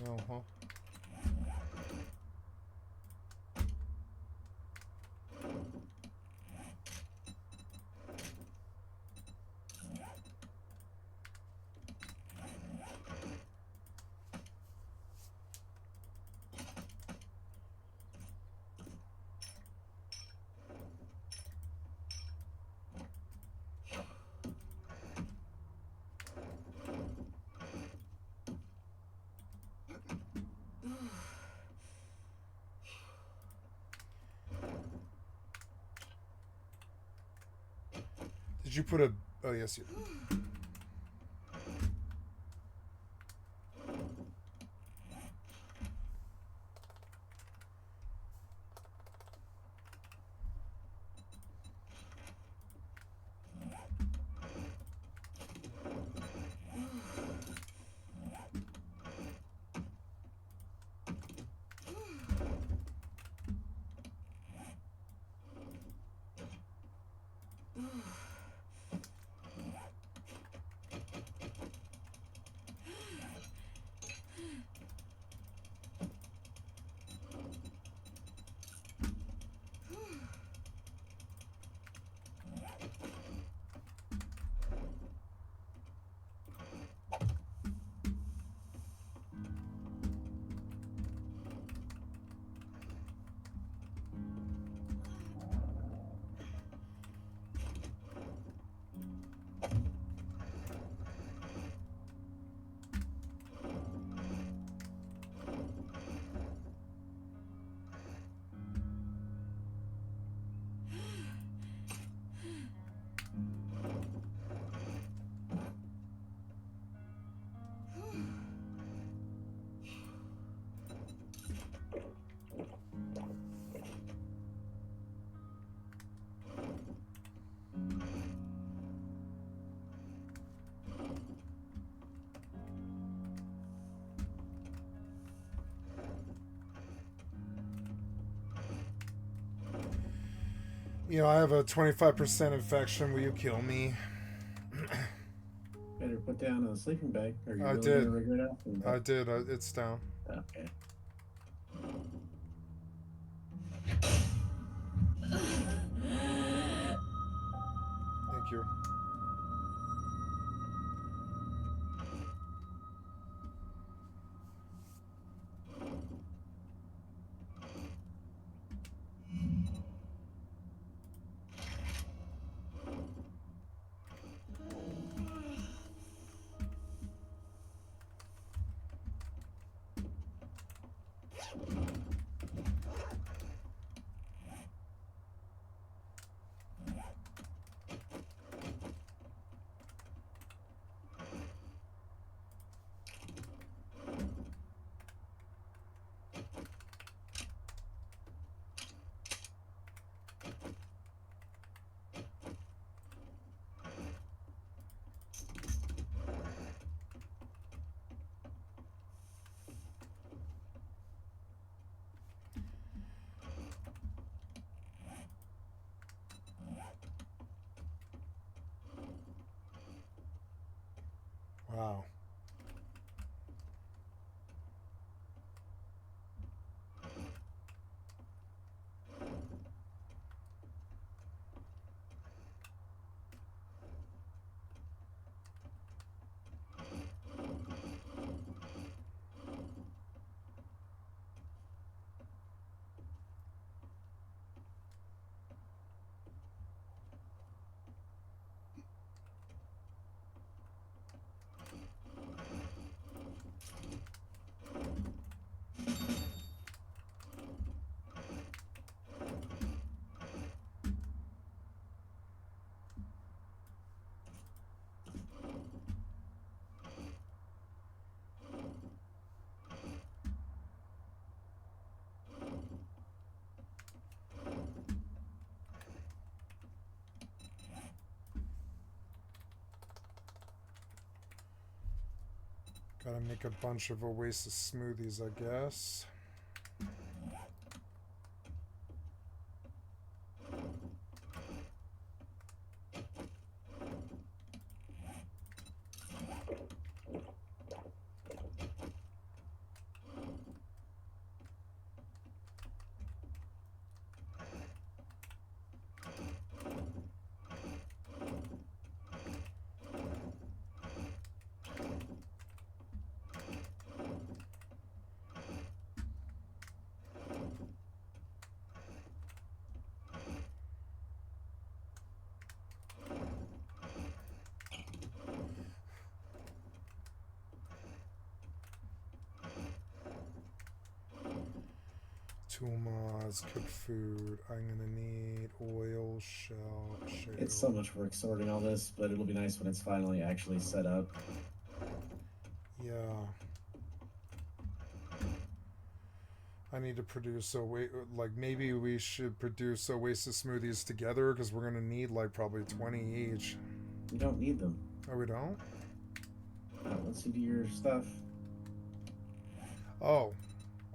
No, huh? Did you put a... Oh, yes, you did. You know, I have a 25% infection. Will you kill me? Better put down a sleeping bag. Or you're I really did. gonna regret asking. I did. It's down. Okay. Thank you. Wow. Gotta make a bunch of Oasis smoothies, I guess. Tool mods, cook food. I'm gonna need oil, shell. It's so much work sorting all this, but it'll be nice when it's finally actually set up. Yeah. I need to produce maybe we should produce Oasis smoothies together because we're gonna need like probably 20 each. You don't need them. Oh, we don't? Once you do your stuff. Oh.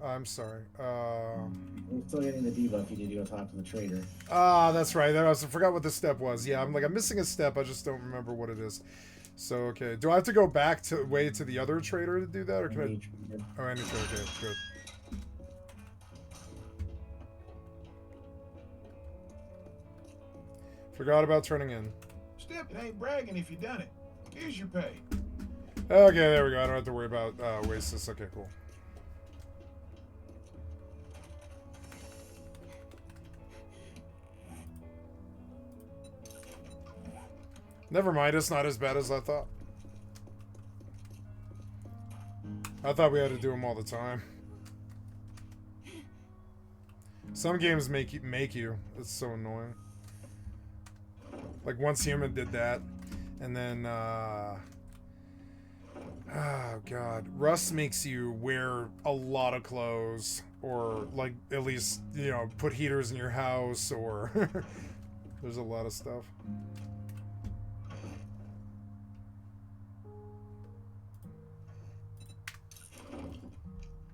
I'm sorry. You're still getting the debuff. You need to go talk to the trader. Ah, that's right. I forgot what the step was. Yeah, I'm missing a step. I just don't remember what it is. So, okay. Do I have to go back to the other trader to do that? Or can I? Oh, I need to. Okay, good. Forgot about turning in. Step, it ain't bragging if you done it. Here's your pay. Okay, there we go. I don't have to worry about Oasis. Okay, cool. Never mind, it's not as bad as I thought. I thought we had to do them all the time. Some games make you. It's so annoying. Like Once Human did that, and then oh god, Rust makes you wear a lot of clothes, or like at least put heaters in your house, or there's a lot of stuff.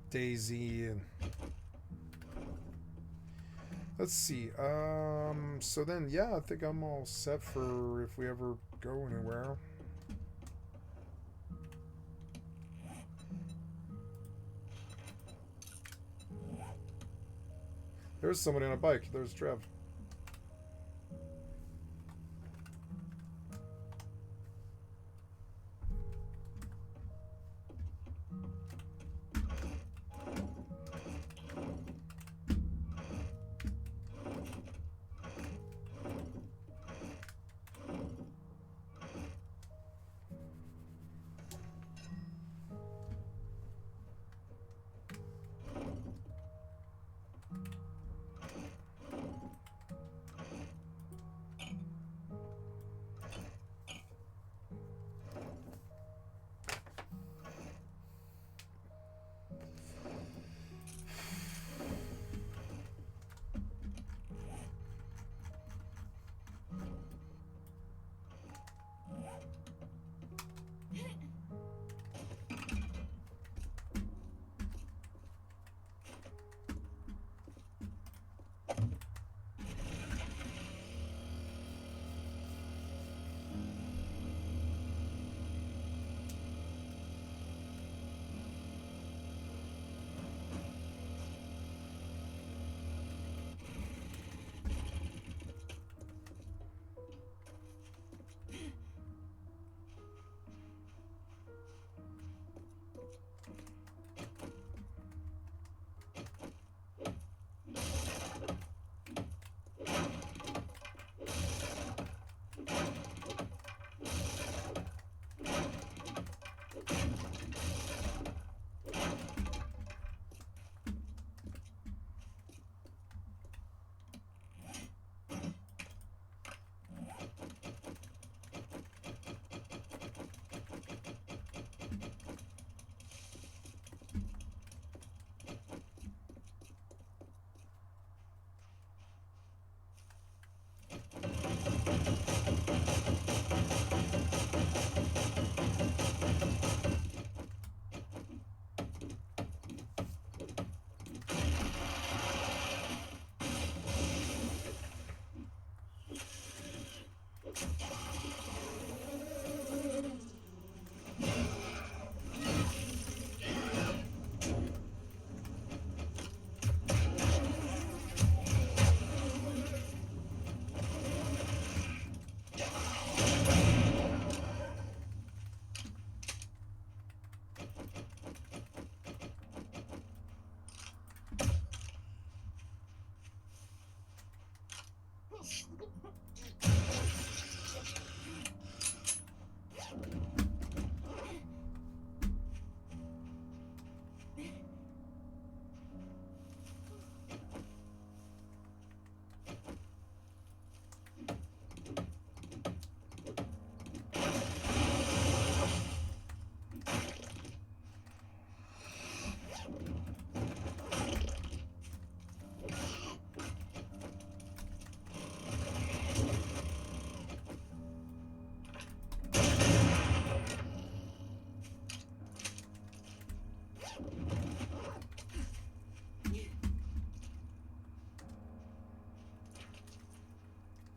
Daisy and Let's see. So then, yeah, I think I'm all set for if we ever go anywhere. There's somebody on a bike. There's Trev.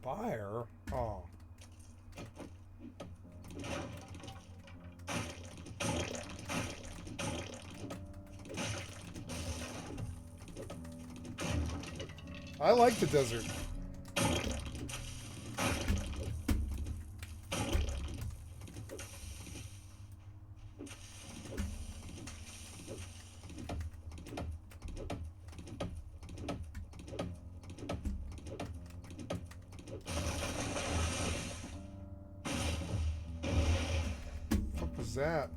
Fire? Oh. I like the desert. What was that?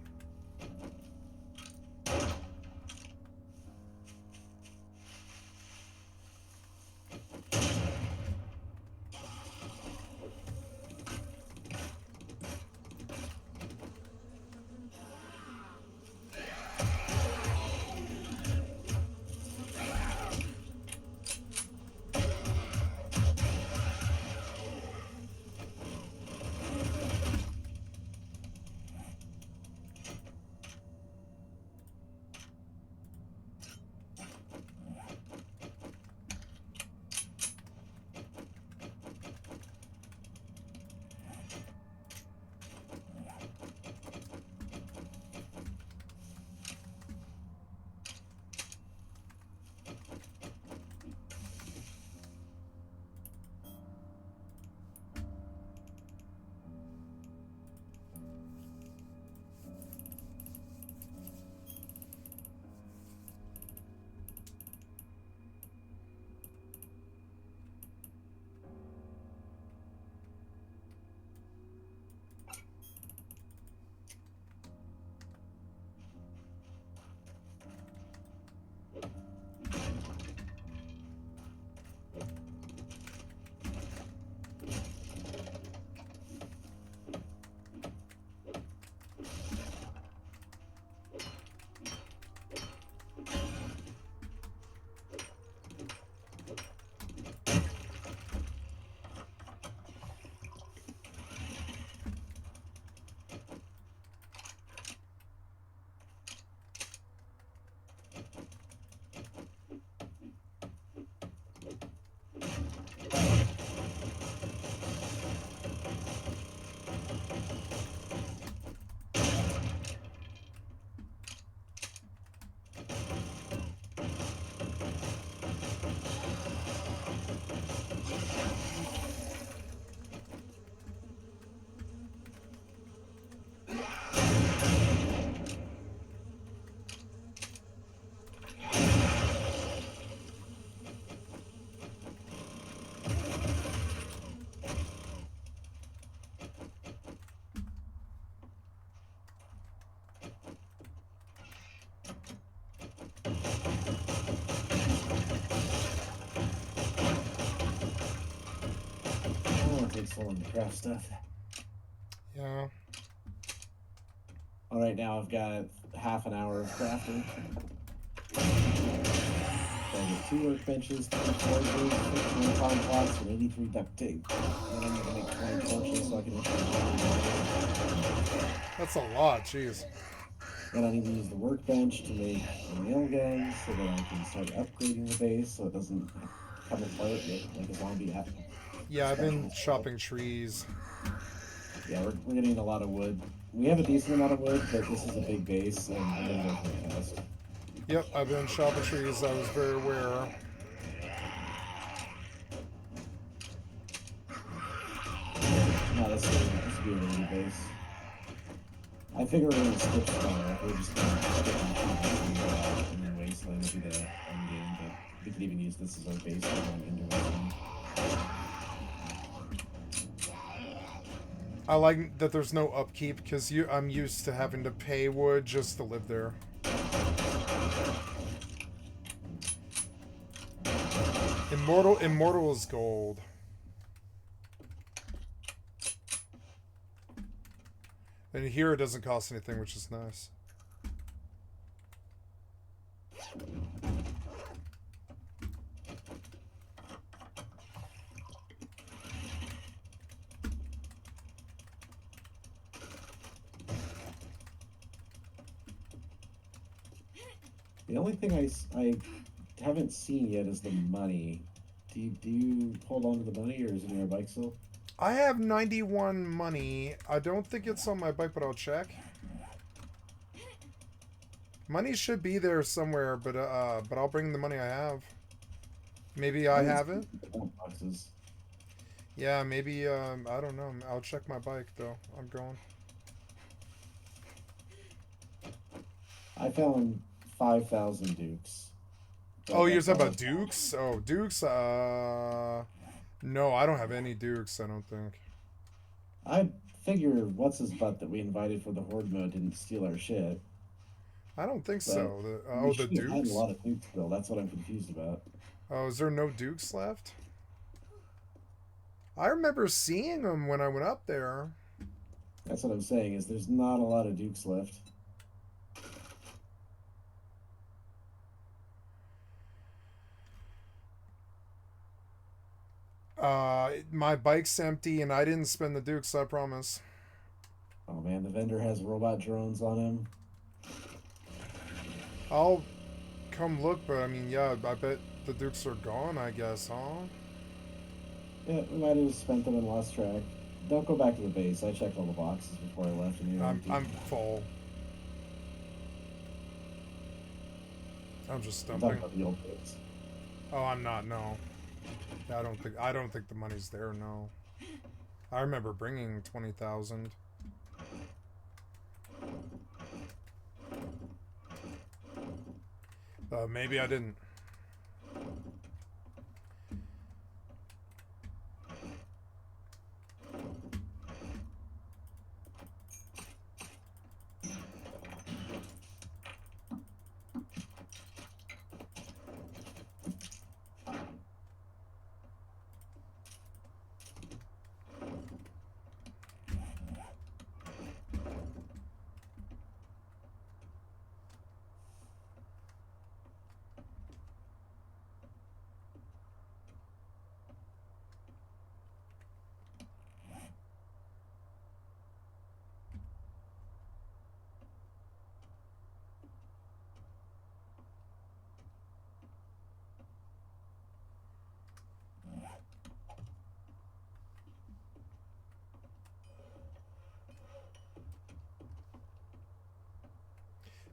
takes so long to craft stuff. Yeah. All right, now I've got half an hour of crafting. So I get 2 workbenches, 3 forges, 15 pine plots, and 83 duct tape. And I'm gonna make 20 torches so I can. That's a lot, jeez. And I need to use the workbench to make a nail gun so that I can start upgrading the base so it doesn't come apart like a zombie app. Yeah, I've been chopping trees. Yeah, we're getting a lot of wood. We have a decent amount of wood, but this is a big base, and I'm gonna go pretty fast. Yep, I've been chopping trees. I was very aware. No, this will be a really good base. I figure we're gonna skip Star. We're just gonna skip and then Wasteland will be the end game, but we could even use this as our base going into Wasteland. I like that there's no upkeep because I'm used to having to pay wood just to live there. Immortal is gold. And here it doesn't cost anything, which is nice. The only thing I haven't seen yet is the money. Do you hold on to the money, or is it in your bike still? I have 91 money. I don't think it's on my bike, but I'll check. Money should be there somewhere, but I'll bring the money I have. Maybe I have it. Boxes. Yeah, maybe. I don't know. I'll check my bike though. I'm going. I found 5,000 dukes. Oh, you're talking about dukes? Oh, dukes. No, I don't have any dukes. I don't think. I figure what's his butt that we invited for the horde mode didn't steal our shit. I don't think But so. The we had dukes. a lot of dukes still. That's what I'm confused about. Oh, is there no dukes left? I remember seeing them when I went up there. That's what I'm saying. Is there's not a lot of dukes left. My bike's empty and I didn't spend the dukes, I promise. Oh man, the vendor has robot drones on him. I'll come look, but I mean, yeah, I bet the dukes are gone, I guess, huh? Yeah, we might have spent them and lost track. Don't go back to the base. I checked all the boxes before I left, and I'm full. I'm just I'm dumping. talking about the old base. Oh, I'm not. No, I don't think the money's there. No, I remember bringing 20,000. Maybe I didn't.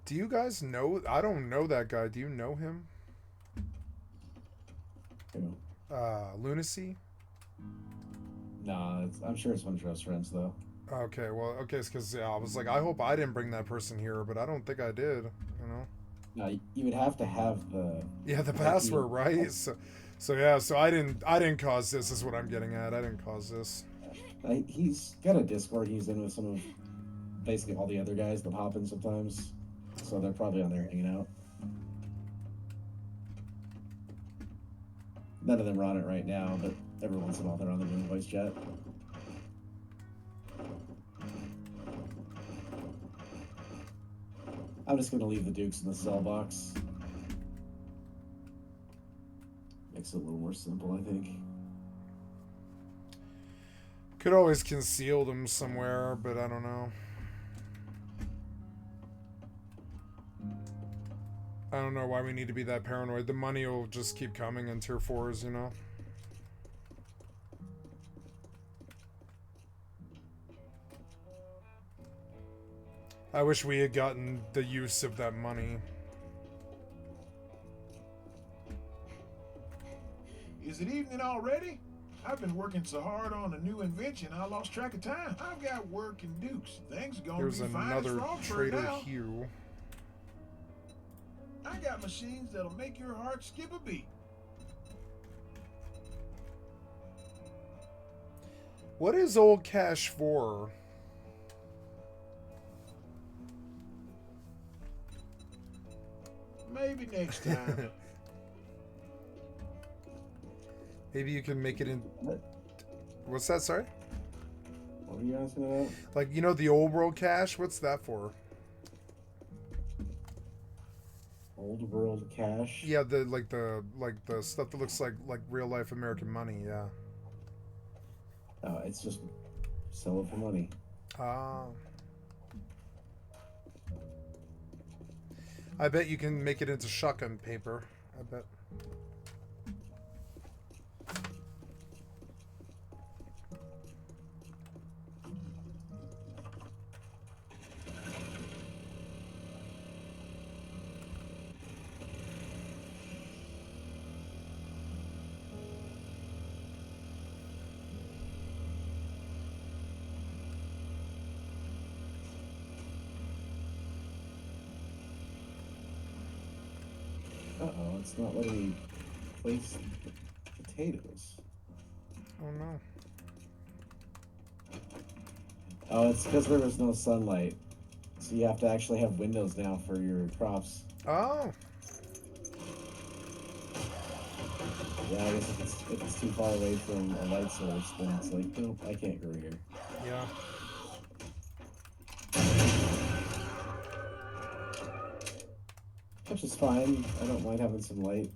Do you guys know? I don't know that guy. Do you know him? Who? Lunacy? Nah, I'm sure it's one of Joe's friends, though. Okay, well, okay, it's because I was like, I hope I didn't bring that person here, but I don't think I did, you know? No, you would have to have the... Yeah, the password, right? So yeah, so I didn't cause this, is what I'm getting at. I didn't cause this. He's got a Discord he's in with some of basically all the other guys that hop in sometimes. So they're probably on there hanging out. None of them are on it right now, but every once in a while they're on the room voice chat. I'm just gonna leave the Dukes in the cell box. Makes it a little more simple, I think. Could always conceal them somewhere, but I don't know. I don't know why we need to be that paranoid. The money will just keep coming in tier 4s, you know? I wish we had gotten the use of that money. Is it evening already? I've been working so hard on a new invention, I lost track of time. I've got work in Dukes. Things gonna Here's be fine as another Frogford Trader now. Hugh. I got machines that'll make your heart skip a beat. What is old cash for? Maybe next time. Maybe you can make it in... What's that, sorry? What are you asking about? Like, you know the old world cash? What's that for? Old world cash? Yeah, the stuff that looks like real life American money, yeah. Oh, it's just sell it for money. Ah. I bet you can make it into shotgun paper. I bet. Uh-oh, it's not letting me place potatoes. Oh no. Oh, it's because there was no sunlight. So you have to actually have windows now for your crops. Oh. Yeah, I guess if it's too far away from a light source, then it's like, nope, I can't grow here. Yeah. Which is fine. I don't mind having some light.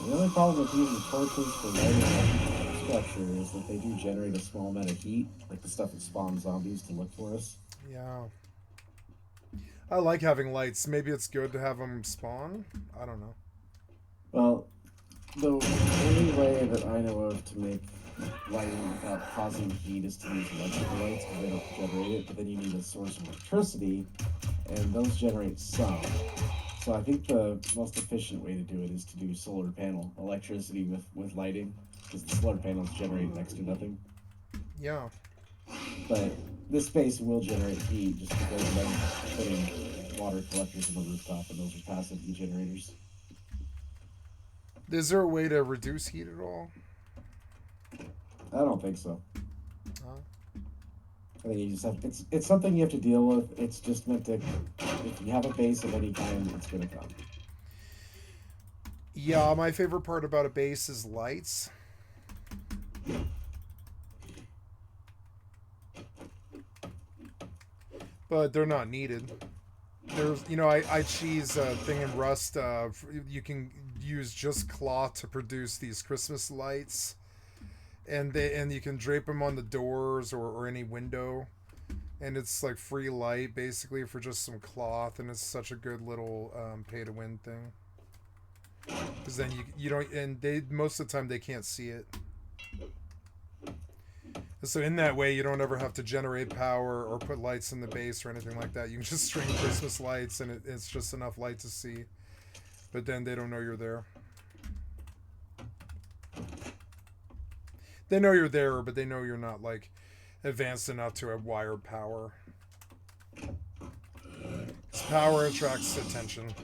The only problem with using torches for lighting structure is that they do generate a small amount of heat, like the stuff that spawns zombies to look for us. Yeah. I like having lights. Maybe it's good to have them spawn? I don't know. Well, the only way that I know of to make lighting without causing heat is to use electrical lights because they don't generate it, but then you need a source of electricity, and those generate some. So I think the most efficient way to do it is to do solar panel electricity with lighting, because the solar panels generate next to nothing. Yeah. But this space will generate heat just because I'm putting water collectors on the rooftop, and those are passive heat generators. Is there a way to reduce heat at all? I don't think so. I think you just have it's something you have to deal with. It's just meant to. If you have a base of any kind, it's gonna come. Yeah, my favorite part about a base is lights. But they're not needed. There's, you know, I cheese a thing in Rust. You can use just cloth to produce these Christmas lights, and you can drape them on the doors or any window, and it's like free light basically for just some cloth, and it's such a good little pay to win thing. Because then you don't, and they most of the time they can't see it. So in that way, you don't ever have to generate power or put lights in the base or anything like that. You can just string Christmas lights, and it's just enough light to see. But then they don't know you're there. They know you're there, but they know you're not, like, advanced enough to have wired power. 'Cause power attracts attention.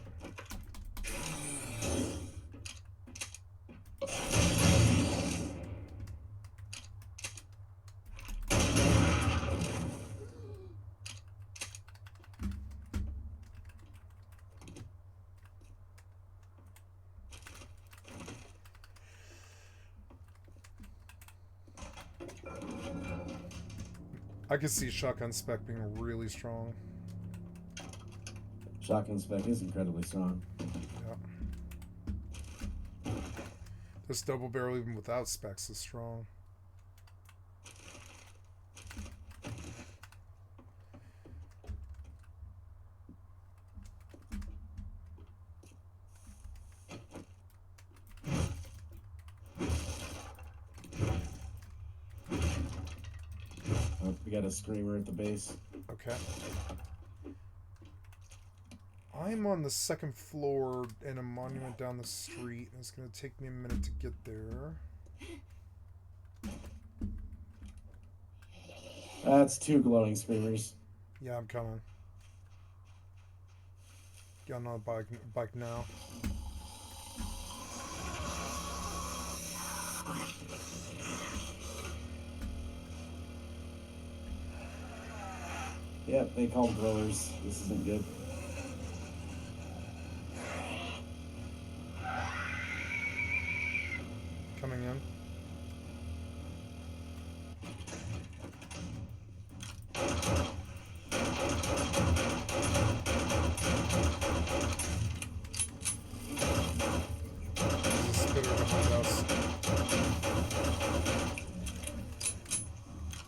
I could see shotgun spec being really strong. Shotgun spec is incredibly strong. Yeah. This double barrel, even without specs, is strong. Oh, we got a screamer at the base. Okay. I'm on the second floor in a monument down the street, and it's going to take me a minute to get there. That's 2 glowing screamers. Yeah, I'm coming. Getting on a bike now. Yep, they call them glowers. This isn't good. Coming in. There's a spitter behind us.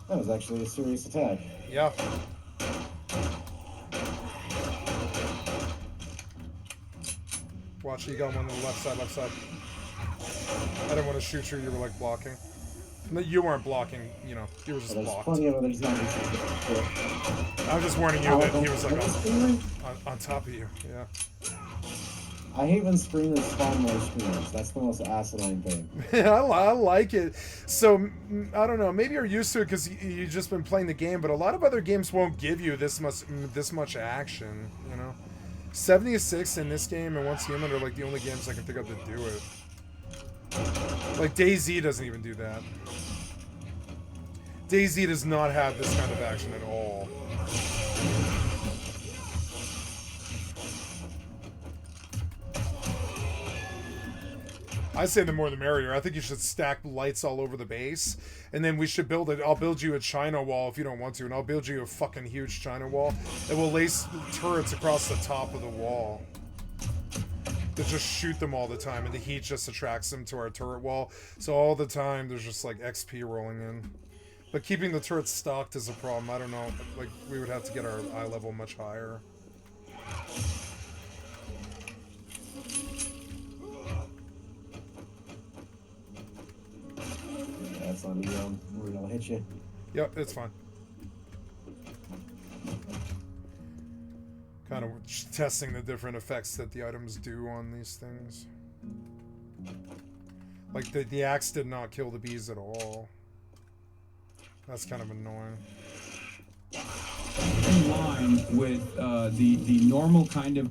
That was actually a serious attack. Yeah. Watch, you got one on the left side, left side. I didn't want to shoot you, you were like blocking. No, you weren't blocking, you know, you were just blocked. Plenty of other zombies. I was just warning you that he was like on top of you, yeah. I hate when screamers spawn more screamers. That's the most asinine thing. I like it. So, I don't know, maybe you're used to it because you've just been playing the game, but a lot of other games won't give you this much action, you know? 76 in this game and Once Human are like the only games I can think of that do it. Like DayZ doesn't even do that. DayZ does not have this kind of action at all. I say the more the merrier. I think you should stack lights all over the base, and then we should build it. I'll build you a China wall if you don't want to, and I'll build you a fucking huge China wall. And we'll lace turrets across the top of the wall to just shoot them all the time, and the heat just attracts them to our turret wall. So all the time there's just like XP rolling in. But keeping the turrets stocked is a problem. I don't know. Like we would have to get our eye level much higher. That's on the where it'll hit you. Yep, it's fine. Kind of testing the different effects that the items do on these things. Like the axe did not kill the bees at all. That's kind of annoying. In line with the normal kind of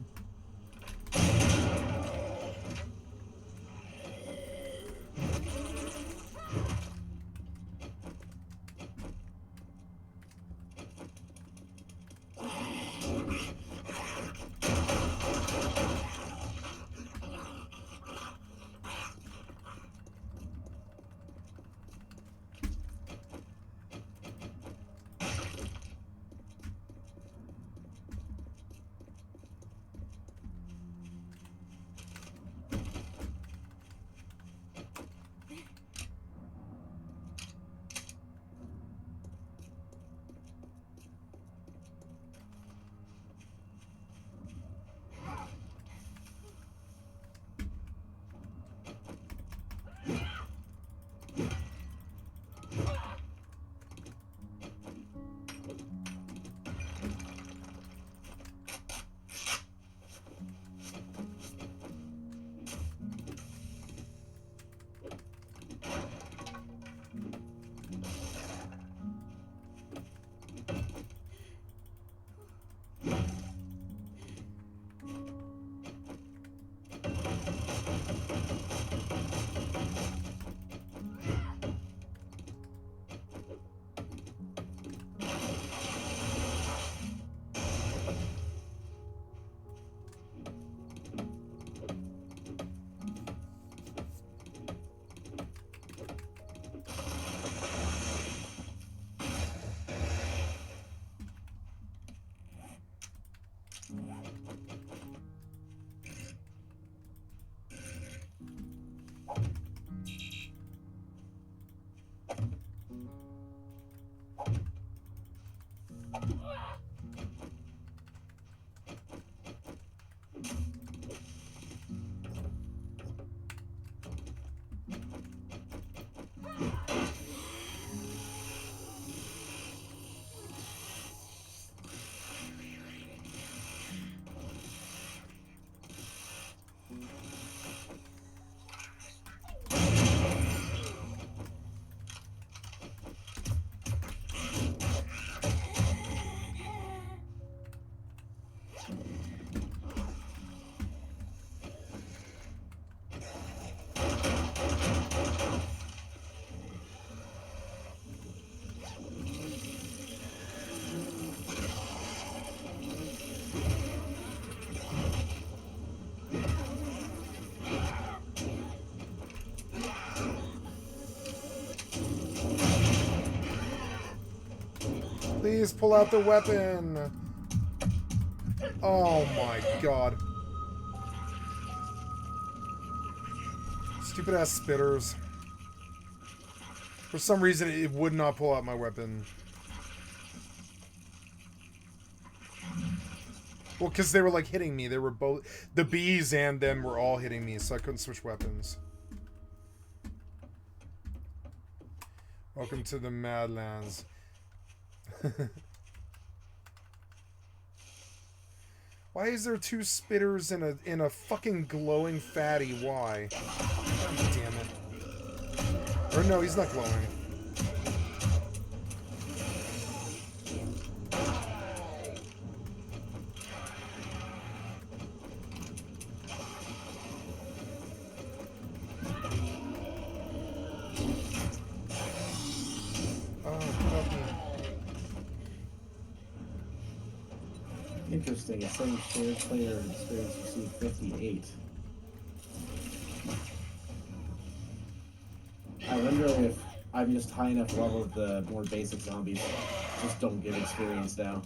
Please pull out the weapon. Oh my god. Stupid ass spitters. For some reason, it would not pull out my weapon. Well, because they were like hitting me. They were both, the bees and them were all hitting me, so I couldn't switch weapons. Welcome to the Madlands. Why is there two spitters in a fucking glowing fatty? Why? God damn it. Or no, he's not glowing. Interesting. It's saying shared player experience received 58. I wonder if I'm just high enough level of the more basic zombies just don't give experience now.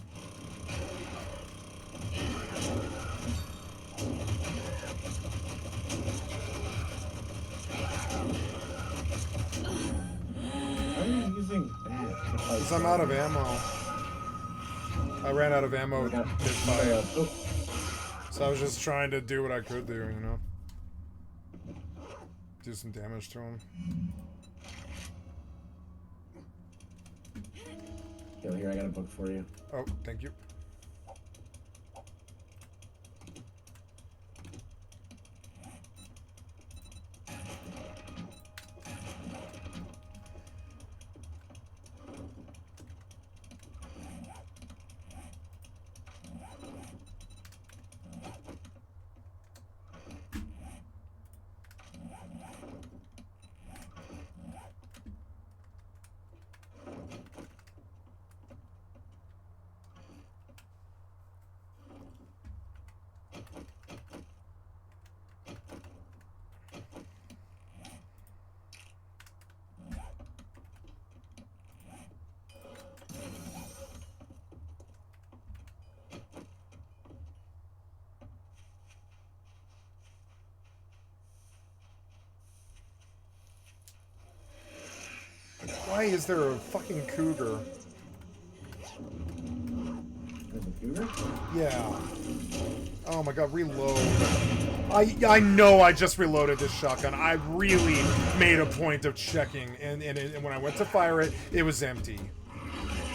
Why are you using that? Because I'm out of ammo. I ran out of ammo mid-fight. So I was just trying to do what I could do, you know? Do some damage to him. Yo, here, I got a book for you. Oh, thank you. Why is there a fucking cougar? There's a cougar? Yeah. Oh my god, reload. I know I just reloaded this shotgun. I really made a point of checking, and when I went to fire it, it was empty.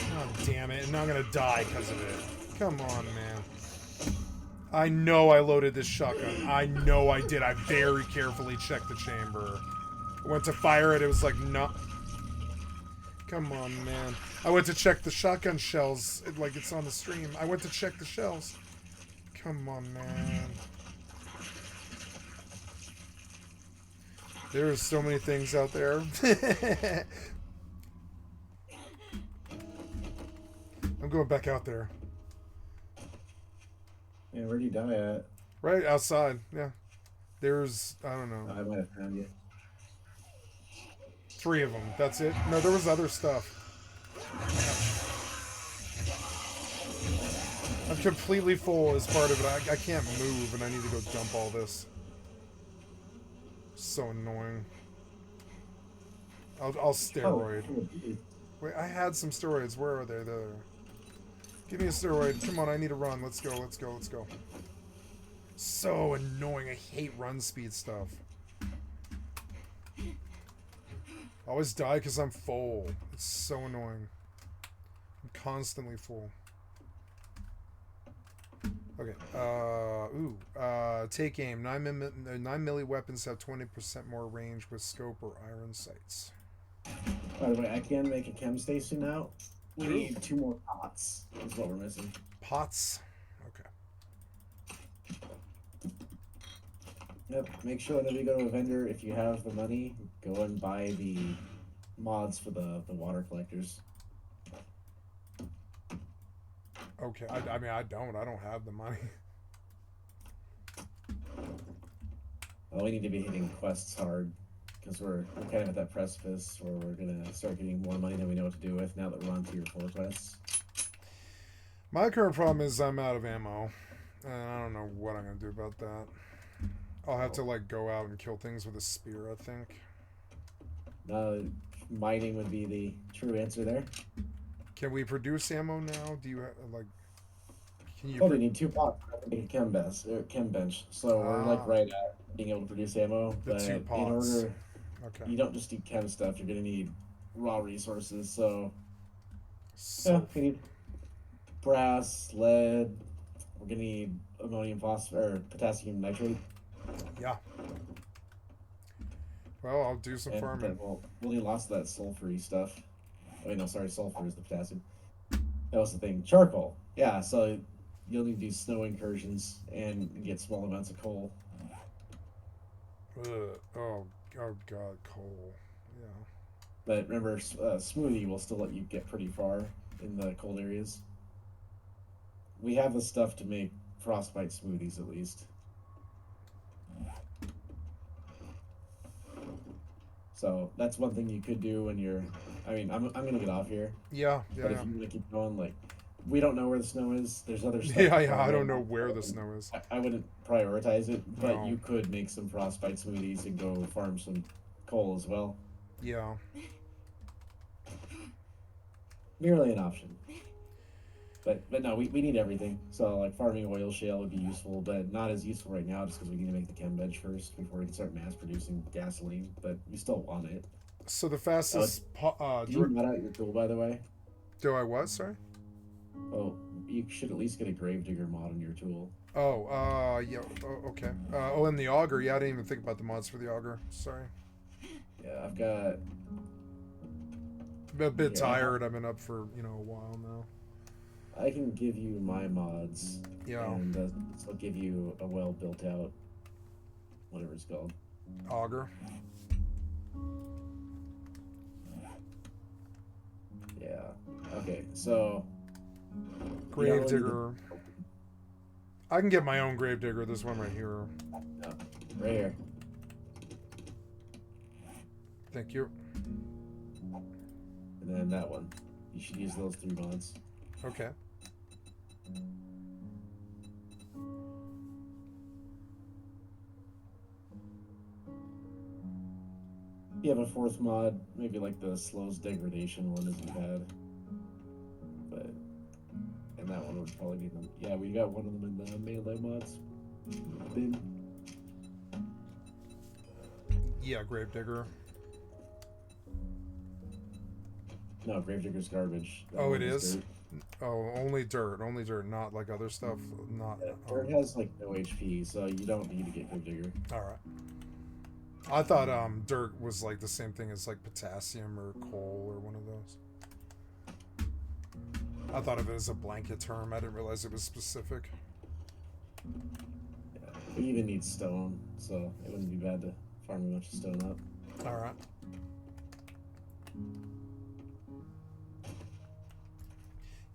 God damn it, and now I'm gonna die because of it. Come on, man. I know I loaded this shotgun. I know I did. I very carefully checked the chamber. I went to fire it, it was like, no. Come on, man. I went to check the shotgun shells, like it's on the stream. I went to check the shells. Come on, man. There are so many things out there. I'm going back out there. Yeah, where'd you die at? Right outside, yeah. There's, I don't know. I might have found you. 3 of them, that's it? No, there was other stuff. I'm completely full as part of it. I can't move and I need to go dump all this. So annoying. I'll steroid. Oh. Wait, I had some steroids. Where are they? There. Give me a steroid. Come on, I need to run. Let's go, let's go, let's go. So annoying. I hate run speed stuff. I always die because I'm full. It's so annoying. I'm constantly full. Okay. Take aim. 9 milli weapons have 20% more range with scope or iron sights. By the way, I can make a chem station now. We need 2 more pots. That's what we're missing. Pots? Okay. Yep. Make sure that we go to a vendor, if you have the money, go and buy the mods for the water collectors. Okay. I mean, I don't have the money. Well, we need to be hitting quests hard, because we're kind of at that precipice where we're going to start getting more money than we know what to do with now that we're on tier 4 quests. My current problem is I'm out of ammo, and I don't know what I'm gonna do about that. I'll have to like go out and kill things with a spear, I think. Mining would be the true answer there. Can we produce ammo now? Do you like? Can you? Oh, we need 2 pots to make a chem bench. So we're like right at being able to produce ammo. The but 2 pots. in order, okay. You don't just need chem stuff. You're gonna need raw resources. So yeah, we need brass, lead. We're gonna need ammonium phosphate or potassium nitrate. Yeah. Well, I'll do some farming. We'll need lots of that sulfury stuff. Oh, wait, no, sorry, sulfur is the potassium. That was the thing. Charcoal. Yeah, so you'll need to do snow incursions and get small amounts of coal. Oh God, coal. Yeah. But remember, smoothie will still let you get pretty far in the cold areas. We have the stuff to make frostbite smoothies, at least. So that's one thing you could do when you're. I mean, I'm gonna get off here. Yeah. But if you want to keep going, like, we don't know where the snow is. There's other stuff. Yeah. I don't know where the snow is. I wouldn't prioritize it, but you could make some frostbite smoothies and go farm some coal as well. Yeah. Merely an option. But no, we need everything. So like farming oil shale would be useful, but not as useful right now just because we need to make the chem bench first before we can start mass producing gasoline. But we still want it. So the fastest. Did you mod out your tool, by the way? Do I what? Sorry. Oh, you should at least get a gravedigger mod on your tool. Oh, yeah. Oh, okay. Oh, and the auger. Yeah, I didn't even think about the mods for the auger. Sorry. Yeah, I've got. I'm a bit tired. I've been up for a while now. I can give you my mods. Yeah. And I'll give you a well built out, whatever it's called. Auger. Yeah. Okay. So. Gravedigger. I can get my own gravedigger. This one right here. No, right here. Thank you. And then that one. You should use those 3 mods. Okay. You have a 4th mod, maybe like the slows degradation one isn't bad. And that one would probably be them. Yeah, we got one of them in the melee mods. Bin. Yeah, gravedigger. No, gravedigger's garbage. Oh, it is? Dirt. Oh, only dirt, not like other stuff. Not. Yeah, dirt has like no HP, so you don't need to get gravedigger. All right. I thought dirt was like the same thing as like potassium or coal or one of those. I thought of it as a blanket term. I didn't realize it was specific. Yeah, we even need stone, so it wouldn't be bad to farm a bunch of stone up. All right.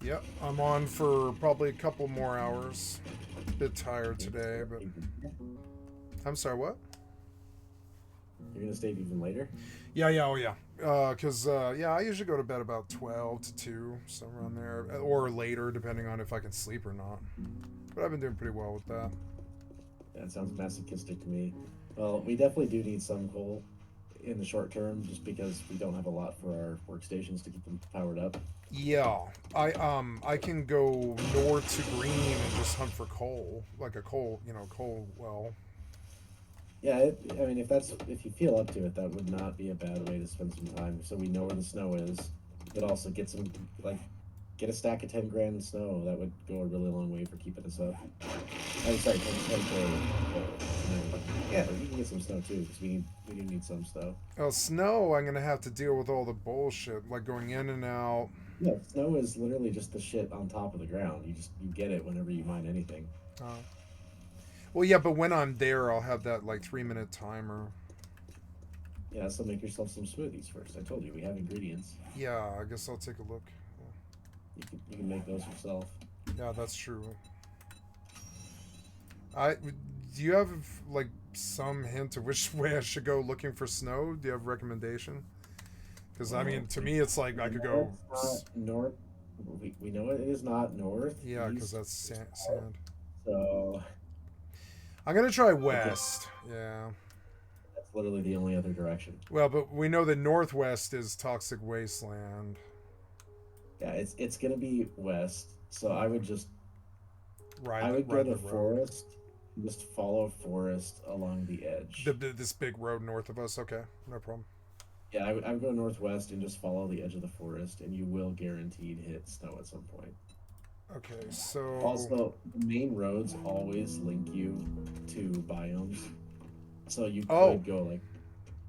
Yep, I'm on for probably a couple more hours. A bit tired today, but... I'm sorry, what? You're gonna stay even later? Yeah, oh yeah. Because, I usually go to bed about 12 to 2, somewhere around there. Or later, depending on if I can sleep or not. But I've been doing pretty well with that. That sounds masochistic to me. Well, we definitely do need some coal in the short term, just because we don't have a lot for our workstations to keep them powered up. Yeah, I can go north to green and just hunt for coal, like a coal well. Yeah, I mean, if you feel up to it, that would not be a bad way to spend some time. So we know where the snow is, but also get a stack of 10 grand snow. That would go a really long way for keeping us up. I'm sorry, 10 gold. Yeah, you can get some snow too, because we do need some snow. Oh, snow! I'm gonna have to deal with all the bullshit, like going in and out. Yeah, snow is literally just the shit on top of the ground. You get it whenever you mine anything. Well, yeah, but when I'm there, I'll have that like 3-minute timer. Yeah, so make yourself some smoothies first. I told you we have ingredients. Yeah, I guess I'll take a look. You can make those yourself. Yeah, that's true. Do you have like some hint of which way I should go looking for snow? Do you have a recommendation? Because I mean, to me, it's like I could go north. we know it is not north. Yeah, because east, that's sand. So I'm gonna try west. Yeah. that's literally the only other direction. Well, but we know the northwest is toxic wasteland. Yeah, it's gonna be west. So I would just Ride go to the road. forest. Just follow forest along the edge. This big road north of us. Okay, no problem. Yeah, I would go northwest and just follow the edge of the forest, and you will guaranteed hit snow at some point. Okay, so Also, the main roads always link you to biomes, so you could go like.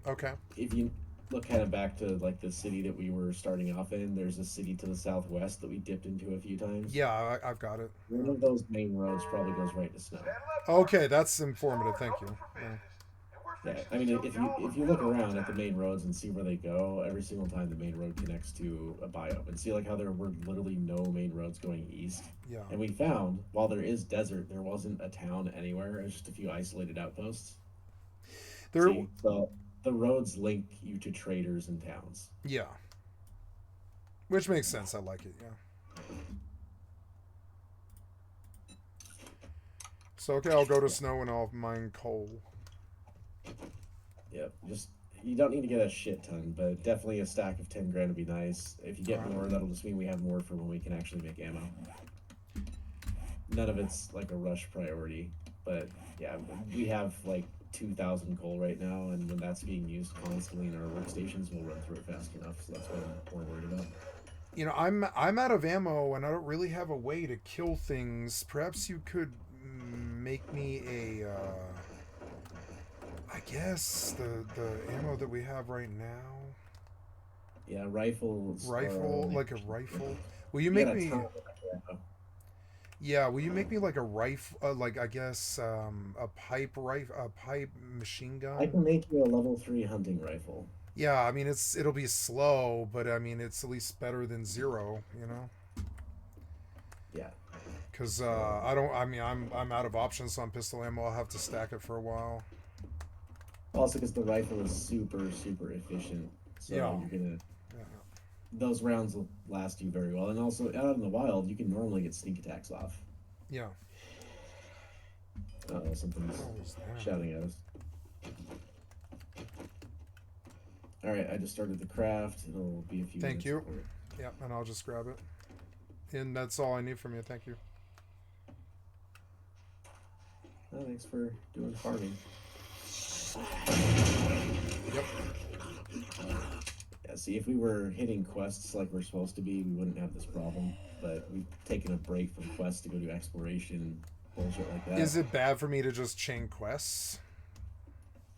Okay. If you look kind of back to like the city that we were starting off in, there's a city to the southwest that we dipped into a few times. Yeah, I've got it. One of those main roads probably goes right to snow. Okay, that's informative. Thank you. Yeah, I mean, if you look around at the main roads and see where they go, every single time the main road connects to a biome, and see like how there were literally no main roads going east. Yeah. And we found while there is desert, there wasn't a town anywhere. It's just a few isolated outposts. So the roads link you to traders and towns. Yeah. Which makes sense. I like it. Yeah. So okay, I'll go to snow and I'll mine coal. Yep, just you don't need to get a shit ton, but definitely a stack of 10 grand would be nice. If you get more, that'll just mean we have more for when we can actually make ammo. None of it's like a rush priority, but yeah, we have like 2,000 coal right now, and when that's being used constantly in our workstations, we'll run through it fast enough. So that's what I'm more worried about. You know, I'm out of ammo and I don't really have a way to kill things. Perhaps you could make me a. I guess the ammo that we have right now. Yeah, rifles. Rifle, like a rifle. Will you make me? Yeah, will you make me like a rifle? Like I guess a pipe machine gun. I can make you a level 3 hunting rifle. Yeah, I mean it'll be slow, but I mean it's at least better than 0. You know. Yeah. Because I'm out of options on pistol ammo. I'll have to stack it for a while. Also, because the rifle is super efficient, so you're gonna. Those rounds will last you very well, and also out in the wild, you can normally get sneak attacks off. Yeah. Something's shouting at us. All right, I just started the craft. It'll be a few. Thank you. Before. Yeah, and I'll just grab it. And that's all I need from you. Thank you. Oh, thanks for doing farming. Yep. Yeah, see, if we were hitting quests like we're supposed to be, we wouldn't have this problem. But we've taken a break from quests to go do exploration, bullshit like that. Is it bad for me to just chain quests?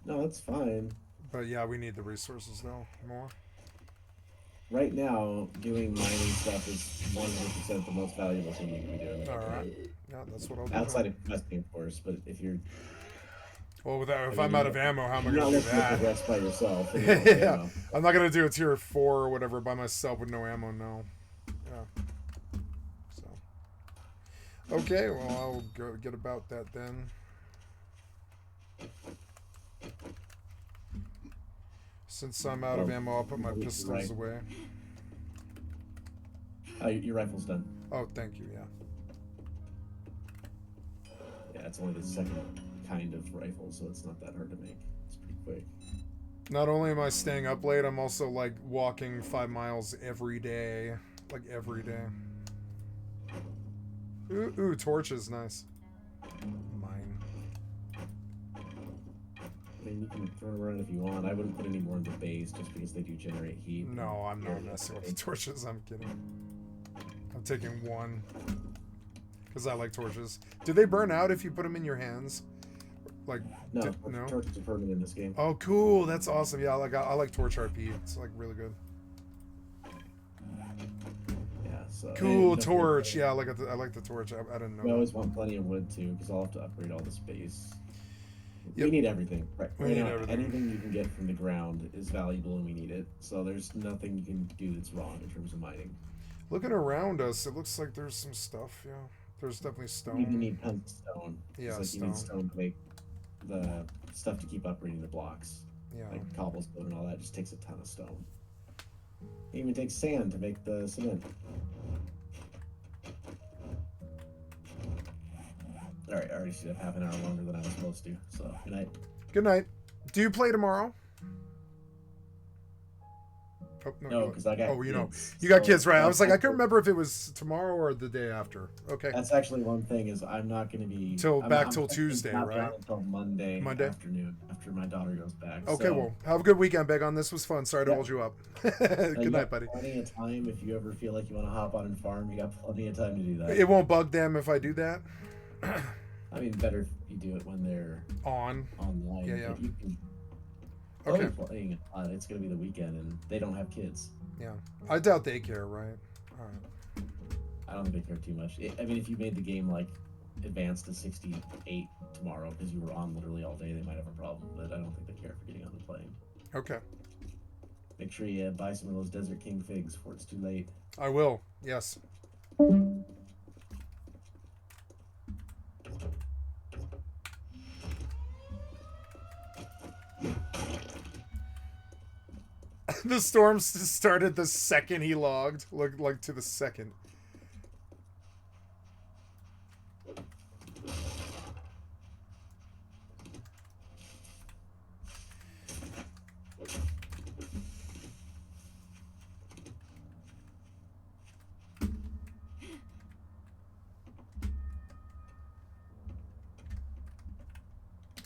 No, that's fine. But yeah, we need the resources though, more. Right now, doing mining stuff is 100% the most valuable thing you can be doing. Alright. Yeah, that's what I'll do. Outside of questing, of course, but if you're... Well, if I'm out of ammo, how am I going to do that? Not rest by yourself. Yeah, I'm not going to do a tier 4 or whatever by myself with no ammo, no. Yeah. So. Okay, well, I'll go get about that then. Since I'm out of ammo, I'll put my pistols away. Your rifle's done. Oh, thank you, yeah. Yeah, it's only the second kind of rifle, so it's not that hard to make. It's pretty quick. Not only am I staying up late, I'm also like walking 5 miles every day. Like every day. Ooh, torches, nice. Mine. I mean, you can throw them around if you want. I wouldn't put any more in the base just because they do generate heat. No, I'm not messing with the torches. I'm kidding. I'm taking 1. Because I like torches. Do they burn out if you put them in your hands? Like no, torches are permanent in this game. Oh, cool! That's awesome. Yeah, I like torch RP. It's like really good. Yeah. So cool torch. Yeah, I like the torch. I didn't know. We always want plenty of wood too, because I'll have to upgrade all the space. Yep. We need everything. Right. We need everything. Anything you can get from the ground is valuable, and we need it. So there's nothing you can do that's wrong in terms of mining. Looking around us, it looks like there's some stuff. Yeah, there's definitely stone. You need tons of stone. Yeah, like stone. You need stone to make the stuff to keep upgrading the blocks. Yeah. Like cobblestone and all that just takes a ton of stone. It even takes sand to make the cement. All right, I already stayed up half an hour longer than I was supposed to. So good night. Good night. Do you play tomorrow? Oh, no, because I got kids. You got kids, right? I was like, I couldn't remember if it was tomorrow or the day after. Okay. That's actually one thing is I'm not going to be till Tuesday, right? Until Monday afternoon after my daughter goes back. Okay, so, well, have a good weekend, Baegon. This was fun. Sorry to hold you up. Good night, buddy. Plenty of time if you ever feel like you want to hop on and farm. You got plenty of time to do that. It won't bug them if I do that. I mean, better if you do it when they're online. Yeah. You can, okay. Playing it's going to be the weekend, and they don't have kids. Yeah, I doubt they care, right? All right. I don't think they care too much. I mean, if you made the game like advanced to 68 tomorrow because you were on literally all day, they might have a problem. But I don't think they care for getting on and playing. Okay. Make sure you buy some of those Desert King figs before it's too late. I will. Yes. The storm started the second he logged, like to the second.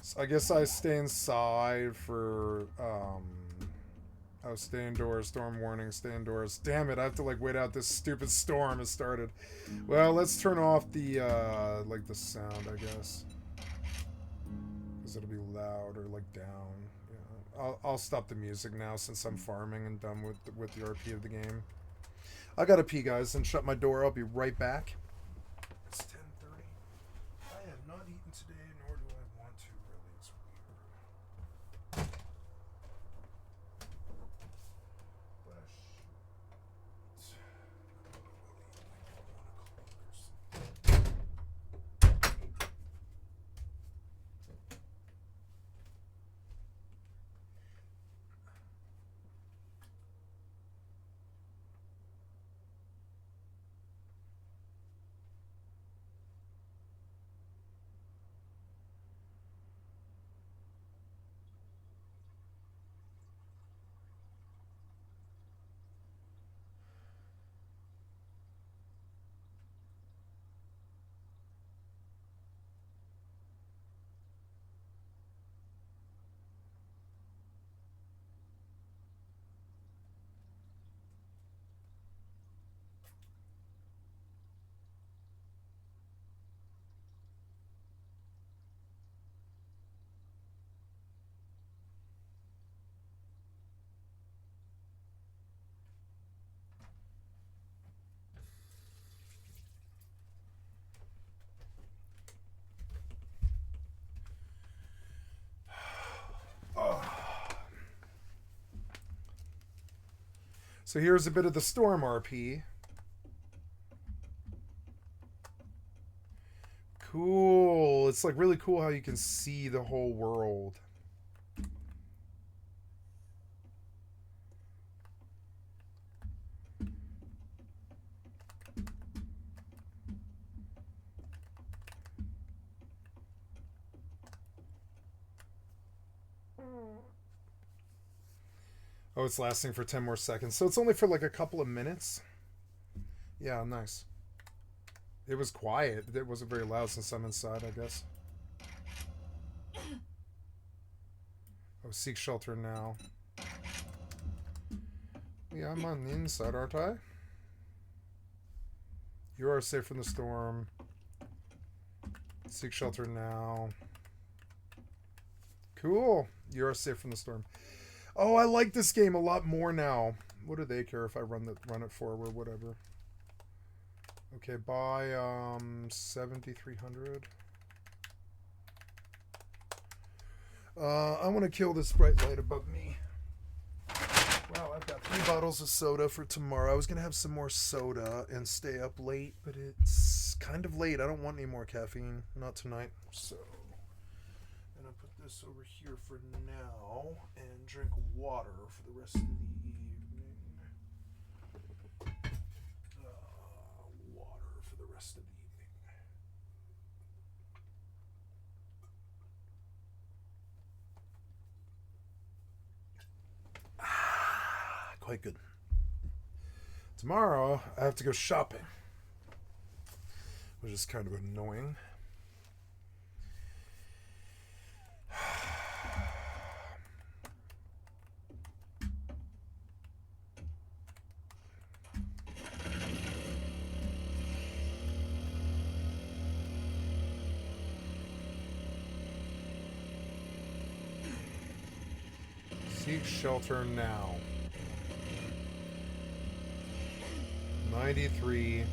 So I guess I stay inside for oh, stay indoors, storm warning, stay indoors. Damn it, I have to like wait out this stupid storm has started. Well, let's turn off the like the sound, I guess. Cuz it'll be loud or like down. Yeah. I'll stop the music now since I'm farming and done with the RP of the game. I got to pee, guys, and shut my door. I'll be right back. It's 10:30. I have not eaten today, nor do I want to really. It's weird. So here's a bit of the storm RP. Cool. It's like really cool how you can see the whole world. Oh, it's lasting for 10 more seconds. So it's only for like a couple of minutes. Yeah, nice. It was quiet. It wasn't very loud since I'm inside, I guess. Oh, seek shelter now. Yeah, I'm on the inside, aren't I? You are safe from the storm. Seek shelter now. Cool. You are safe from the storm. Oh, I like this game a lot more now. What do they care if I run it forward, whatever. Okay, buy 7,300. I want to kill this bright light above me. Wow, I've got 3 bottles of soda for tomorrow. I was gonna have some more soda and stay up late, but it's kind of late. I don't want any more caffeine, not tonight. So I'm gonna put this over here for now and drink water for the rest of the evening. Water for the rest of the evening. quite good. Tomorrow, I have to go shopping, which is kind of annoying. Seek shelter now. 93.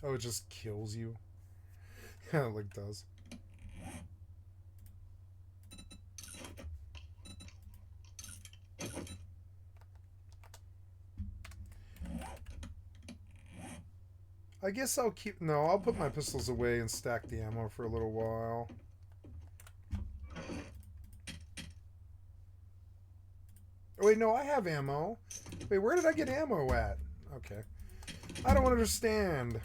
Oh, it just kills you? Yeah, it like does. I guess I'll keep... No, I'll put my pistols away and stack the ammo for a little while. Oh, wait, no, I have ammo. Wait, where did I get ammo at? Okay. I don't understand.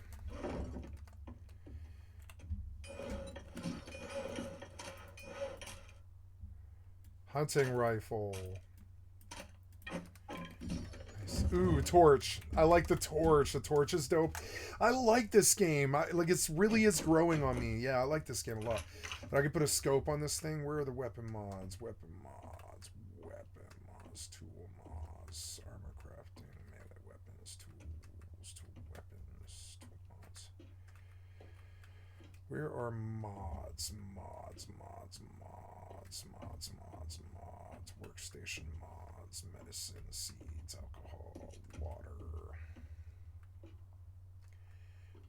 Hunting rifle. Nice. Ooh, torch. I like the torch. The torch is dope. I like this game. Like, it's really is growing on me. Yeah, I like this game a lot. But I can put a scope on this thing. Where are the weapon mods? Weapon mods. Weapon mods. Tool mods. Armor crafting. Melee weapons. Tools. Tool weapons. Tool mods. Where are mods? Mods. Mods. Mods. Mods. Mods. Mods. Workstation mods. Medicine. Seeds. Alcohol. Water.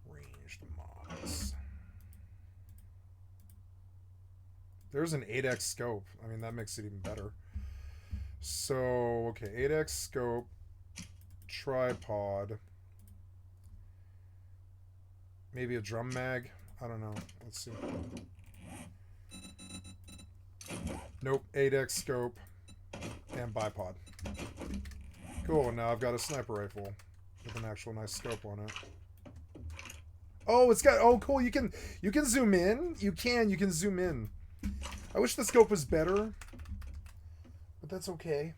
Ranged mods. There's an 8x scope. I mean, that makes it even better. So, okay, 8x scope, tripod, maybe a drum mag. I don't know. Let's see. Nope, 8x scope and bipod. Cool. Now I've got a sniper rifle with an actual nice scope on it. Oh, it's got. Oh, cool. You can zoom in. You can zoom in. I wish the scope was better, but that's okay.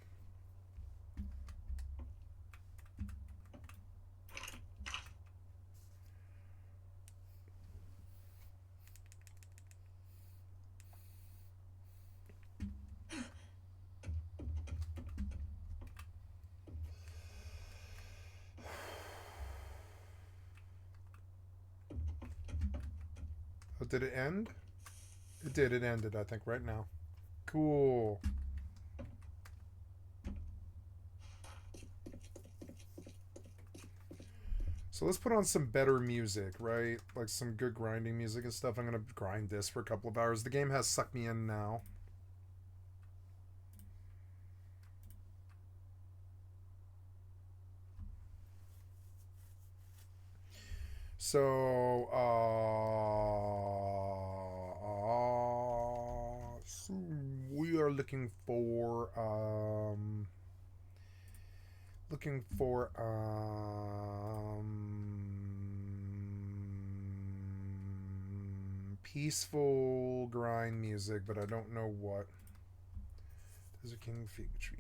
Oh, did it end? It did. It ended, I think, right now. Cool. So let's put on some better music, right? Like some good grinding music and stuff. I'm going to grind this for a couple of hours. The game has sucked me in now. So, so we are looking for peaceful grind music, but I don't know what. There's a king fig tree.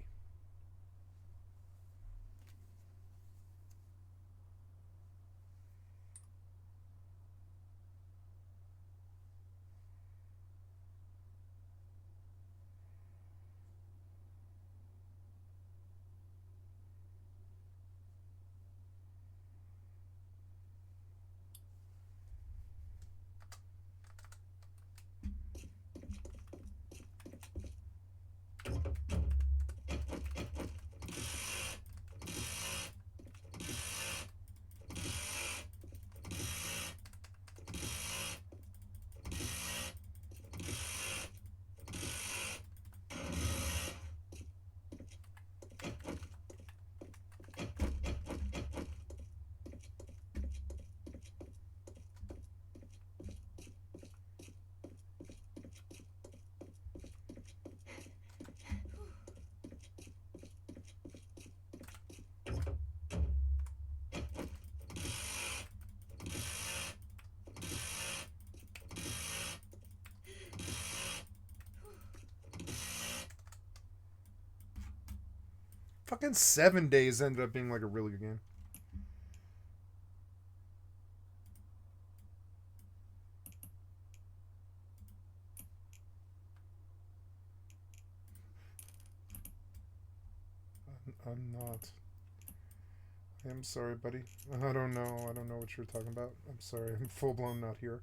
Fucking 7 Days ended up being like a really good game. I'm not. I'm sorry, buddy. I don't know. I don't know what you're talking about. I'm sorry. I'm full blown not here.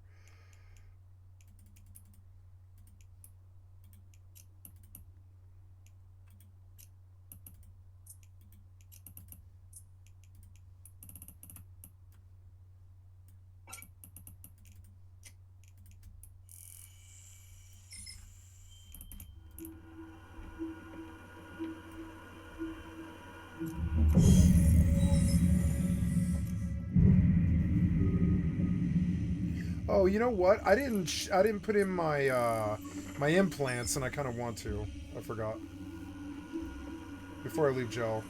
Oh, you know what? I didn't put in my my implants, and I kind of want to. I forgot. Before I leave Joe.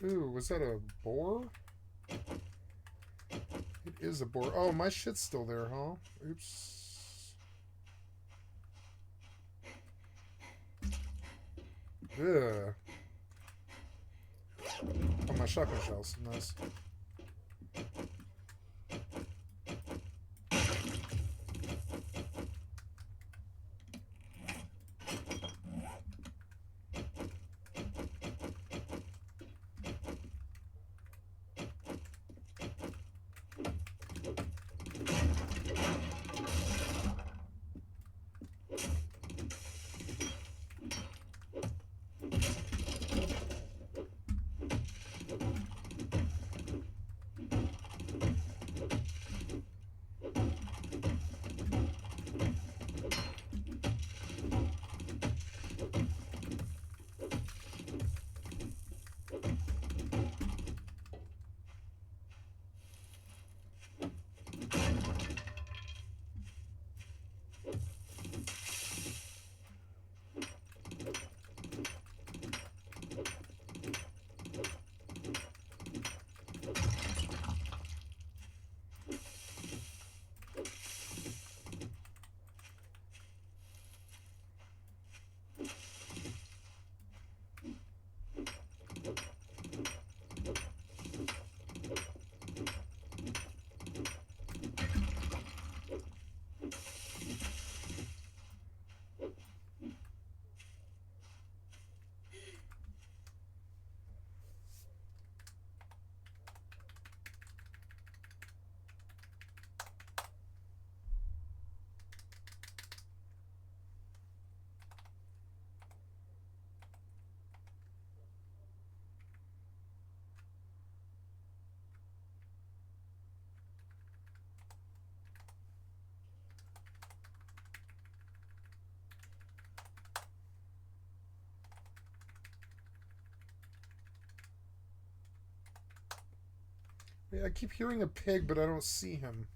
Ooh, was that a boar? It is a boar. Oh, my shit's still there, huh? Oops. Ugh. Oh, my shotgun shells. Nice. Yeah, I keep hearing a pig, but I don't see him.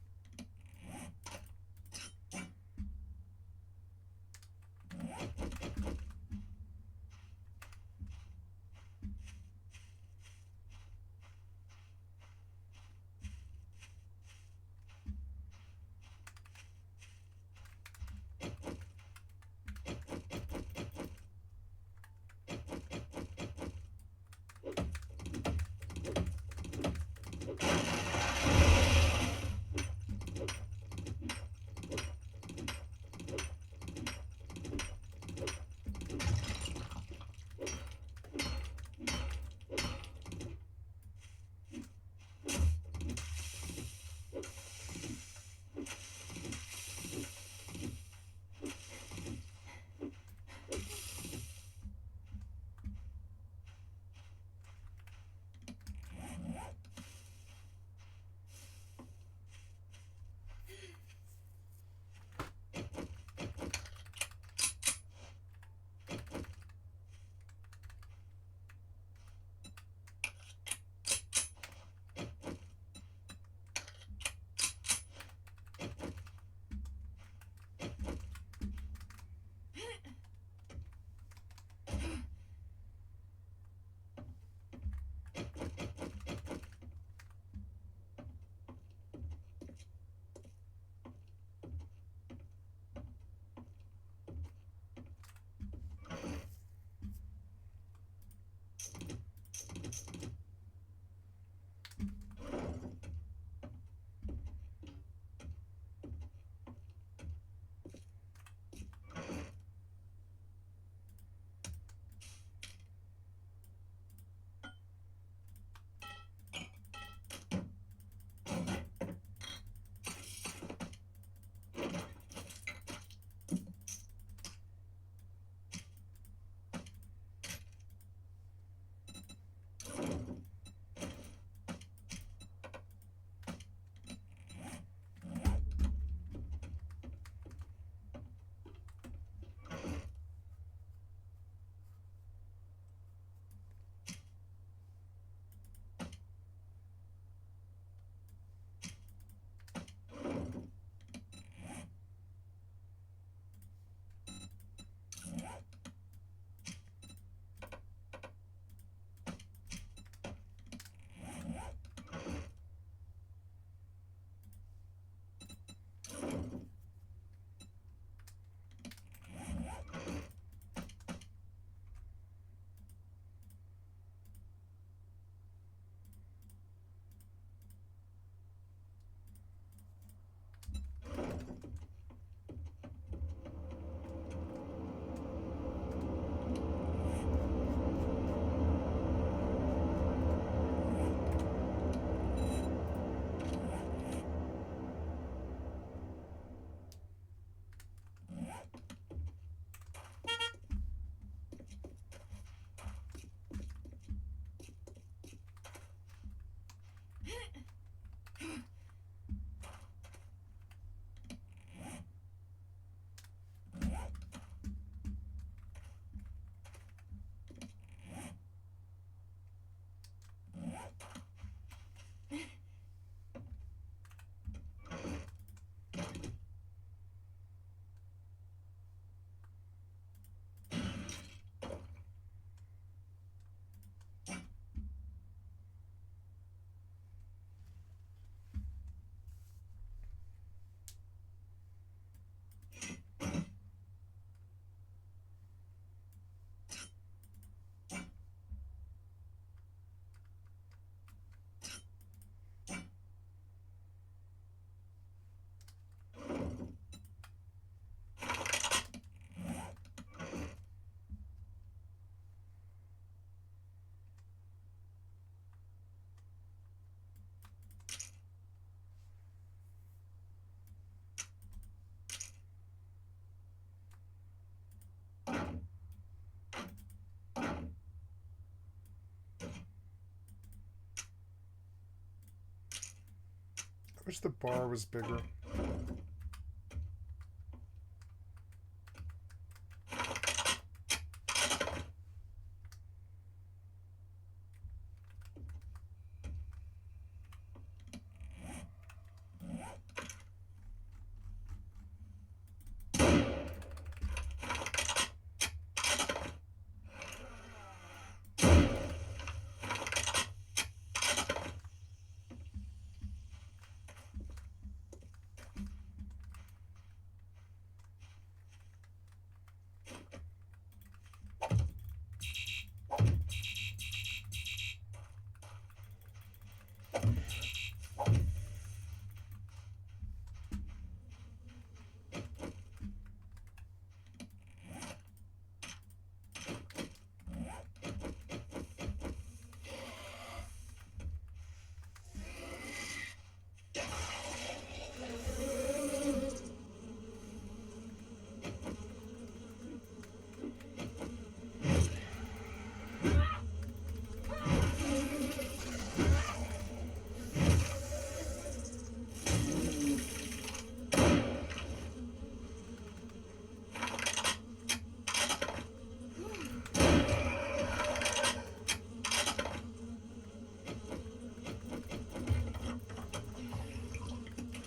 I wish the bar was bigger.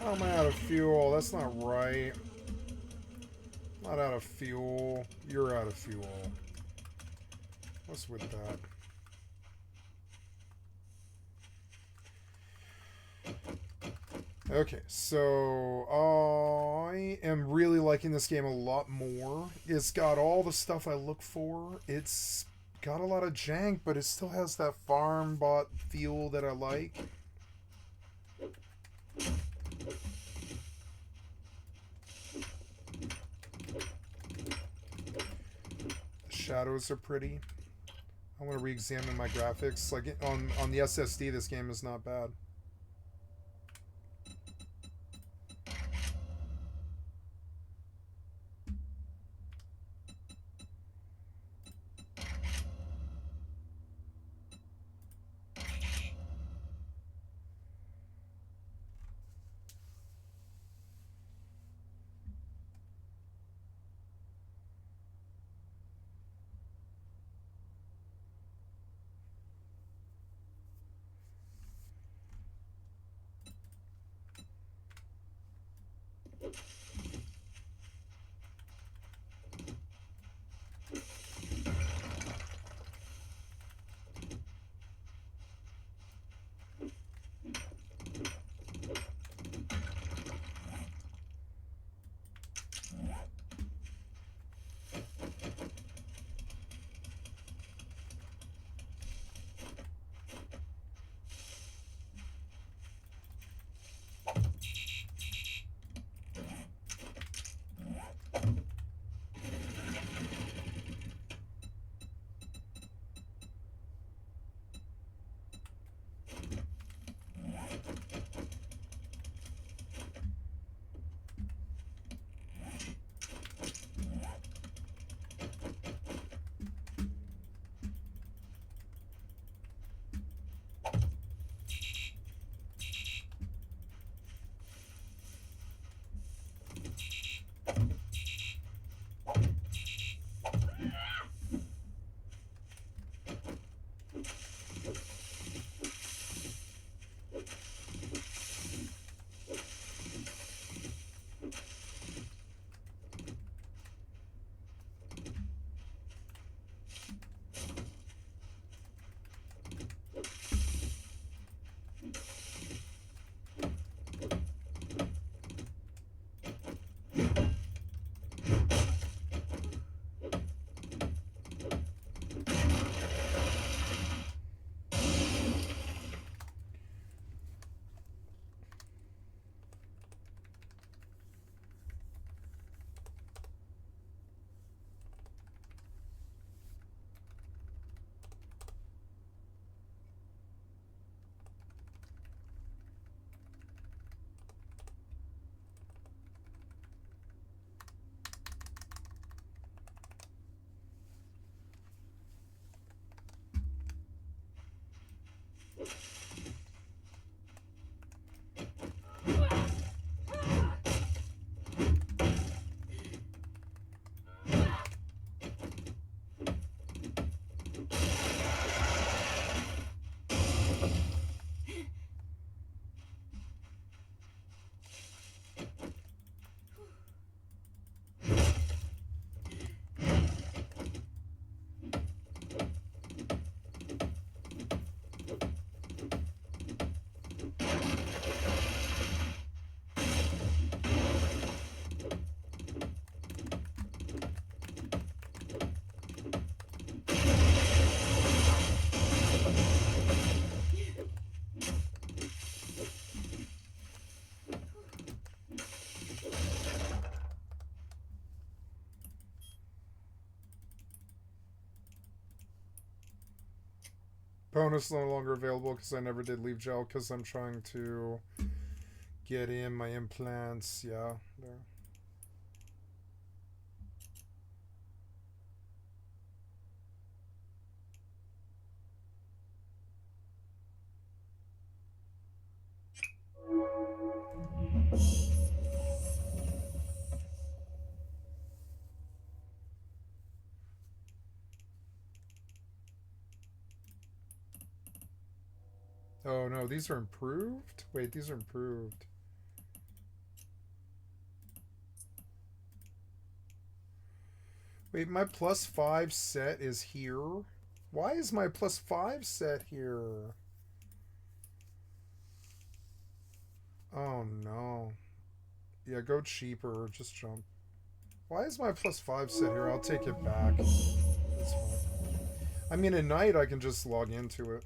How am I out of fuel? That's not right. Not out of fuel. You're out of fuel. What's with that? Okay, so I am really liking this game a lot more. It's got all the stuff I look for. It's got a lot of jank, but it still has that farm bot feel that I like. Shadows are pretty. I want to re-examine my graphics. Like on the SSD, this game is not bad. Bonus no longer available because I never did leave gel because I'm trying to get in my implants. Yeah, there. Oh no, these are improved? Wait, these are improved. Wait, my +5 set is here? Why is my +5 set here? Oh no. Yeah, go cheaper, just jump. Why is my +5 set here? I'll take it back. That's fine. I mean, at night I can just log into it.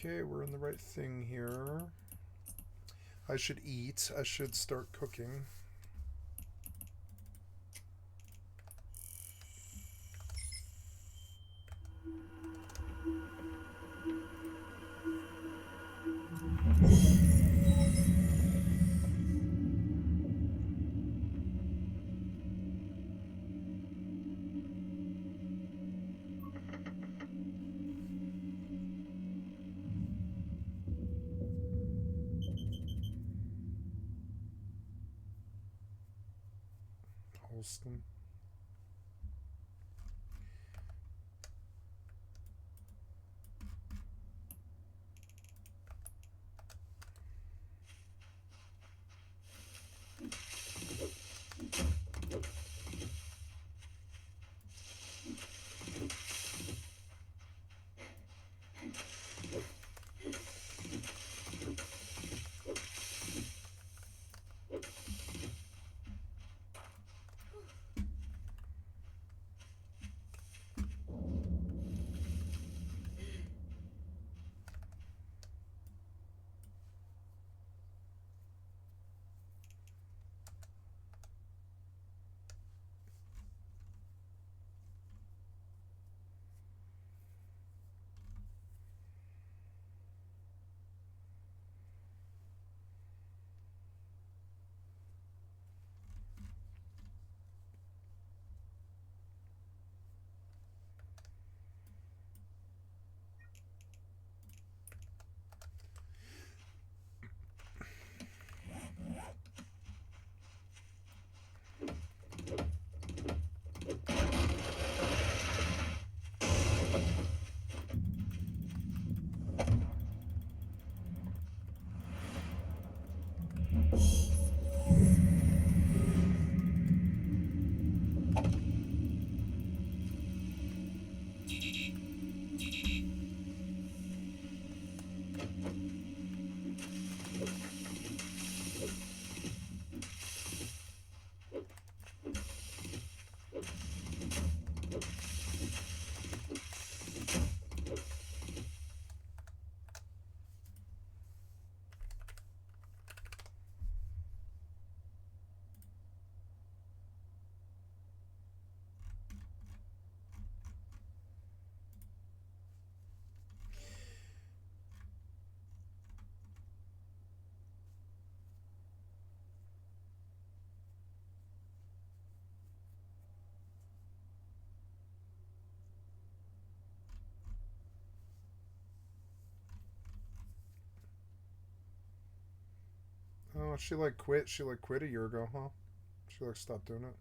Okay, we're in the right thing here. I should eat. I should start cooking. Holston. Oh, she like quit. She like quit a year ago, huh? She like stopped doing it.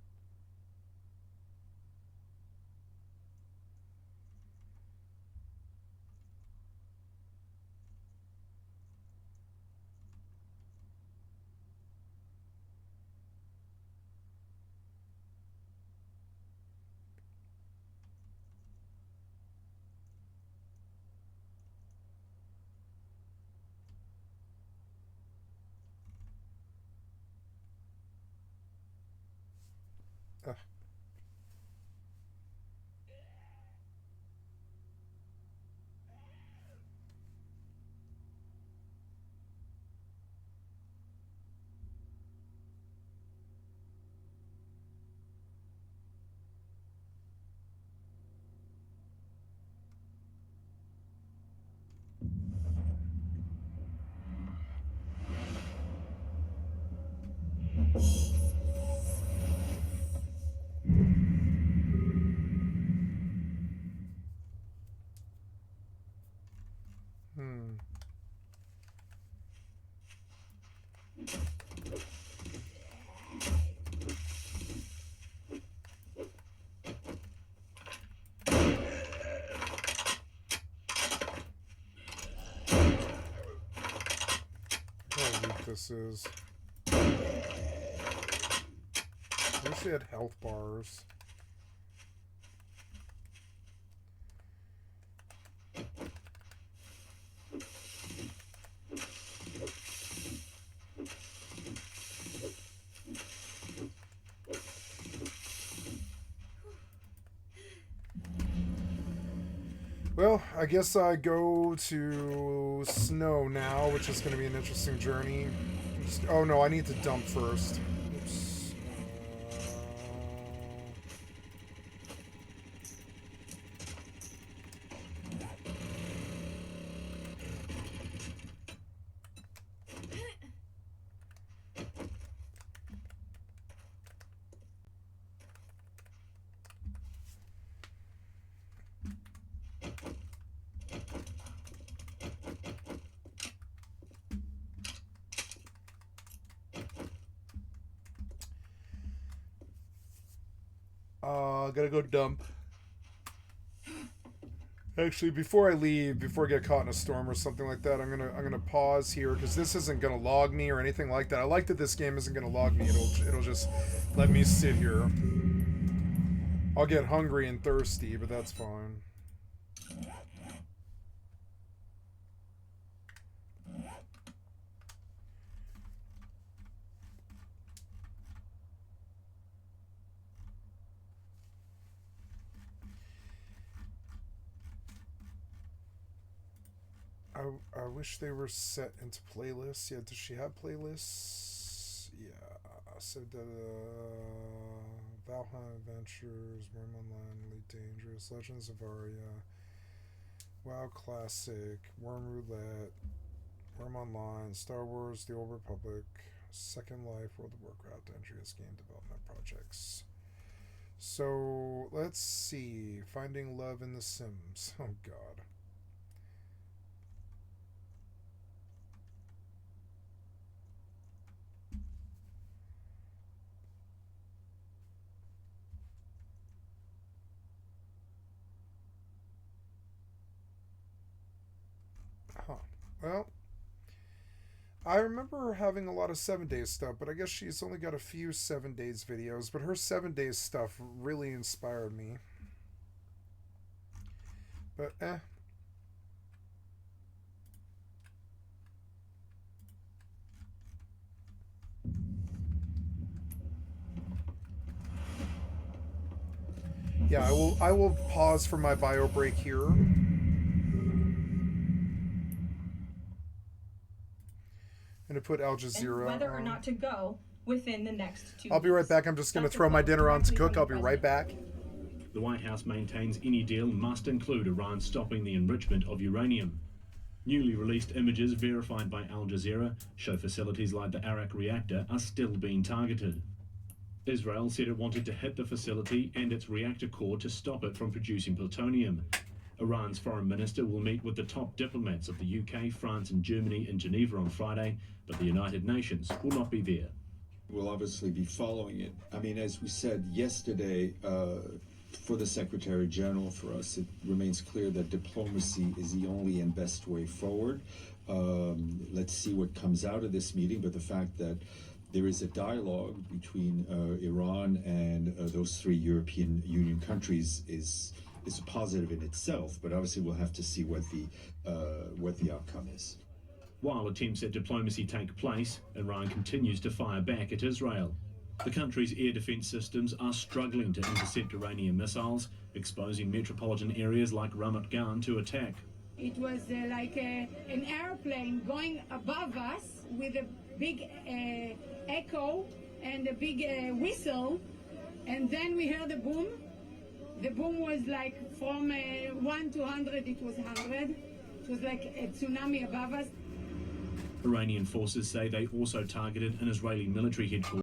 This is. I wish they had health bars. Well, I guess I go to Snow now, which is going to be an interesting journey. Oh no, I need to dump first. Oops. Gotta go dump. Actually, before I leave, before I get caught in a storm or something like that, I'm gonna pause here because this isn't gonna log me or anything like that. I like that this game isn't gonna log me. It'll just let me sit here. I'll get hungry and thirsty, but that's fine. I wish they were set into playlists. Yeah, does she have playlists? Yeah. So Valheim Adventures, Worm Online, Elite Dangerous, Legends of Aria, WoW Classic, Worm Roulette, Worm Online, Star Wars, The Old Republic, Second Life, World of Warcraft, Entries, Game Development Projects. So let's see. Finding Love in The Sims. Oh God. Well, I remember her having a lot of 7 Days stuff, but I guess she's only got a few 7 Days videos, but her 7 Days stuff really inspired me. But, yeah, I will pause for my bio break here. To put Al Jazeera whether or not to go within the next 2 I'll be right back. I'm just going to throw my dinner on to cook. I'll be right back. The White House maintains any deal must include Iran stopping the enrichment of uranium. Newly released images verified by Al Jazeera show facilities like the Arak reactor are still being targeted. Israel said it wanted to hit the facility and its reactor core to stop it from producing plutonium. Iran's foreign minister will meet with the top diplomats of the UK, France and Germany in Geneva on Friday, but the United Nations will not be there. We'll obviously be following it. I mean, as we said yesterday, for the Secretary General, for us, it remains clear that diplomacy is the only and best way forward. Let's see what comes out of this meeting, but the fact that there is a dialogue between Iran and those 3 European Union countries is a positive in itself, but obviously we'll have to see what the outcome is. While attempts at diplomacy take place, Iran continues to fire back at Israel. The country's air defense systems are struggling to intercept Iranian missiles, exposing metropolitan areas like Ramat Gan to attack. It was like an airplane going above us with a big echo and a big whistle, and then we heard a boom. The boom was like from 1 to 100, it was 100. It was like a tsunami above us. Iranian forces say they also targeted an Israeli military headquarters.